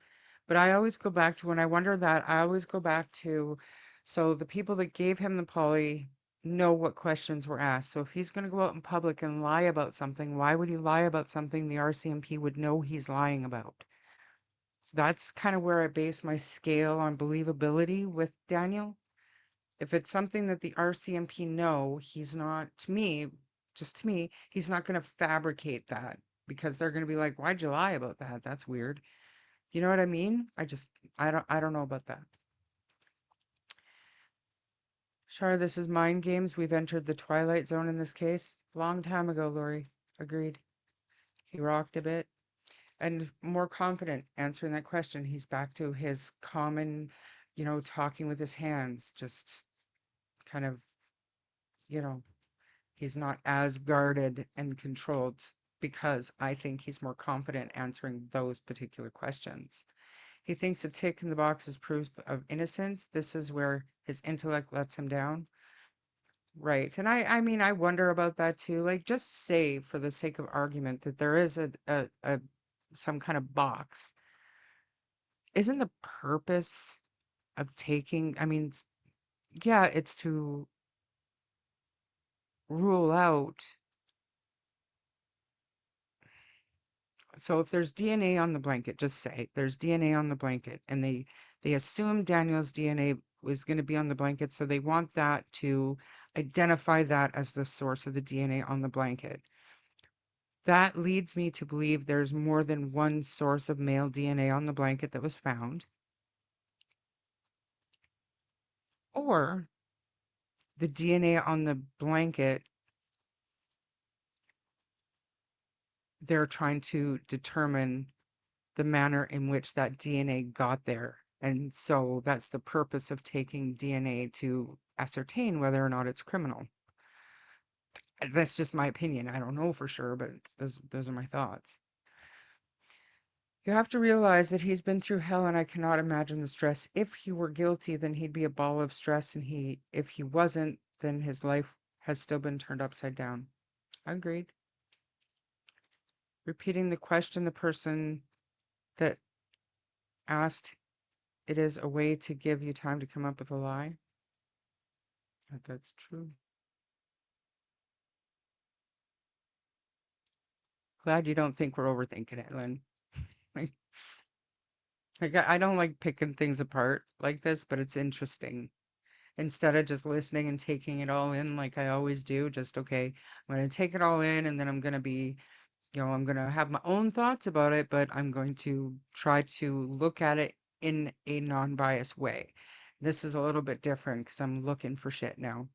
but I always go back to when I wonder that, I always go back to, so the people that gave him the poly know what questions were asked. So if he's going to go out in public and lie about something, why would he lie about something the RCMP would know he's lying about? So that's kind of where I base my scale on believability with Daniel. If it's something that the RCMP know, he's not, to me, just to me, he's not going to fabricate that because they're going to be like, why'd you lie about that? That's weird. You know what I mean? I don't know about that. Shar, this is mind games. We've entered the twilight zone in this case. Long time ago, Lori. Agreed. He rocked a bit. And more confident answering that question. He's back to his common, talking with his hands, just kind of, you know, he's not as guarded and controlled because I think he's more confident answering those particular questions. He thinks a tick in the box is proof of innocence. This is where his intellect lets him down. Right. And I mean, I wonder about that too. Like, just say, for the sake of argument, that there is a some kind of box. Isn't the purpose of taking, I mean, yeah, it's to rule out. So if there's DNA on the blanket, just say there's DNA on the blanket, and they assume Daniel's DNA was going to be on the blanket, so they want that to identify that as the source of the DNA on the blanket. That leads me to believe there's more than one source of male DNA on the blanket that was found. Or the DNA on the blanket, they're trying to determine the manner in which that DNA got there. And so that's the purpose of taking DNA, to ascertain whether or not it's criminal. That's just my opinion. I don't know for sure, but those are my thoughts. You have to realize that he's been through hell, and I cannot imagine the stress. If he were guilty, then he'd be a ball of stress, and if he wasn't, then his life has still been turned upside down. Agreed. Repeating the question, the person that asked, it is a way to give you time to come up with a lie. That's true. Glad you don't think we're overthinking it, Lynn. Like, I don't like picking things apart like this, but it's interesting. Instead of just listening and taking it all in like I always do, just okay, I'm going to take it all in, and then I'm going to be, I'm going to have my own thoughts about it, but I'm going to try to look at it in a non-biased way. This is a little bit different because I'm looking for shit now.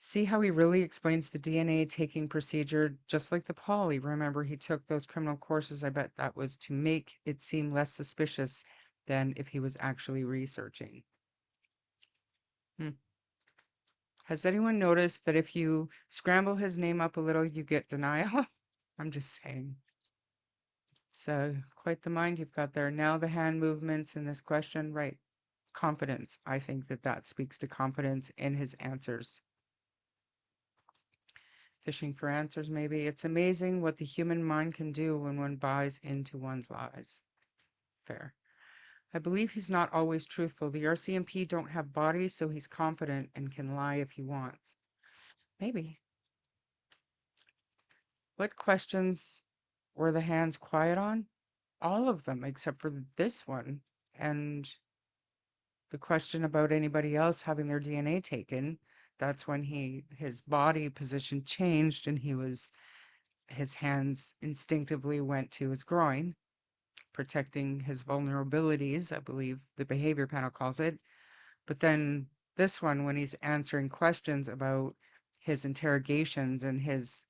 See how he really explains the DNA taking procedure, just like the poly. Remember, he took those criminal courses. I bet that was to make it seem less suspicious than if he was actually researching. Has anyone noticed that if you scramble his name up a little, you get denial? I'm just saying. So quite the mind you've got there. Now the hand movements in this question, right? Confidence. I think that speaks to confidence in his answers. Fishing for answers, maybe. It's amazing what the human mind can do when one buys into one's lies. Fair. I believe he's not always truthful. The RCMP don't have bodies, so he's confident and can lie if he wants. Maybe. What questions were the hands quiet on? All of them, except for this one. And the question about anybody else having their DNA taken, that's when his body position changed, and his hands instinctively went to his groin, protecting his vulnerabilities, I believe the behavior panel calls it. But then this one, when he's answering questions about his interrogations and his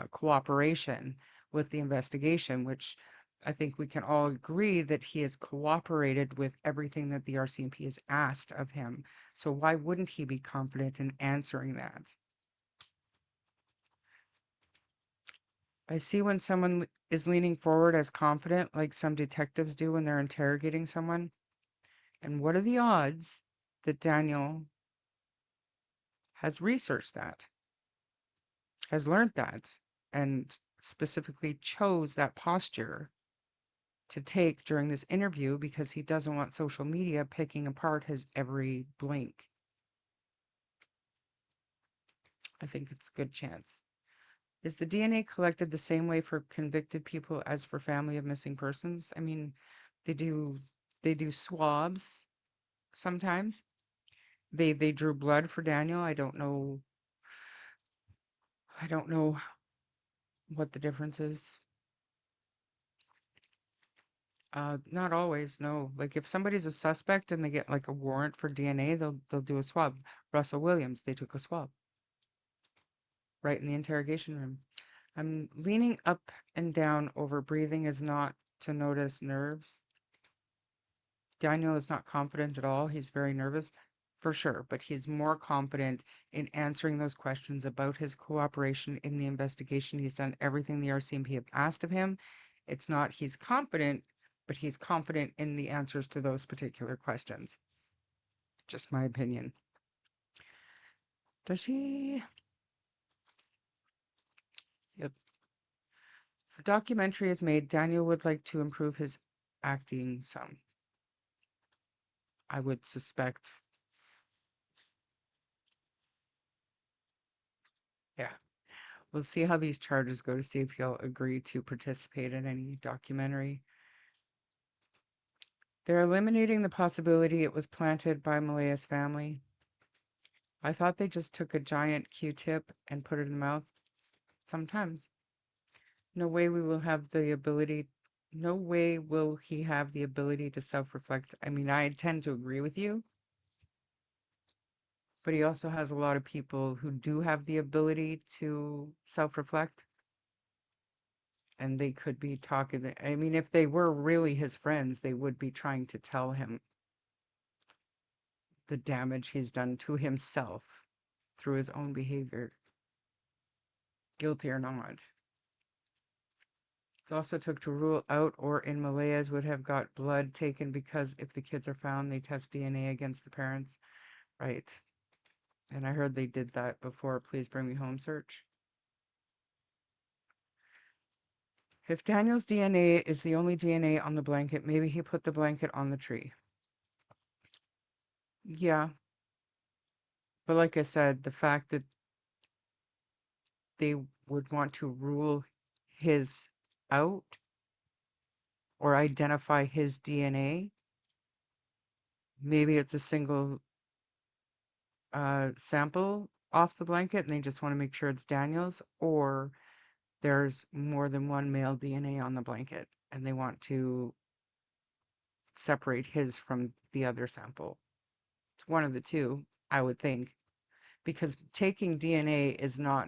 cooperation with the investigation, which I think we can all agree that he has cooperated with everything that the RCMP has asked of him. So why wouldn't he be confident in answering that? I see when someone is leaning forward as confident, like some detectives do when they're interrogating someone. And what are the odds that Daniel has researched that, has learned that, and specifically chose that posture to take during this interview because he doesn't want social media picking apart his every blink. I think it's a good chance. Is the DNA collected the same way for convicted people as for family of missing persons? I mean, they do swabs sometimes. They drew blood for Daniel. I don't know what the difference is. Not always, no. Like if somebody's a suspect and they get like a warrant for DNA, they'll do a swab. Russell Williams, they took a swab right in the interrogation room. I'm leaning up and down over breathing is not to notice nerves. Daniel is not confident at all. He's very nervous for sure, but he's more confident in answering those questions about his cooperation in the investigation. He's done everything the RCMP have asked of him. It's not he's confident, but he's confident in the answers to those particular questions. Just my opinion. Does she? Yep. If a documentary is made, Daniel would like to improve his acting some. I would suspect. Yeah. We'll see how these charges go to see if he'll agree to participate in any documentary. They're eliminating the possibility it was planted by Malaya's family. I thought they just took a giant Q-tip and put it in the mouth. Sometimes. No way we will have the ability. No way will he have the ability to self-reflect. I mean, I tend to agree with you. But he also has a lot of people who do have the ability to self-reflect. And they could be talking. I mean, if they were really his friends, they would be trying to tell him the damage he's done to himself through his own behavior, guilty or not. It's also took to rule out or in Malaya's would have got blood taken because if the kids are found, they test DNA against the parents. Right. And I heard they did that before Please Bring Me Home search. If Daniel's DNA is the only DNA on the blanket, maybe he put the blanket on the tree. Yeah. But like I said, the fact that they would want to rule his out or identify his DNA, maybe it's a single sample off the blanket and they just want to make sure it's Daniel's, or there's more than one male DNA on the blanket and they want to separate his from the other sample. It's one of the two, I would think, because taking DNA is not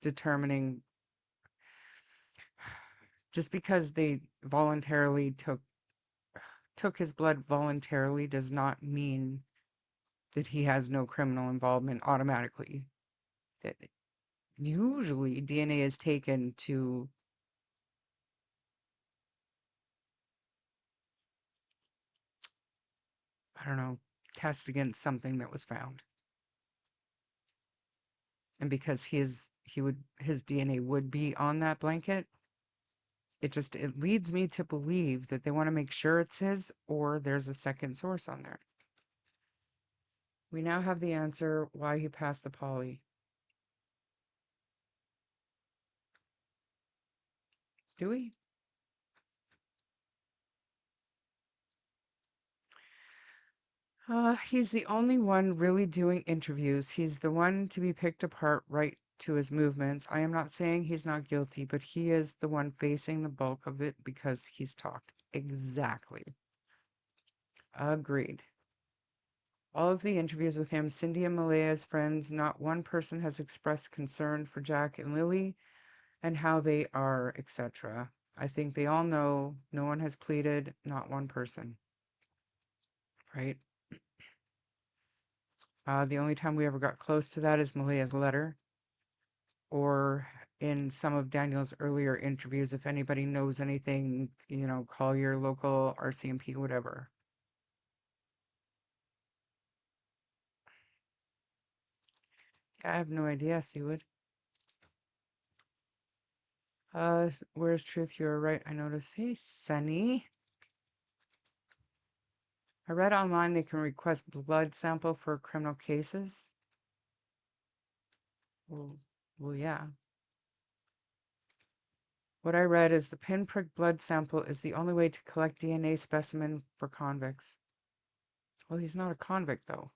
determining. Just because they voluntarily took his blood voluntarily does not mean that he has no criminal involvement automatically. That usually DNA is taken to I don't know, test against something that was found. And because his DNA would be on that blanket, it leads me to believe that they want to make sure it's his or there's a second source on there. We now have the answer why he passed the poly. Do we? He's the only one really doing interviews. He's the one to be picked apart right to his movements. I am not saying he's not guilty, but he is the one facing the bulk of it because he's talked. Exactly. Agreed. All of the interviews with him, Cindy and Malaya's friends, not one person has expressed concern for Jack and Lily and how they are, etc. I think they all know no one has pleaded, not one person. Right? The only time we ever got close to that is Malaya's letter, or in some of Daniel's earlier interviews. If anybody knows anything, call your local RCMP, whatever. Yeah, I have no idea, Seawood. Where's truth? You're right. I noticed. Hey, Sunny. I read online they can request blood sample for criminal cases. Well, yeah. What I read is the pinprick blood sample is the only way to collect DNA specimen for convicts. Well, he's not a convict, though.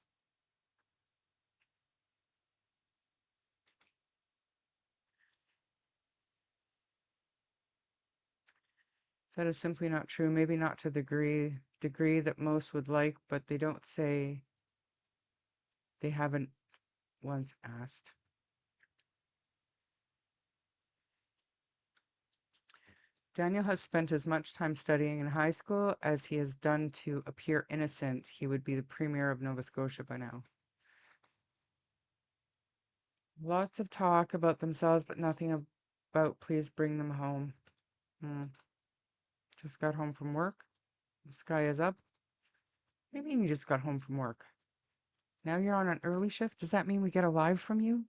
That is simply not true. Maybe not to the degree that most would like, but they don't say they haven't once asked. Daniel has spent as much time studying in high school as he has done to appear innocent. He would be the premier of Nova Scotia by now. Lots of talk about themselves, but nothing about please bring them home. Just got home from work. The sky is up. Maybe you just got home from work. Now you're on an early shift. Does that mean we get a live from you?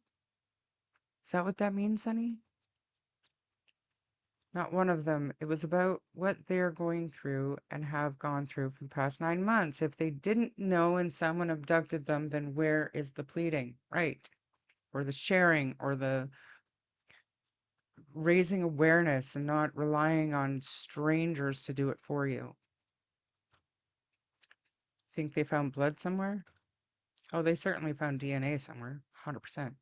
Is that what that means, Sonny? Not one of them. It was about what they're going through and have gone through for the past 9 months. If they didn't know and someone abducted them, then where is the pleading? Right. Or the sharing or the raising awareness and not relying on strangers to do it for you. Think they found blood somewhere? Oh, they certainly found DNA somewhere. 100%.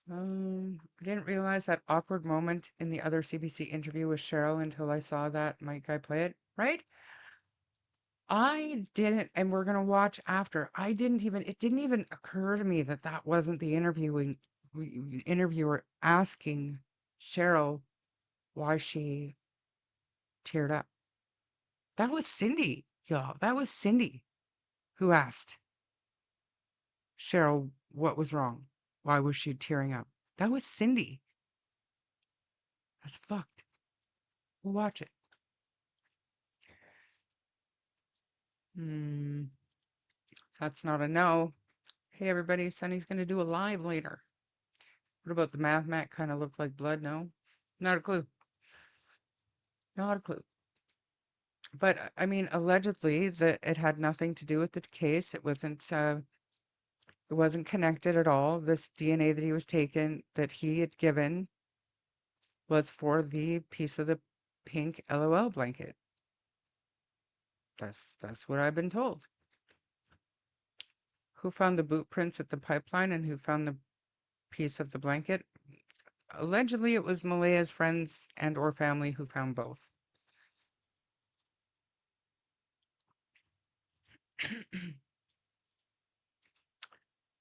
I didn't realize that awkward moment in the other CBC interview with Cheryl until I saw that Mike guy play it, right? I didn't, and we're gonna watch after. It didn't even occur to me that that wasn't the interviewer asking Cheryl why she teared up. That was Cindy, y'all. That was Cindy who asked Cheryl What was wrong? Why was she tearing up? That was Cindy. That's fucked. We'll watch it. Hmm. That's not a no. Hey, everybody, Sunny's going to do a live later. What about the math mat kind of looked like blood? No, not a clue. Not a clue. But I mean, allegedly, that it had nothing to do with the case. It wasn't connected at all. This DNA that he was taken, that he had given, was for the piece of the pink LOL blanket. That's what I've been told. Who found the boot prints at the pipeline and who found the piece of the blanket? Allegedly, it was Malaya's friends and or family who found both.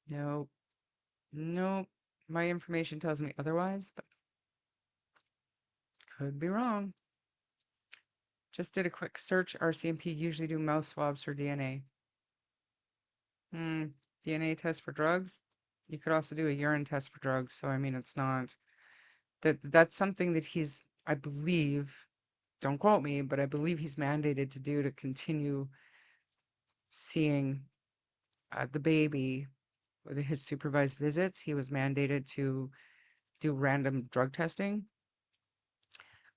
No, no, my information tells me otherwise, but could be wrong. Just did a quick search. RCMP usually do mouth swabs for DNA. DNA test for drugs. You could also do a urine test for drugs. So I mean, it's not that's something that he's, I believe, don't quote me, but I believe he's mandated to do to continue seeing the baby with his supervised visits. He was mandated to do random drug testing.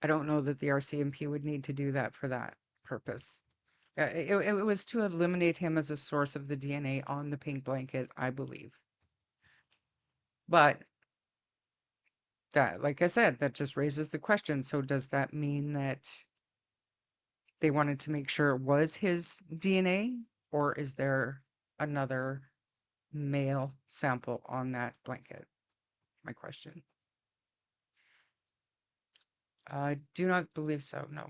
I don't know that the RCMP would need to do that for that purpose. It was to eliminate him as a source of the DNA on the pink blanket, I believe. But that, like I said, that just raises the question. So does that mean that they wanted to make sure it was his DNA, or is there another male sample on that blanket? My question. I do not believe so, no.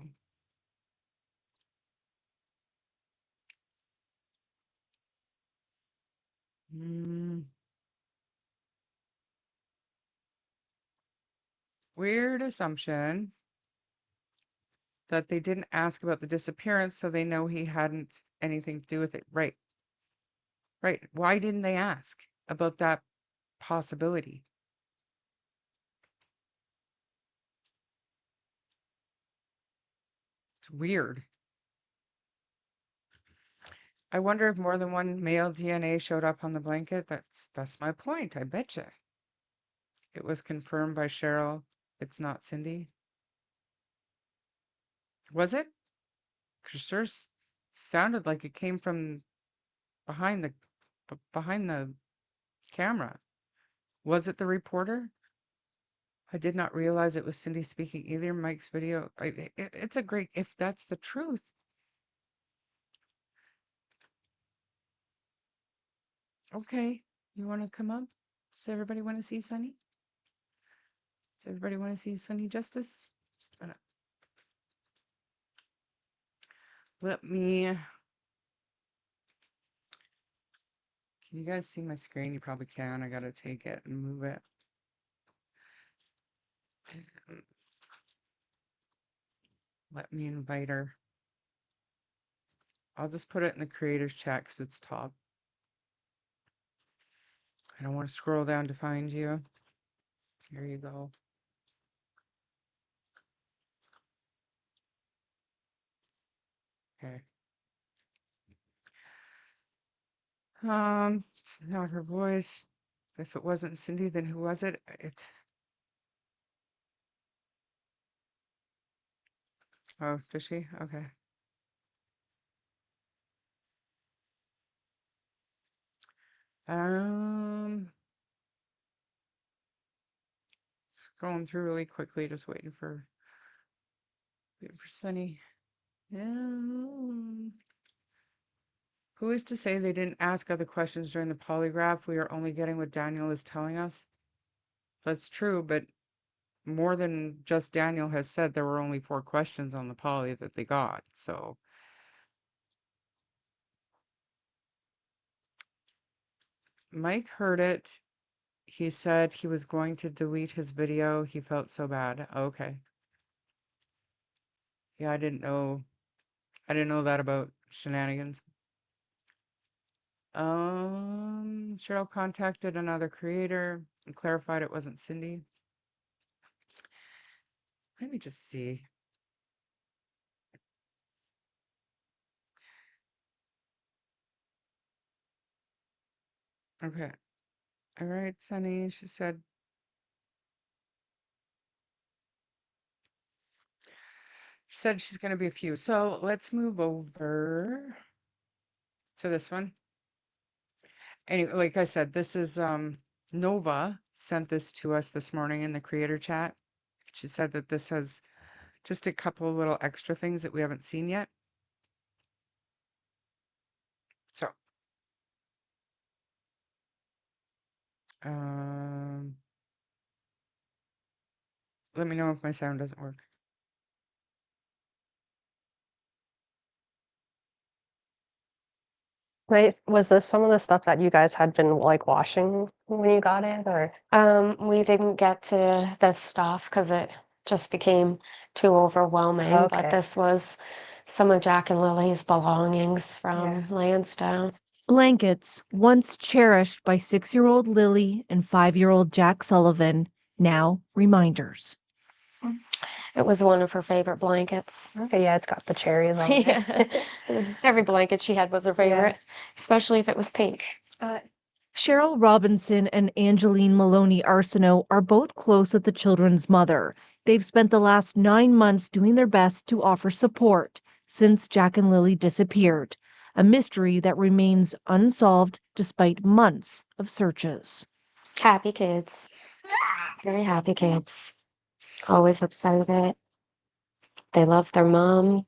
Weird assumption that they didn't ask about the disappearance, so they know he hadn't anything to do with it. Right. Right. Why didn't they ask about that possibility? It's weird. I wonder if more than one male DNA showed up on the blanket. That's my point. I betcha. It was confirmed by Cheryl. It's not Cindy. Was it? 'Cause sure sounded like it came from behind the camera. Was it the reporter? I did not realize it was Cindy speaking either. Mike's video. It's a great, if that's the truth. Okay. You want to come up? Does everybody want to see Sunny? Does everybody want to see Sunny Justice? Just a minute. Let me. Can you guys see my screen? You probably can. I got to take it and move it. Let me invite her. I'll just put it in the creators chat because it's top. I don't want to scroll down to find you. Here you go. Okay. It's not her voice. If it wasn't Cindy, then who was it? Oh, does she? Okay. Scrolling through really quickly, just waiting for Sunny. Who is to say they didn't ask other questions during the polygraph? We are only getting what Daniel is telling us. That's true, but more than just Daniel has said, there were only 4 questions on the poly that they got. So Mike heard it. He said he was going to delete his video. He felt so bad. Okay. Yeah, I didn't know that about shenanigans. Cheryl contacted another creator and clarified it wasn't Cindy. Let me just see. Okay. All right, Sunny, she said. She said she's going to be a few. So let's move over to this one. Anyway, like I said, this is Nova sent this to us this morning in the creator chat. She said that this has just a couple of little extra things that we haven't seen yet. So, let me know if my sound doesn't work. Right, was this some of the stuff that you guys had been like washing when you got it, or? We didn't get to this stuff because it just became too overwhelming, but Okay. this was some of Jack and Lily's belongings from Lansdowne. Blankets, once cherished by 6-year-old Lily and 5-year-old Jack Sullivan, now reminders. It was one of her favorite blankets. Okay, yeah, it's got the cherries on it. Yeah. Every blanket she had was her favorite, especially if it was pink. Cheryl Robinson and Angeline Maloney Arsenault are both close with the children's mother. They've spent the last 9 months doing their best to offer support since Jack and Lily disappeared, a mystery that remains unsolved despite months of searches. Happy kids. Very happy kids. Always excited. They love their mom.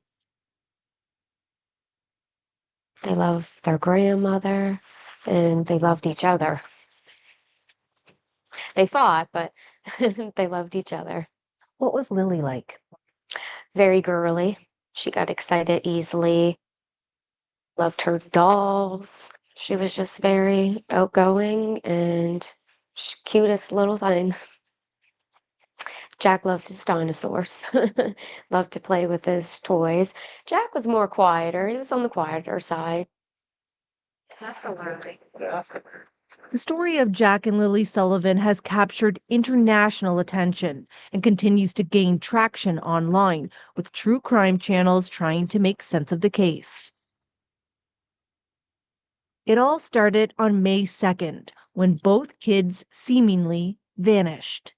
They love their grandmother, and they loved each other. They fought, but they loved each other. What was Lily like? Very girly. She got excited easily. Loved her dolls. She was just very outgoing and cutest little thing. Jack loves his dinosaurs. Loved to play with his toys. Jack was more quieter. He was on the quieter side. The story of Jack and Lily Sullivan has captured international attention and continues to gain traction online, with true crime channels trying to make sense of the case. It all started on May 2nd, when both kids seemingly vanished.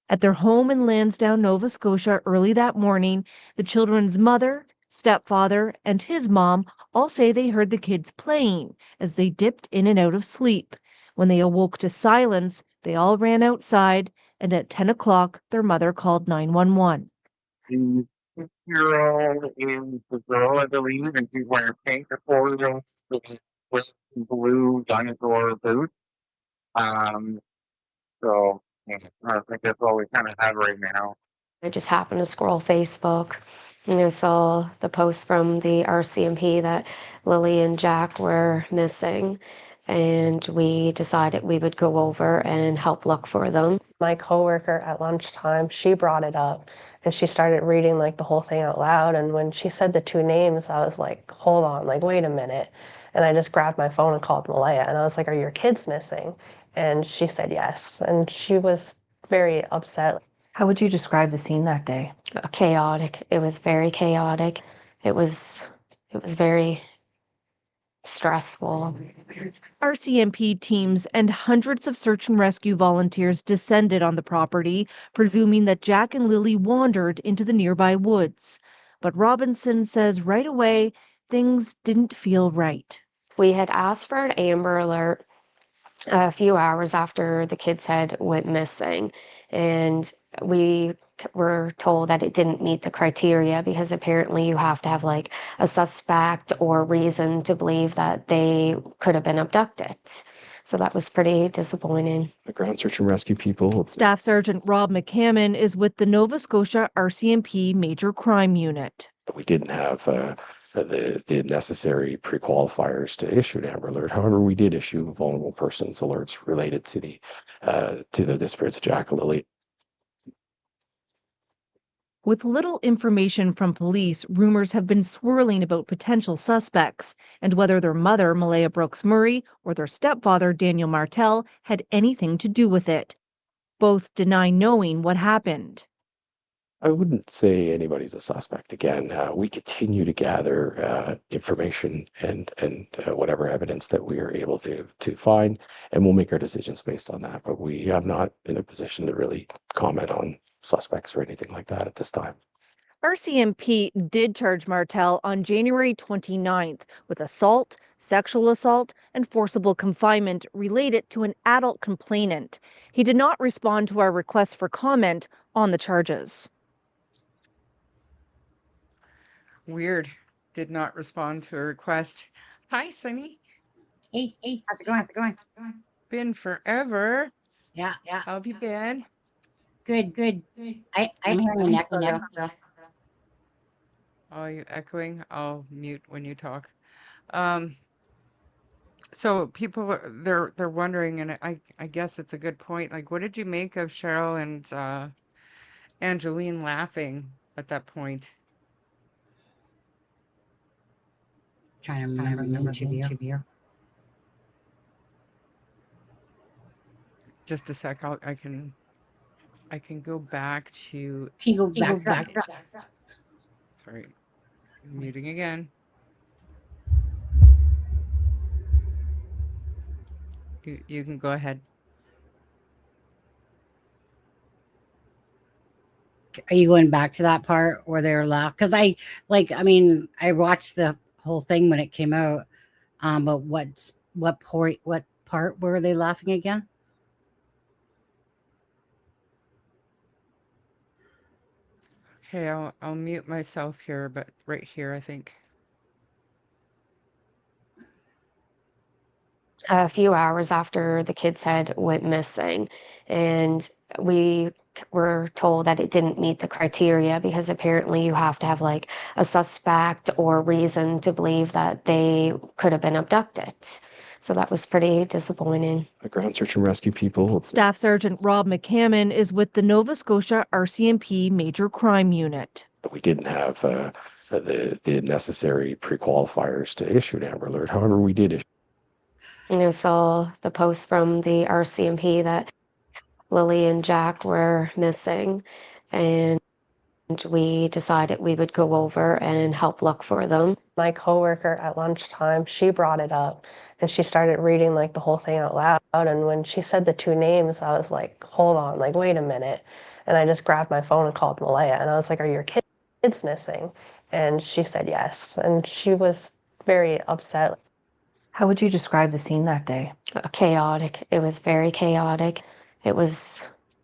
At their home in Lansdowne, Nova Scotia, early that morning, the children's mother, stepfather, and his mom all say they heard the kids playing as they dipped in and out of sleep. When they awoke to silence, they all ran outside, and at 10 o'clock, their mother called 911. The 6-year-old is the girl, I believe, and she's wearing pink according with blue dinosaur boots. So yeah, I think that's all we kind of have right now. I just happened to scroll Facebook and I saw the post from the RCMP that Lily and Jack were missing. And we decided we would go over and help look for them. My coworker at lunchtime, she brought it up and she started reading like the whole thing out loud. And when she said the two names, I was like, hold on, like, wait a minute. And I just grabbed my phone and called Malaya and I was like, are your kids missing? And she said yes. And she was very upset. How would you describe the scene that day? Chaotic. It was very chaotic. It was very stressful. RCMP teams and hundreds of search and rescue volunteers descended on the property, presuming that Jack and Lily wandered into the nearby woods. But Robinson says right away, things didn't feel right. We had asked for an Amber Alert a few hours after the kids had went missing, and we were told that it didn't meet the criteria because apparently you have to have like a suspect or reason to believe that they could have been abducted. So that was pretty disappointing. The ground search and rescue people. Staff Sergeant Rob McCammon is with the Nova Scotia RCMP Major Crime Unit. We didn't have the necessary pre-qualifiers to issue an Amber Alert. However, we did issue vulnerable persons alerts related to the disappearance of Jack and Lily. With little information from police, rumors have been swirling about potential suspects and whether their mother, Malaya Brooks Murray, or their stepfather, Daniel Martel, had anything to do with it. Both deny knowing what happened. I wouldn't say anybody's a suspect. Again, we continue to gather information and whatever evidence that we are able to find, and we'll make our decisions based on that. But we are not in a position to really comment on suspects or anything like that at this time. RCMP did charge Martel on January 29th with assault, sexual assault, and forcible confinement related to an adult complainant. He did not respond to our request for comment on the charges. Weird. Did not respond to a request. Hi, Sunny. Hey, how's it going? Been forever. Yeah, How have you been? good. I'm hearing an echo though. Oh, you echoing? I'll mute when you talk. So people they're wondering, and I guess it's a good point. Like, what did you make of Cheryl and Angeline laughing at that point? Trying to remember the interview. Just a sec. I can go back to. Can you go back to that? Sorry, muting again. You can go ahead. Are you going back to that part where they were laughing? Because I watched the whole thing when it came out. But what part were they laughing again? Okay, I'll mute myself here, but right here, I think. A few hours after the kids had went missing, and we were told that it didn't meet the criteria because apparently you have to have like a suspect or reason to believe that they could have been abducted. So that was pretty disappointing. The ground search and rescue people. Staff Sergeant Rob McCammon is with the Nova Scotia RCMP Major Crime Unit. We didn't have the necessary pre-qualifiers to issue an Amber Alert. However, we did issue. And I saw the post from the RCMP that Lily and Jack were missing, and we decided we would go over and help look for them. My coworker at lunchtime, she brought it up and she started reading like the whole thing out loud. And when she said the two names, I was like, hold on, like, wait a minute. And I just grabbed my phone and called Malaya and I was like, are your kids missing? And she said yes. And she was very upset. How would you describe the scene that day? Chaotic. It was very chaotic. It was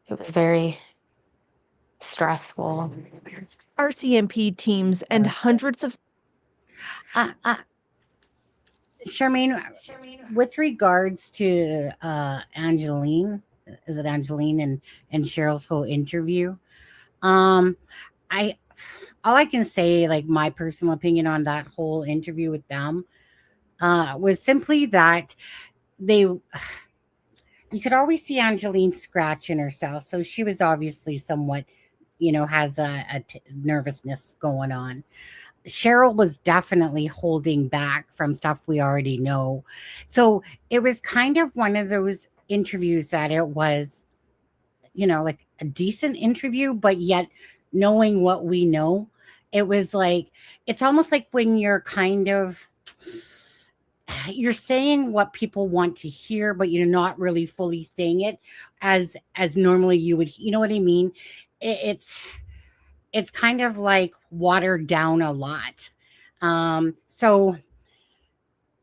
very stressful. RCMP teams and hundreds of Charmaine, with regards to Angeline, is it Angeline and Cheryl's whole interview? All I can say, like my personal opinion on that whole interview with them, was simply that you could always see Angeline scratching herself. So she was obviously somewhat, has a nervousness going on. Cheryl was definitely holding back from stuff we already know. So it was kind of one of those interviews that it was, like a decent interview, but yet knowing what we know, it was like, it's almost like when you're saying what people want to hear, but you're not really fully saying it as normally you would, you know what I mean? It's kind of like watered down a lot. So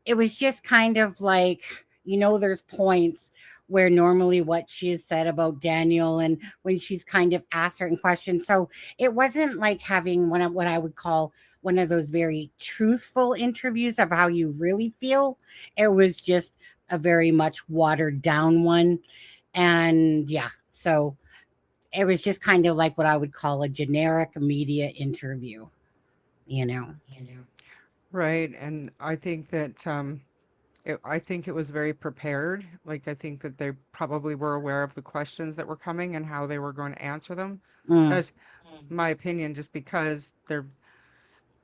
it was just kind of like, there's points where normally what she has said about Daniel and when she's kind of asked certain questions. So it wasn't like having what I would call one of those very truthful interviews of how you really feel. It was just a very much watered down one. And yeah, so it was just kind of like what I would call a generic media interview, Right, and I think that I think it was very prepared. Like, I think that they probably were aware of the questions that were coming and how they were going to answer them. Mm. Because my opinion, just because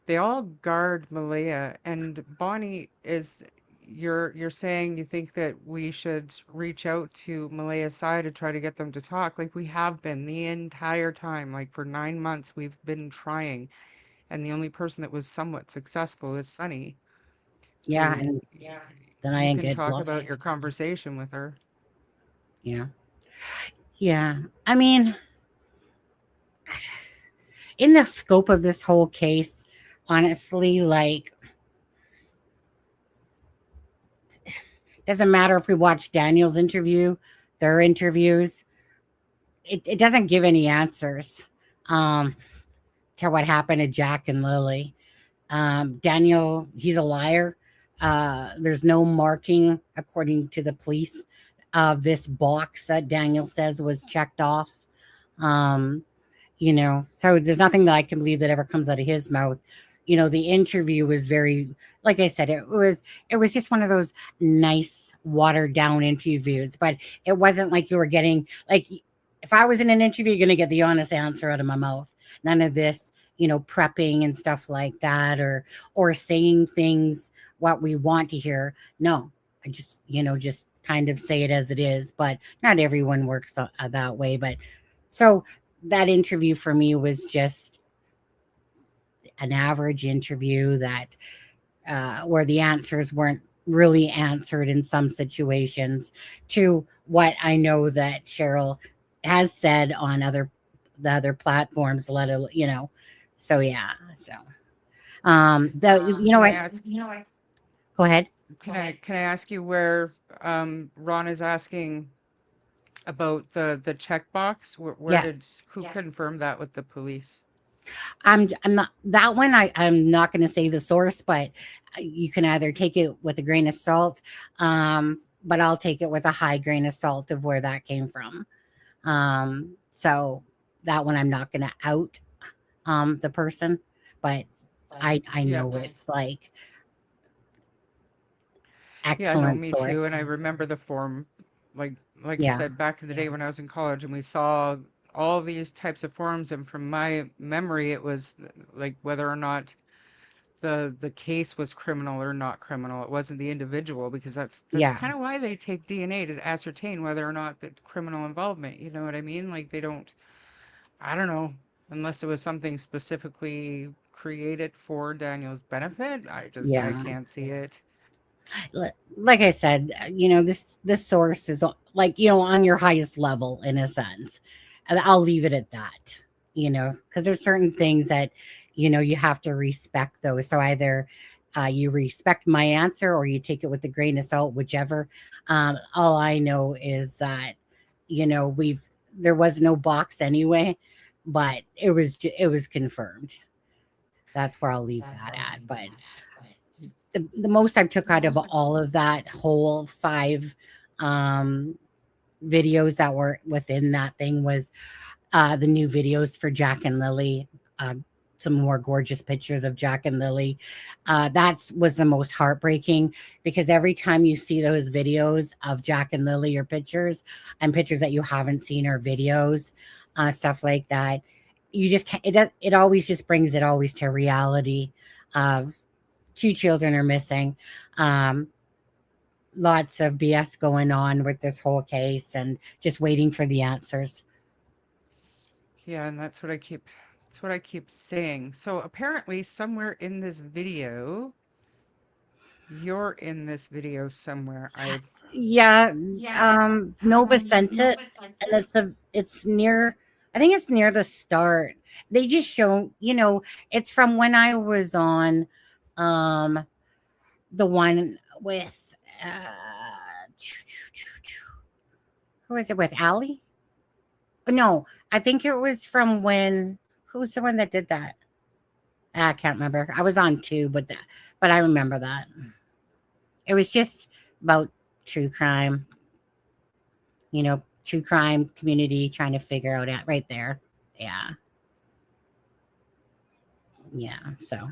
they all guard Malaya, and Bonnie, is you're saying you think that we should reach out to Malaya's side to try to get them to talk. Like, we have been the entire time, like for 9 months we've been trying, and the only person that was somewhat successful is Sunny, Yeah, who and then I you didn't can get talk blocked. about your conversation with her. Yeah. Yeah. I mean, in the scope of this whole case, honestly, like, doesn't matter if we watch Daniel's interview, their interviews, it doesn't give any answers to what happened to Jack and Lily. Daniel, he's a liar. There's no marking, according to the police, of this box that Daniel says was checked off. Um, so there's nothing that I can believe that ever comes out of his mouth. The interview was very, like I said, it was just one of those nice watered down interviews, but it wasn't like you were getting, like, if I was in an interview, you're going to get the honest answer out of my mouth. None of this, prepping and stuff like that, or saying things what we want to hear. No, I just kind of say it as it is, but not everyone works that way. But so that interview for me was just an average interview that where the answers weren't really answered in some situations to what I know that Cheryl has said on the other platforms, so yeah. So Can I ask, go ahead. can I ask you where Ron is asking about the checkbox? Where Yeah. who confirmed that with the police? I'm not that one. I'm not going to say the source, but you can either take it with a grain of salt, but I'll take it with a high grain of salt of where that came from. So that one I'm not going to out the person, but I Yeah. know it's like Yeah, no, excellent me source. too. And I remember the form, like I Yeah, said, back in the day when I was in college, and we saw all these types of forms, and from my memory, it was like whether or not the case was criminal or not criminal. It wasn't the individual, because that's yeah, kind of why they take DNA, to ascertain whether or not the criminal involvement. You know what I mean? Like, they don't, I don't know, unless it was something specifically created for Daniel's benefit. I yeah. can't see it. Like I said, this source is like, on your highest level in a sense, and I'll leave it at that. Because there's certain things that you have to respect those. So either you respect my answer or you take it with a grain of salt, whichever. All I know is that there was no box anyway, but it was confirmed. That's where I'll leave that at. But the most I took out of all of that whole 5 videos that were within that thing was the new videos for Jack and Lily, some more gorgeous pictures of Jack and Lily. That was the most heartbreaking, because every time you see those videos of Jack and Lily, or pictures that you haven't seen, or videos, stuff like that, you just can't, it always just brings it always to reality of 2 children are missing. Lots of BS going on with this whole case, and just waiting for the answers. Yeah, and that's what I keep saying. So apparently somewhere in this video, you're in this video somewhere. Yeah, Nova sent it, and it's near. I think it's near the start. They just show, it's from when I was on, the one with, who was it with, Allie? No, I think it was from when. Who's the one that did that? I can't remember. I was on 2, but I remember that. It was just about true crime. True crime community trying to figure out it right there. Yeah. Yeah. So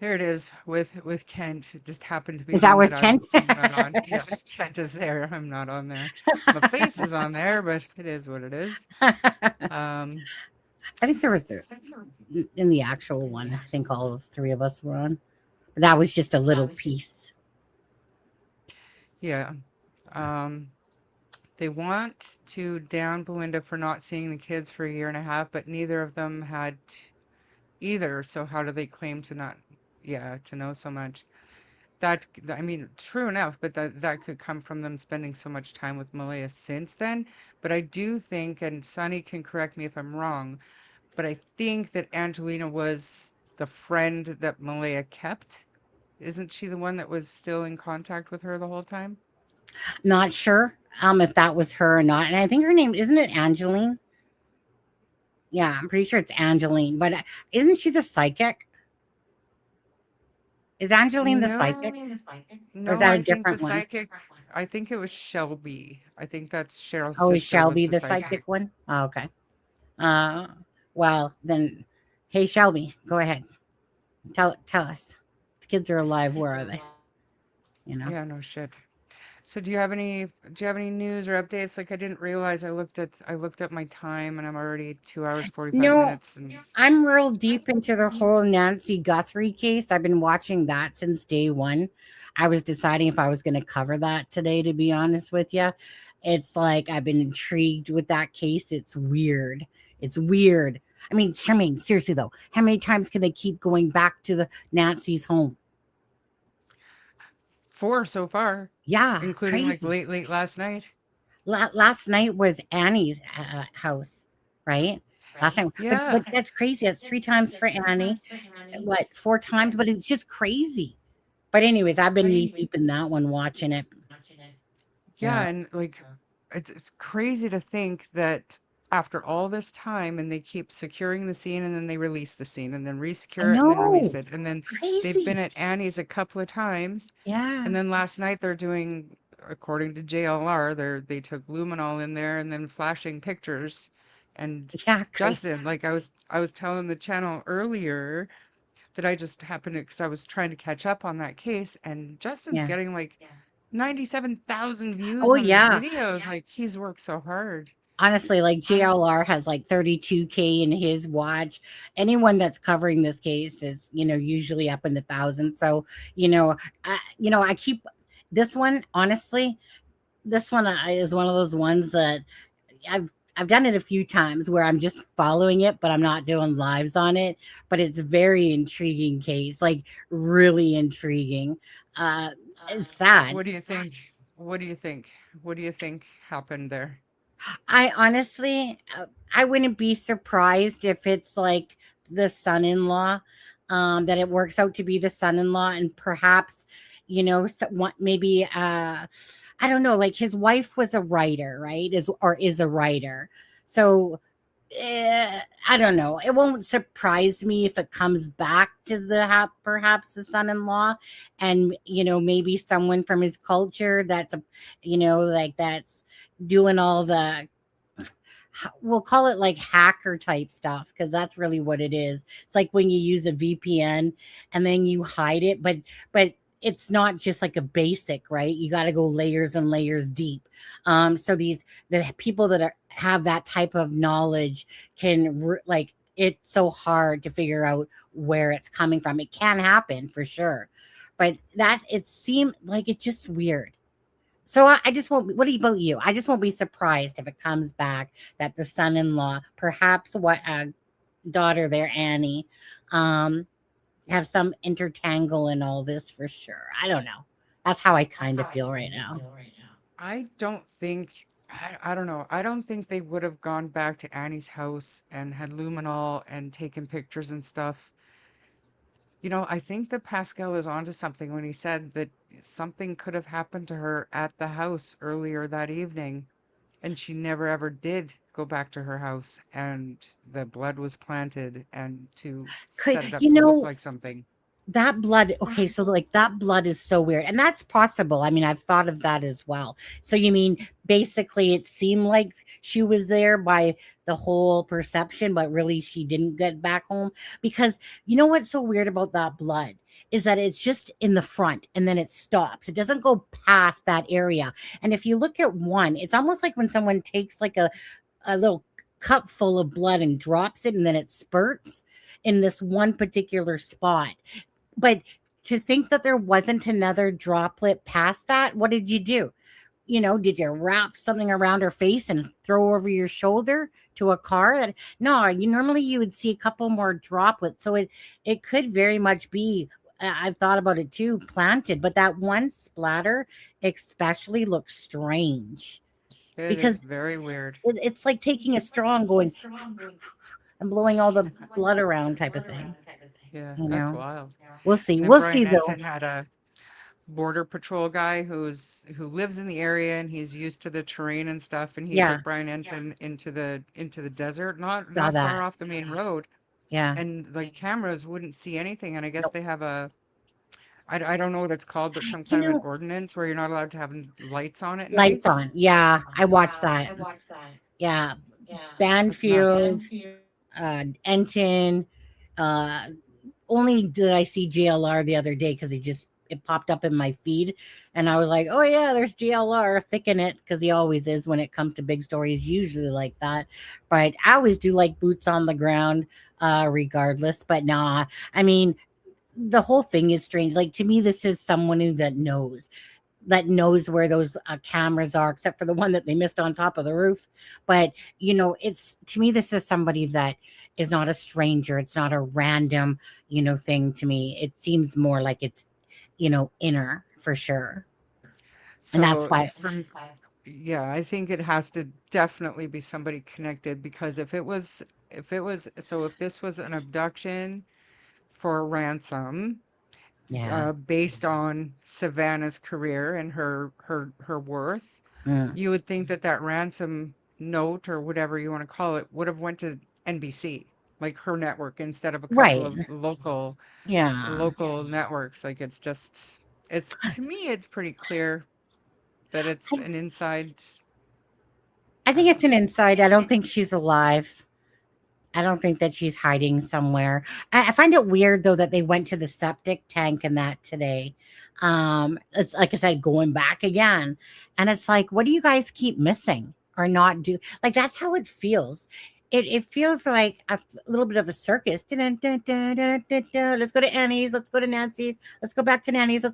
Here it is with Kent. It just happened to be is that one with that Kent? I'm not on. Yeah, Kent is there. I'm not on there. My face is on there, but it is what it is. I think there was in the actual one. I think all of three of us were on. That was just a little piece. Yeah. They want to down Belinda for not seeing the kids for a year and a half, but neither of them had either. So how do they claim to not, yeah, to know so much? I mean, true enough, but that could come from them spending so much time with Malaya since then. But I do think, and Sunny can correct me if I'm wrong, but I think that Angelina was the friend that Malaya kept. Isn't she the one that was still in contact with her the whole time? Not sure if that was her or not. And I think her name, isn't it Angeline? Yeah, I'm pretty sure it's Angeline. But isn't she the psychic? Is Angeline the psychic? Or is No, that a I think the different one? psychic, I think it was Shelby. I think that's Cheryl's Oh, is sister was Shelby the the psychic psychic. one? Oh, okay. Uh, well, then, hey, Shelby, go ahead. Tell us. The kids are alive. Where are they? You know? Yeah, no shit. So do you have any news or updates? Like I didn't realize I looked at my time and I'm already 2 hours 45 No, minutes and I'm real deep into the whole Nancy Guthrie case. I've been watching that since day one. I was deciding if I was going to cover that today, to be honest with you. It's like I've been intrigued with that case. It's weird. It's weird. I mean, Charmaine, seriously though, how many times can they keep going back to the Nancy's home? 4 so far, Yeah, including like crazy. late last night. Last night was Annie's house, right? Last night, Yeah. but that's crazy. That's three times for Annie. What, four times? But it's just crazy. But anyways, I've been knee deep in that one, watching it. Yeah, Yeah, and like it's crazy to think that after all this time and they keep securing the scene and then they release the scene and then I resecure it and then release know, it. And then they've been crazy. at Annie's a couple of times. Yeah, And then last night they're doing, according to JLR, they took luminol in there and then flashing pictures. And yeah, crazy. Justin, like I was telling the channel earlier that I just happened to, because I was trying to catch up on that case, and Justin's Yeah. getting like 97,000 views Oh on his yeah. videos. Like he's worked so hard. Honestly, like JLR has like 32K in his watch. Anyone that's covering this case is, usually up in the thousands. So, I keep this one. Honestly, this one is one of those ones that I've I've done it a few times where I'm just following it, but I'm not doing lives on it. But it's a very intriguing case, like really intriguing. It's sad. What do you think? What do you think? What do you think happened there? I honestly, I wouldn't be surprised if it's like the son-in-law, that it works out to be the son-in-law, and perhaps, maybe, I don't know, like his wife was a writer, right? Is a writer, so I don't know. It won't surprise me if it comes back to perhaps the son-in-law, and maybe someone from his culture that's like that's doing all the, we'll call it like hacker type stuff, because that's really what it is. It's like when you use a VPN and then you hide it, but it's not just like a basic, right? You got to go layers and layers deep. So the people that have that type of knowledge can like, it's so hard to figure out where it's coming from. It can happen for sure, but it seemed like it's just weird. So I just won't. What about you? I just won't be surprised if it comes back that the son-in-law, perhaps what daughter there, Annie, have some intertangle in all this for sure. I don't know. That's how I kind of feel right now. I don't think, I don't know. I don't think they would have gone back to Annie's house and had luminol and taken pictures and stuff. I think that Pascal is onto something when he said that something could have happened to her at the house earlier that evening, and she never ever did go back to her house, and the blood was planted and to Could set it up you to look know like something. that blood? Okay, so like that blood is so weird, and that's possible. I mean, I've thought of that as well. So you mean basically it seemed like she was there by the whole perception, but really she didn't get back home? Because you know what's so weird about that blood is that it's just in the front and then it stops. It doesn't go past that area. And if you look at one, it's almost like when someone takes like a little cup full of blood and drops it, and then it spurts in this one particular spot. But to think that there wasn't another droplet past that, what did you do? Did you wrap something around her face and throw over your shoulder to a car? No, you would see a couple more droplets. So it could very much be, I've thought about it too, planted, but that one splatter especially looks strange It is because very weird. it's like taking a straw and going and blowing all the blood around type of thing. Yeah, You that's know, wild. we'll see. And then We'll see Brian though. Enton had a border patrol guy who lives in the area and he's used to the terrain and stuff, and he Yeah, took Brian Enton into the desert, not saw not far that. off the main road, Yeah. and the cameras wouldn't see anything. And I guess Nope. they have I don't know what it's called, but some You kind of an know, ordinance where you're not allowed to have lights on at lights nights. on. Yeah, I watched that. Yeah, That's nuts. Banfield, Enton. Uh, Only did I see JLR the other day because it popped up in my feed, and I was like, oh yeah, there's JLR, thick in it, because he always is when it comes to big stories, usually like that. But I always do like boots on the ground, regardless. But nah, I mean, the whole thing is strange. Like, to me, this is someone that knows where those cameras are, except for the one that they missed on top of the roof. But it's, to me, this is somebody that is not a stranger. It's not a random thing. To me, it seems more like it's inner, for sure. And that's So why. yeah, I think it has to definitely be somebody connected, because if this was an abduction for a ransom, Yeah. based on Savannah's career and her worth, Mm. you would think that ransom note, or whatever you want to call it, would have went to NBC, like her network, instead of a couple Right. of Yeah. local networks. Like, it's to me, it's pretty clear that it's I, an inside. I think it's an inside. I don't think she's alive. I don't think that she's hiding somewhere. I find it weird though that they went to the septic tank and that today. It's like I said, going back again. And it's like, what do you guys keep missing or not do? Like, that's how it feels. It feels like a little bit of a circus. Dun, dun, dun, dun, dun, dun. Let's go to Annie's. Let's go to Nancy's. Let's go back to Nanny's.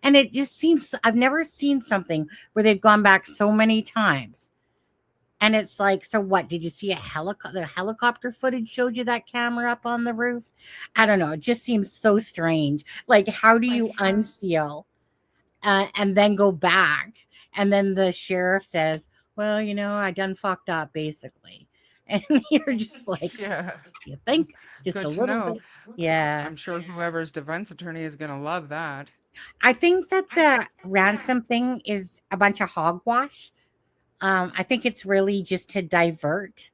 And it just seems, I've never seen something where they've gone back so many times. And it's like, so what? Did you see a helicopter? The helicopter footage showed you that camera up on the roof. I don't know. It just seems so strange. Like, how do you unseal and then go back? And then the sheriff says, well, I done fucked up, basically. And you're just like, Yeah, you think just good a to little know. bit. Yeah. I'm sure whoever's defense attorney is going to love that. I think that the ransom thing is a bunch of hogwash. I think it's really just to divert.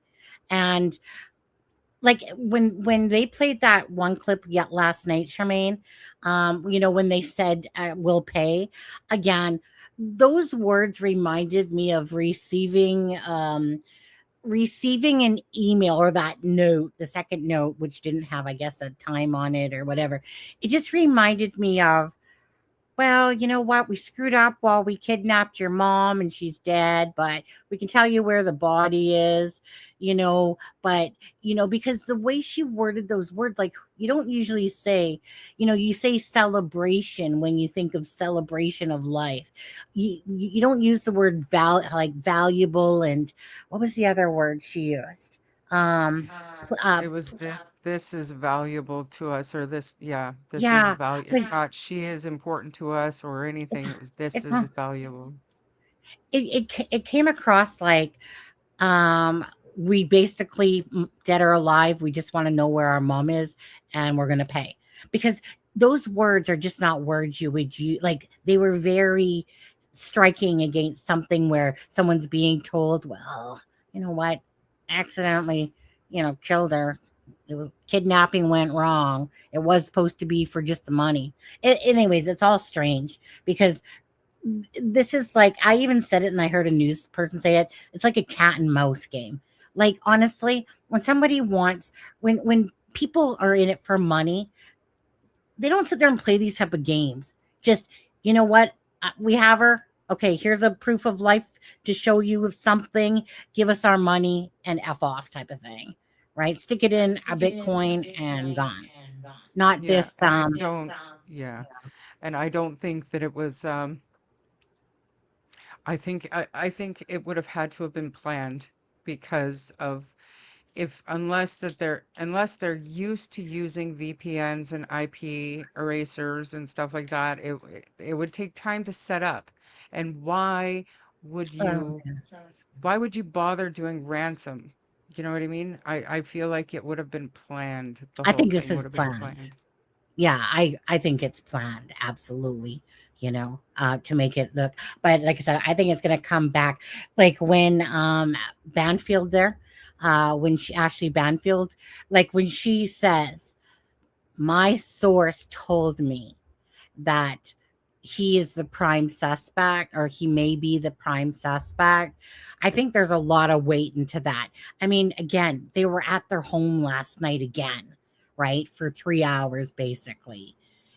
And like when they played that one clip yet last night, Charmaine, when they said we'll pay again, those words reminded me of receiving an email or that note, the second note, which didn't have, I guess, a time on it or whatever. It just reminded me of, well, you know what? We screwed up while we kidnapped your mom and she's dead, but we can tell you where the body is, but, because the way she worded those words, like, you don't usually say, you say celebration when you think of celebration of life. You don't use the word like valuable. And what was the other word she used? It was this is valuable to us, or this is Yeah, value. but It's not she is important to us or anything. it's, It was this it's is not, valuable. it came across like, we basically, dead or alive, we just want to know where our mom is and we're going to pay, because those words are just not words you would use. Like, they were very striking against something where someone's being told, well, you know what, accidentally, killed her. It was kidnapping, went wrong. It was supposed to be for just the money. Anyways, it's all strange because this is like, I even said it and I heard a news person say it. It's like a cat and mouse game. Like, honestly, when people are in it for money, they don't sit there and play these type of games. Just, you know what? We have her. Okay, here's a proof of life to show you of something. Give us our money and F off type of thing, right? Stick it in a Bitcoin and gone. Not Yeah, this. and I don't. Yeah, and I don't think that it was. I think it would have had to have been planned because of if unless they're used to using VPNs and IP erasers and stuff like that, it would take time to set up. And would Oh, you why would you bother doing ransom? You know what I mean? I feel like it would have been planned. The I whole think this thing is would have been planned. planned. Yeah, I think it's planned, absolutely, to make it look. But like I said, I think it's gonna come back like when Banfield there, when she Ashley Banfield, like when she says, my source told me that he is the prime suspect or he may be the prime suspect. I think there's a lot of weight into that. I mean, again, they were at their home last night again, right? For 3 hours, basically.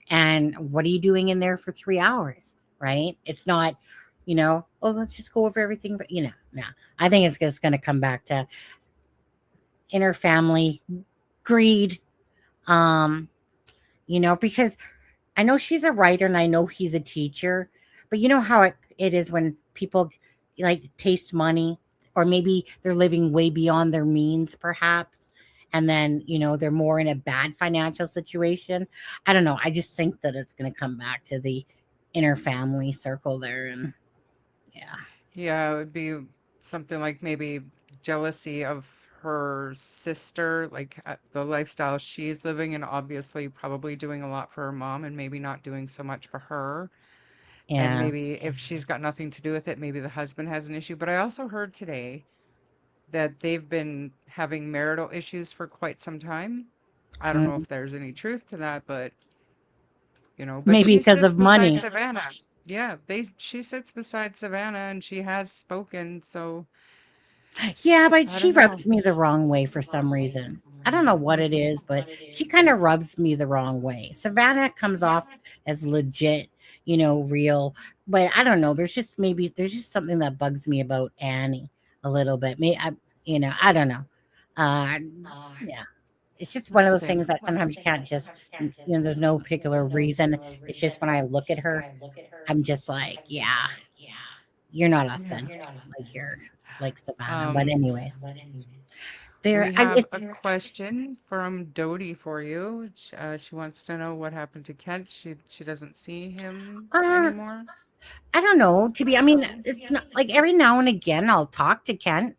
And what are you doing in there for 3 hours, right? It's not, oh, let's just go over everything. But, no. I think it's just going to come back to inner family greed, because I know she's a writer and I know he's a teacher, but you know how it is when people like taste money or maybe they're living way beyond their means, perhaps. And then, they're more in a bad financial situation. I don't know. I just think that it's going to come back to the inner family circle there. And yeah. Yeah, it would be something like maybe jealousy of her sister, like the lifestyle she's living, and obviously probably doing a lot for her mom and maybe not doing so much for her. And Yeah. maybe if she's got nothing to do with it, maybe the husband has an issue. But I also heard today that they've been having marital issues for quite some time. I don't know Mm. if there's any truth to that, but but Maybe she because sits of beside money. Savannah. Yeah, she sits beside Savannah and she has spoken, so Yeah, but I she don't know. rubs me the wrong way for some reason. I don't know what Me it too. is, but she kind of rubs me the wrong way. Savannah comes off as legit, real, but I don't know. There's just something that bugs me about Annie a little bit. I don't know. Uh, yeah, it's just one of those Same. things that sometimes you can't just, there's no particular reason. It's just when I look at her, I'm just like, yeah, you're not Yeah. authentic like Savannah. But Um, anyways, we I have it's a question from Dodie for you. She wants to know what happened to Kent. She doesn't see him uh anymore. I don't know. I mean, it's not like every now and again I'll talk to Kent,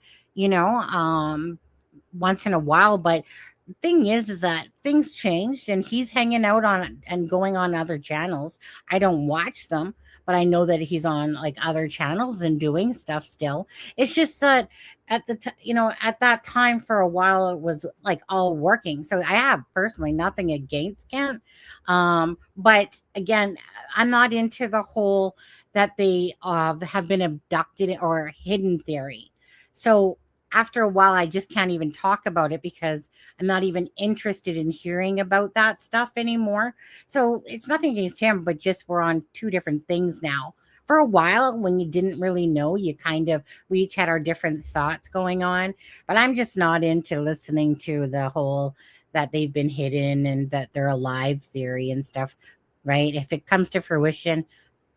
once in a while, but the thing is that things changed and he's hanging out on and going on other channels. I don't watch them, but I know that he's on like other channels and doing stuff still. It's just that at that time for a while it was like all working. So I have personally nothing against Kent. But again, I'm not into the whole that they have been abducted or hidden theory. So after a while, I just can't even talk about it because I'm not even interested in hearing about that stuff anymore. So it's nothing against him, but just we're on two different things now. For a while, when you didn't really know, we each had our different thoughts going on. But I'm just not into listening to the whole that they've been hidden and that they're alive theory and stuff, right? If it comes to fruition,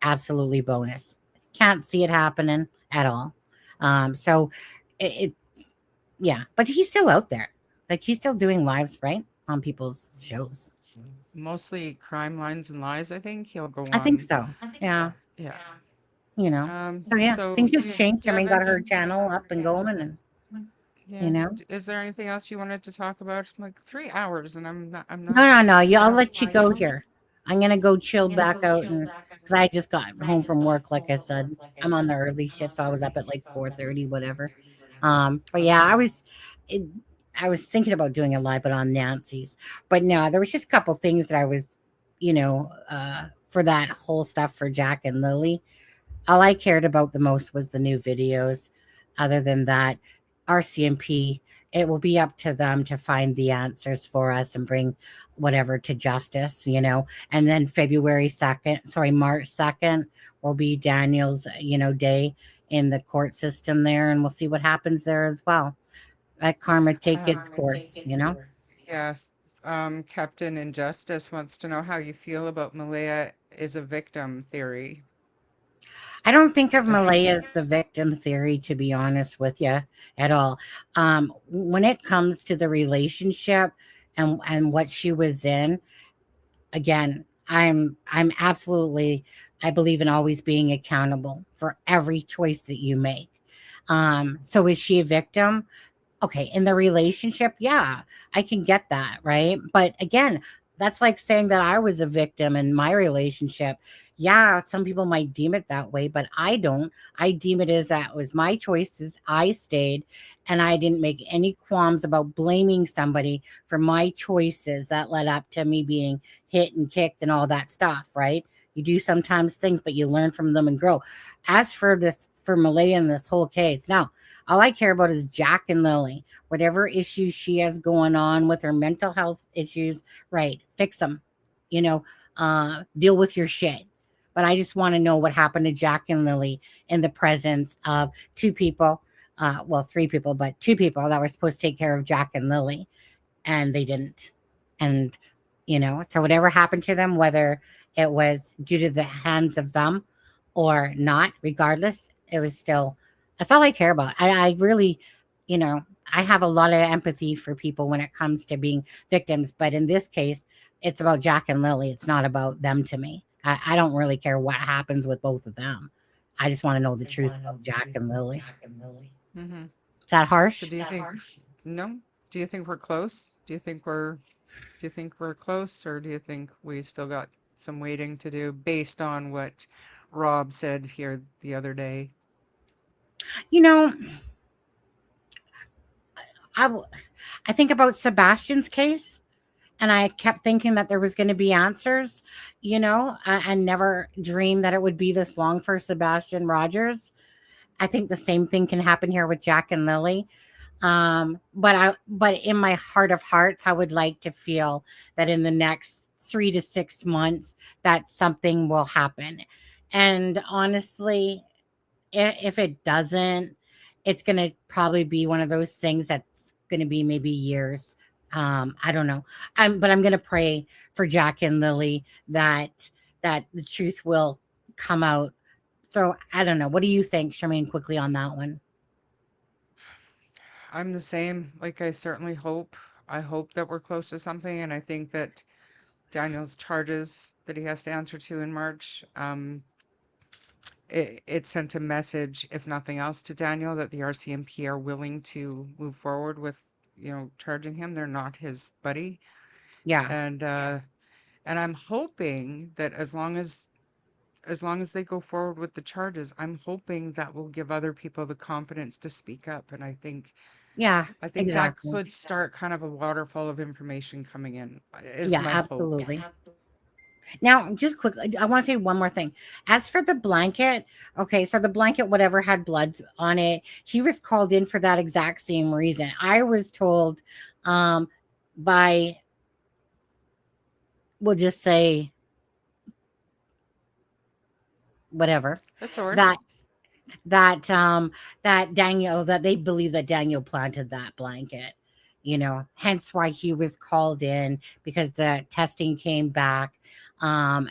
absolutely bonus. Can't see it happening at all. So it yeah, but he's still out there. Like he's still doing lives, right? On people's shows. Mostly crime lines and lies, I think. He'll go I think on. so. Yeah. Yeah. So yeah, So things do just you, do changed. you I have mean, got any? her channel up and going and you Yeah. know. Is there anything else you wanted to talk about? Like 3 hours, and I'm No, not. no, no. I I'll don't. let you go here. I'm gonna go chill back out and because I just got home from work, like I said. I'm on the early shift, so I was up at like 4:30, whatever. But yeah, Okay. it, I was thinking about doing a live, but on Nancy's. But no, there was just a couple things that I was, for that whole stuff for Jack and Lily. All I cared about the most was the new videos. Other than that, RCMP it will be up to them to find the answers for us and bring whatever to justice, and then March 2nd will be Daniel's, day in the court system there, and we'll see what happens there as well. Let karma take its course. Yes. Captain Injustice wants to know how you feel about Malaya is a victim theory. I don't think of I think Malaya as the victim theory, to be honest with you, at all. When it comes to the relationship and what she was in, again, I'm absolutely, I believe in always being accountable for every choice that you make. So is she a victim? Okay, in the relationship, yeah, I can get that, right? But again, that's like saying that I was a victim in my relationship. Yeah, some people might deem it that way, but I don't. I deem it as that was my choices. I stayed, and I didn't make any qualms about blaming somebody for my choices that led up to me being hit and kicked and all that stuff, right? You do sometimes things, but you learn from them and grow. As for Malaya in this whole case, now all I care about is Jack and Lily. Whatever issues she has going on with her mental health issues, right? Fix them. Deal with your shit. But I just want to know what happened to Jack and Lily in the presence of two people, well, three people, but two people that were supposed to take care of Jack and Lily, and they didn't. And, so whatever happened to them, whether it was due to the hands of them or not, regardless, it was still, that's all I care about. I really, I have a lot of empathy for people when it comes to being victims, but in this case, it's about Jack and Lily. It's not about them to me. I don't really care what happens with both of them. I just want to know the truth about Jack and Lily. hmm Is that So harsh? do you think no? Do you think we're close? Do you think we're close, or do you think we still got some waiting to do based on what Rob said here the other day? You know, I, w- I think about Sebastian's case, and I kept thinking that there was going to be answers, and never dreamed that it would be this long for Sebastian Rogers. I think the same thing can happen here with Jack and Lily. But in my heart of hearts, I would like to feel that in the next 3 to 6 months that something will happen. And honestly, if it doesn't, it's gonna probably be one of those things that's gonna be maybe years. I don't know. But I'm gonna pray for Jack and Lily that the truth will come out. So I don't know. What do you think, Charmaine, quickly on that one? I'm the same. Like, I hope that we're close to something, and I think that Daniel's charges that he has to answer to in March, it sent a message, if nothing else, to Daniel that the RCMP are willing to move forward with, charging him. They're not his buddy, Yeah. and I'm hoping that as long as they go forward with the charges, I'm hoping that will give other people the confidence to speak up. And Yeah, I think that exactly. could start kind of a waterfall of information coming in, is Yeah, my hope. absolutely. Now, just quickly, I want to say one more thing. As for the blanket, okay, so the blanket, whatever had blood on it, he was called in for that exact same reason. I was told um, by, we'll just say, whatever, The source. that that Daniel, that they believe that Daniel planted that blanket, hence why he was called in, because the testing came back, um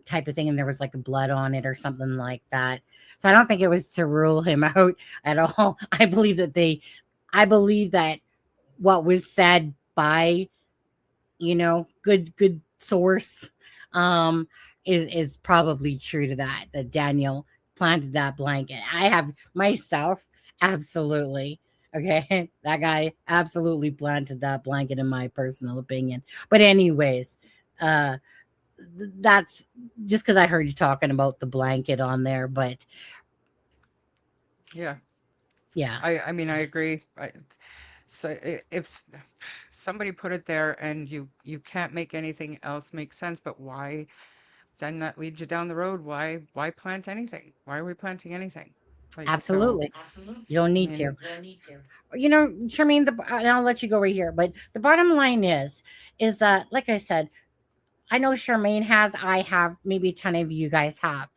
type of thing, and there was like blood on it or something like that. So I don't think it was to rule him out at all. I believe that what was said by, good source, um is probably true to that Daniel planted that blanket. I have myself, absolutely, okay, that guy absolutely planted that blanket, in my personal opinion. But anyways, uh that's just because I heard you talking about the blanket on there, but Yeah. yeah. I mean, I agree. So if somebody put it there and you can't make anything else make sense, but why then that leads you down the road? Why plant anything? Why are we planting anything? Like, so, Absolutely. You don't I need to. mean, You know, Charmaine, and I'll let you go right here, but the bottom line is that, like I said, I know Charmaine has, I have, maybe a ton of you guys have.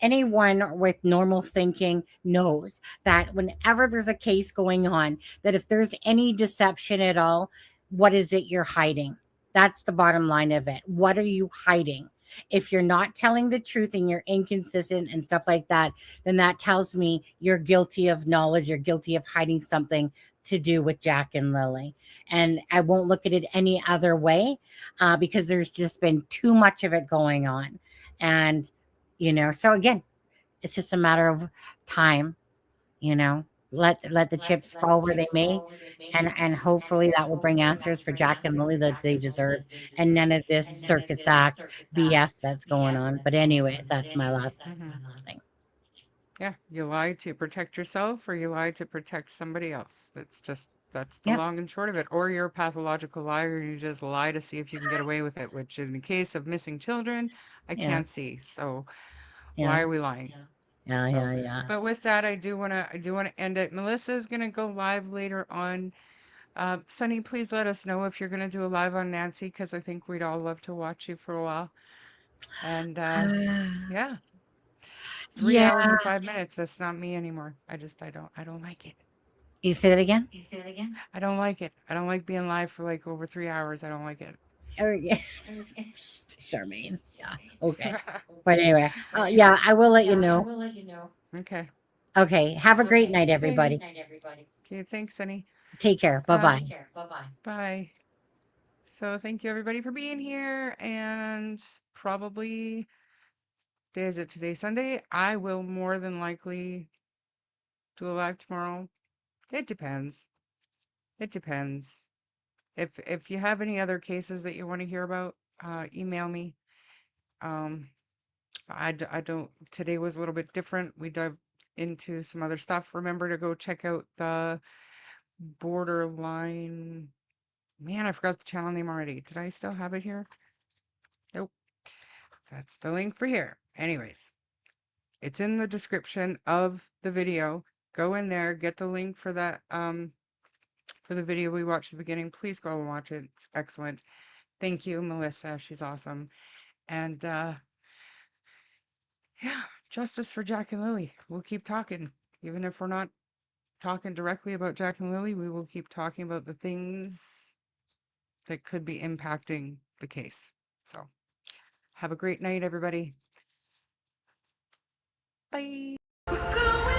Anyone with normal thinking knows that whenever there's a case going on, that if there's any deception at all, what is it you're hiding? That's the bottom line of it. What are you hiding? If you're not telling the truth and you're inconsistent and stuff like that, then that tells me you're guilty of knowledge, you're guilty of hiding something to do with Jack and Lily. And I won't look at it any other way, because there's just been too much of it going on. And, so again, it's just a matter of time, you know, let the chips fall where they may. And hopefully that will bring answers for Jack and Lily that they deserve. And none of this circus act BS that's going on. But anyways, that's my last thing. yeah, you lie to protect yourself or you lie to protect somebody else. That's the Yep. long and short of it. Or you're a pathological liar and you just lie to see if you can get away with it, which in the case of missing children, I Yeah. can't see. So Yeah. why are we lying? Yeah. So, Yeah. but with that, I do want to end it. Melissa is going to go live later on. Sunny, please let us know if you're going to do a live on Nancy, because I think we'd all love to watch you for a while. And yeah, 3 Yeah. hours and 5 minutes. That's not me anymore. I don't like it. You say that again? I don't like it. I don't like being live for like over 3 hours. I don't like it. Oh, yeah. Charmaine. Yeah. Okay. But anyway, yeah, I will let you know. Okay. Okay. Have a great night, Okay. everybody. Okay. Thanks, Sunny. Take care. Bye-bye. Bye. So thank you everybody for being here, and probably is it today Sunday? I will more than likely do a live tomorrow. It depends. It depends. If you have any other cases that you want to hear about, email me. I don't. Today was a little bit different. We dove into some other stuff. Remember to go check out the Borderline. Man, I forgot the channel name already. Did I still have it here? Nope. That's the link for here. Anyways, it's in the description of the video. Go in there, get the link for that for the video we watched at the beginning. Please go and watch it. It's excellent. Thank you, Melissa. She's awesome. And yeah, justice for Jack and Lily. We'll keep talking. Even if we're not talking directly about Jack and Lily, we will keep talking about the things that could be impacting the case. So have a great night, everybody. Bye. We're going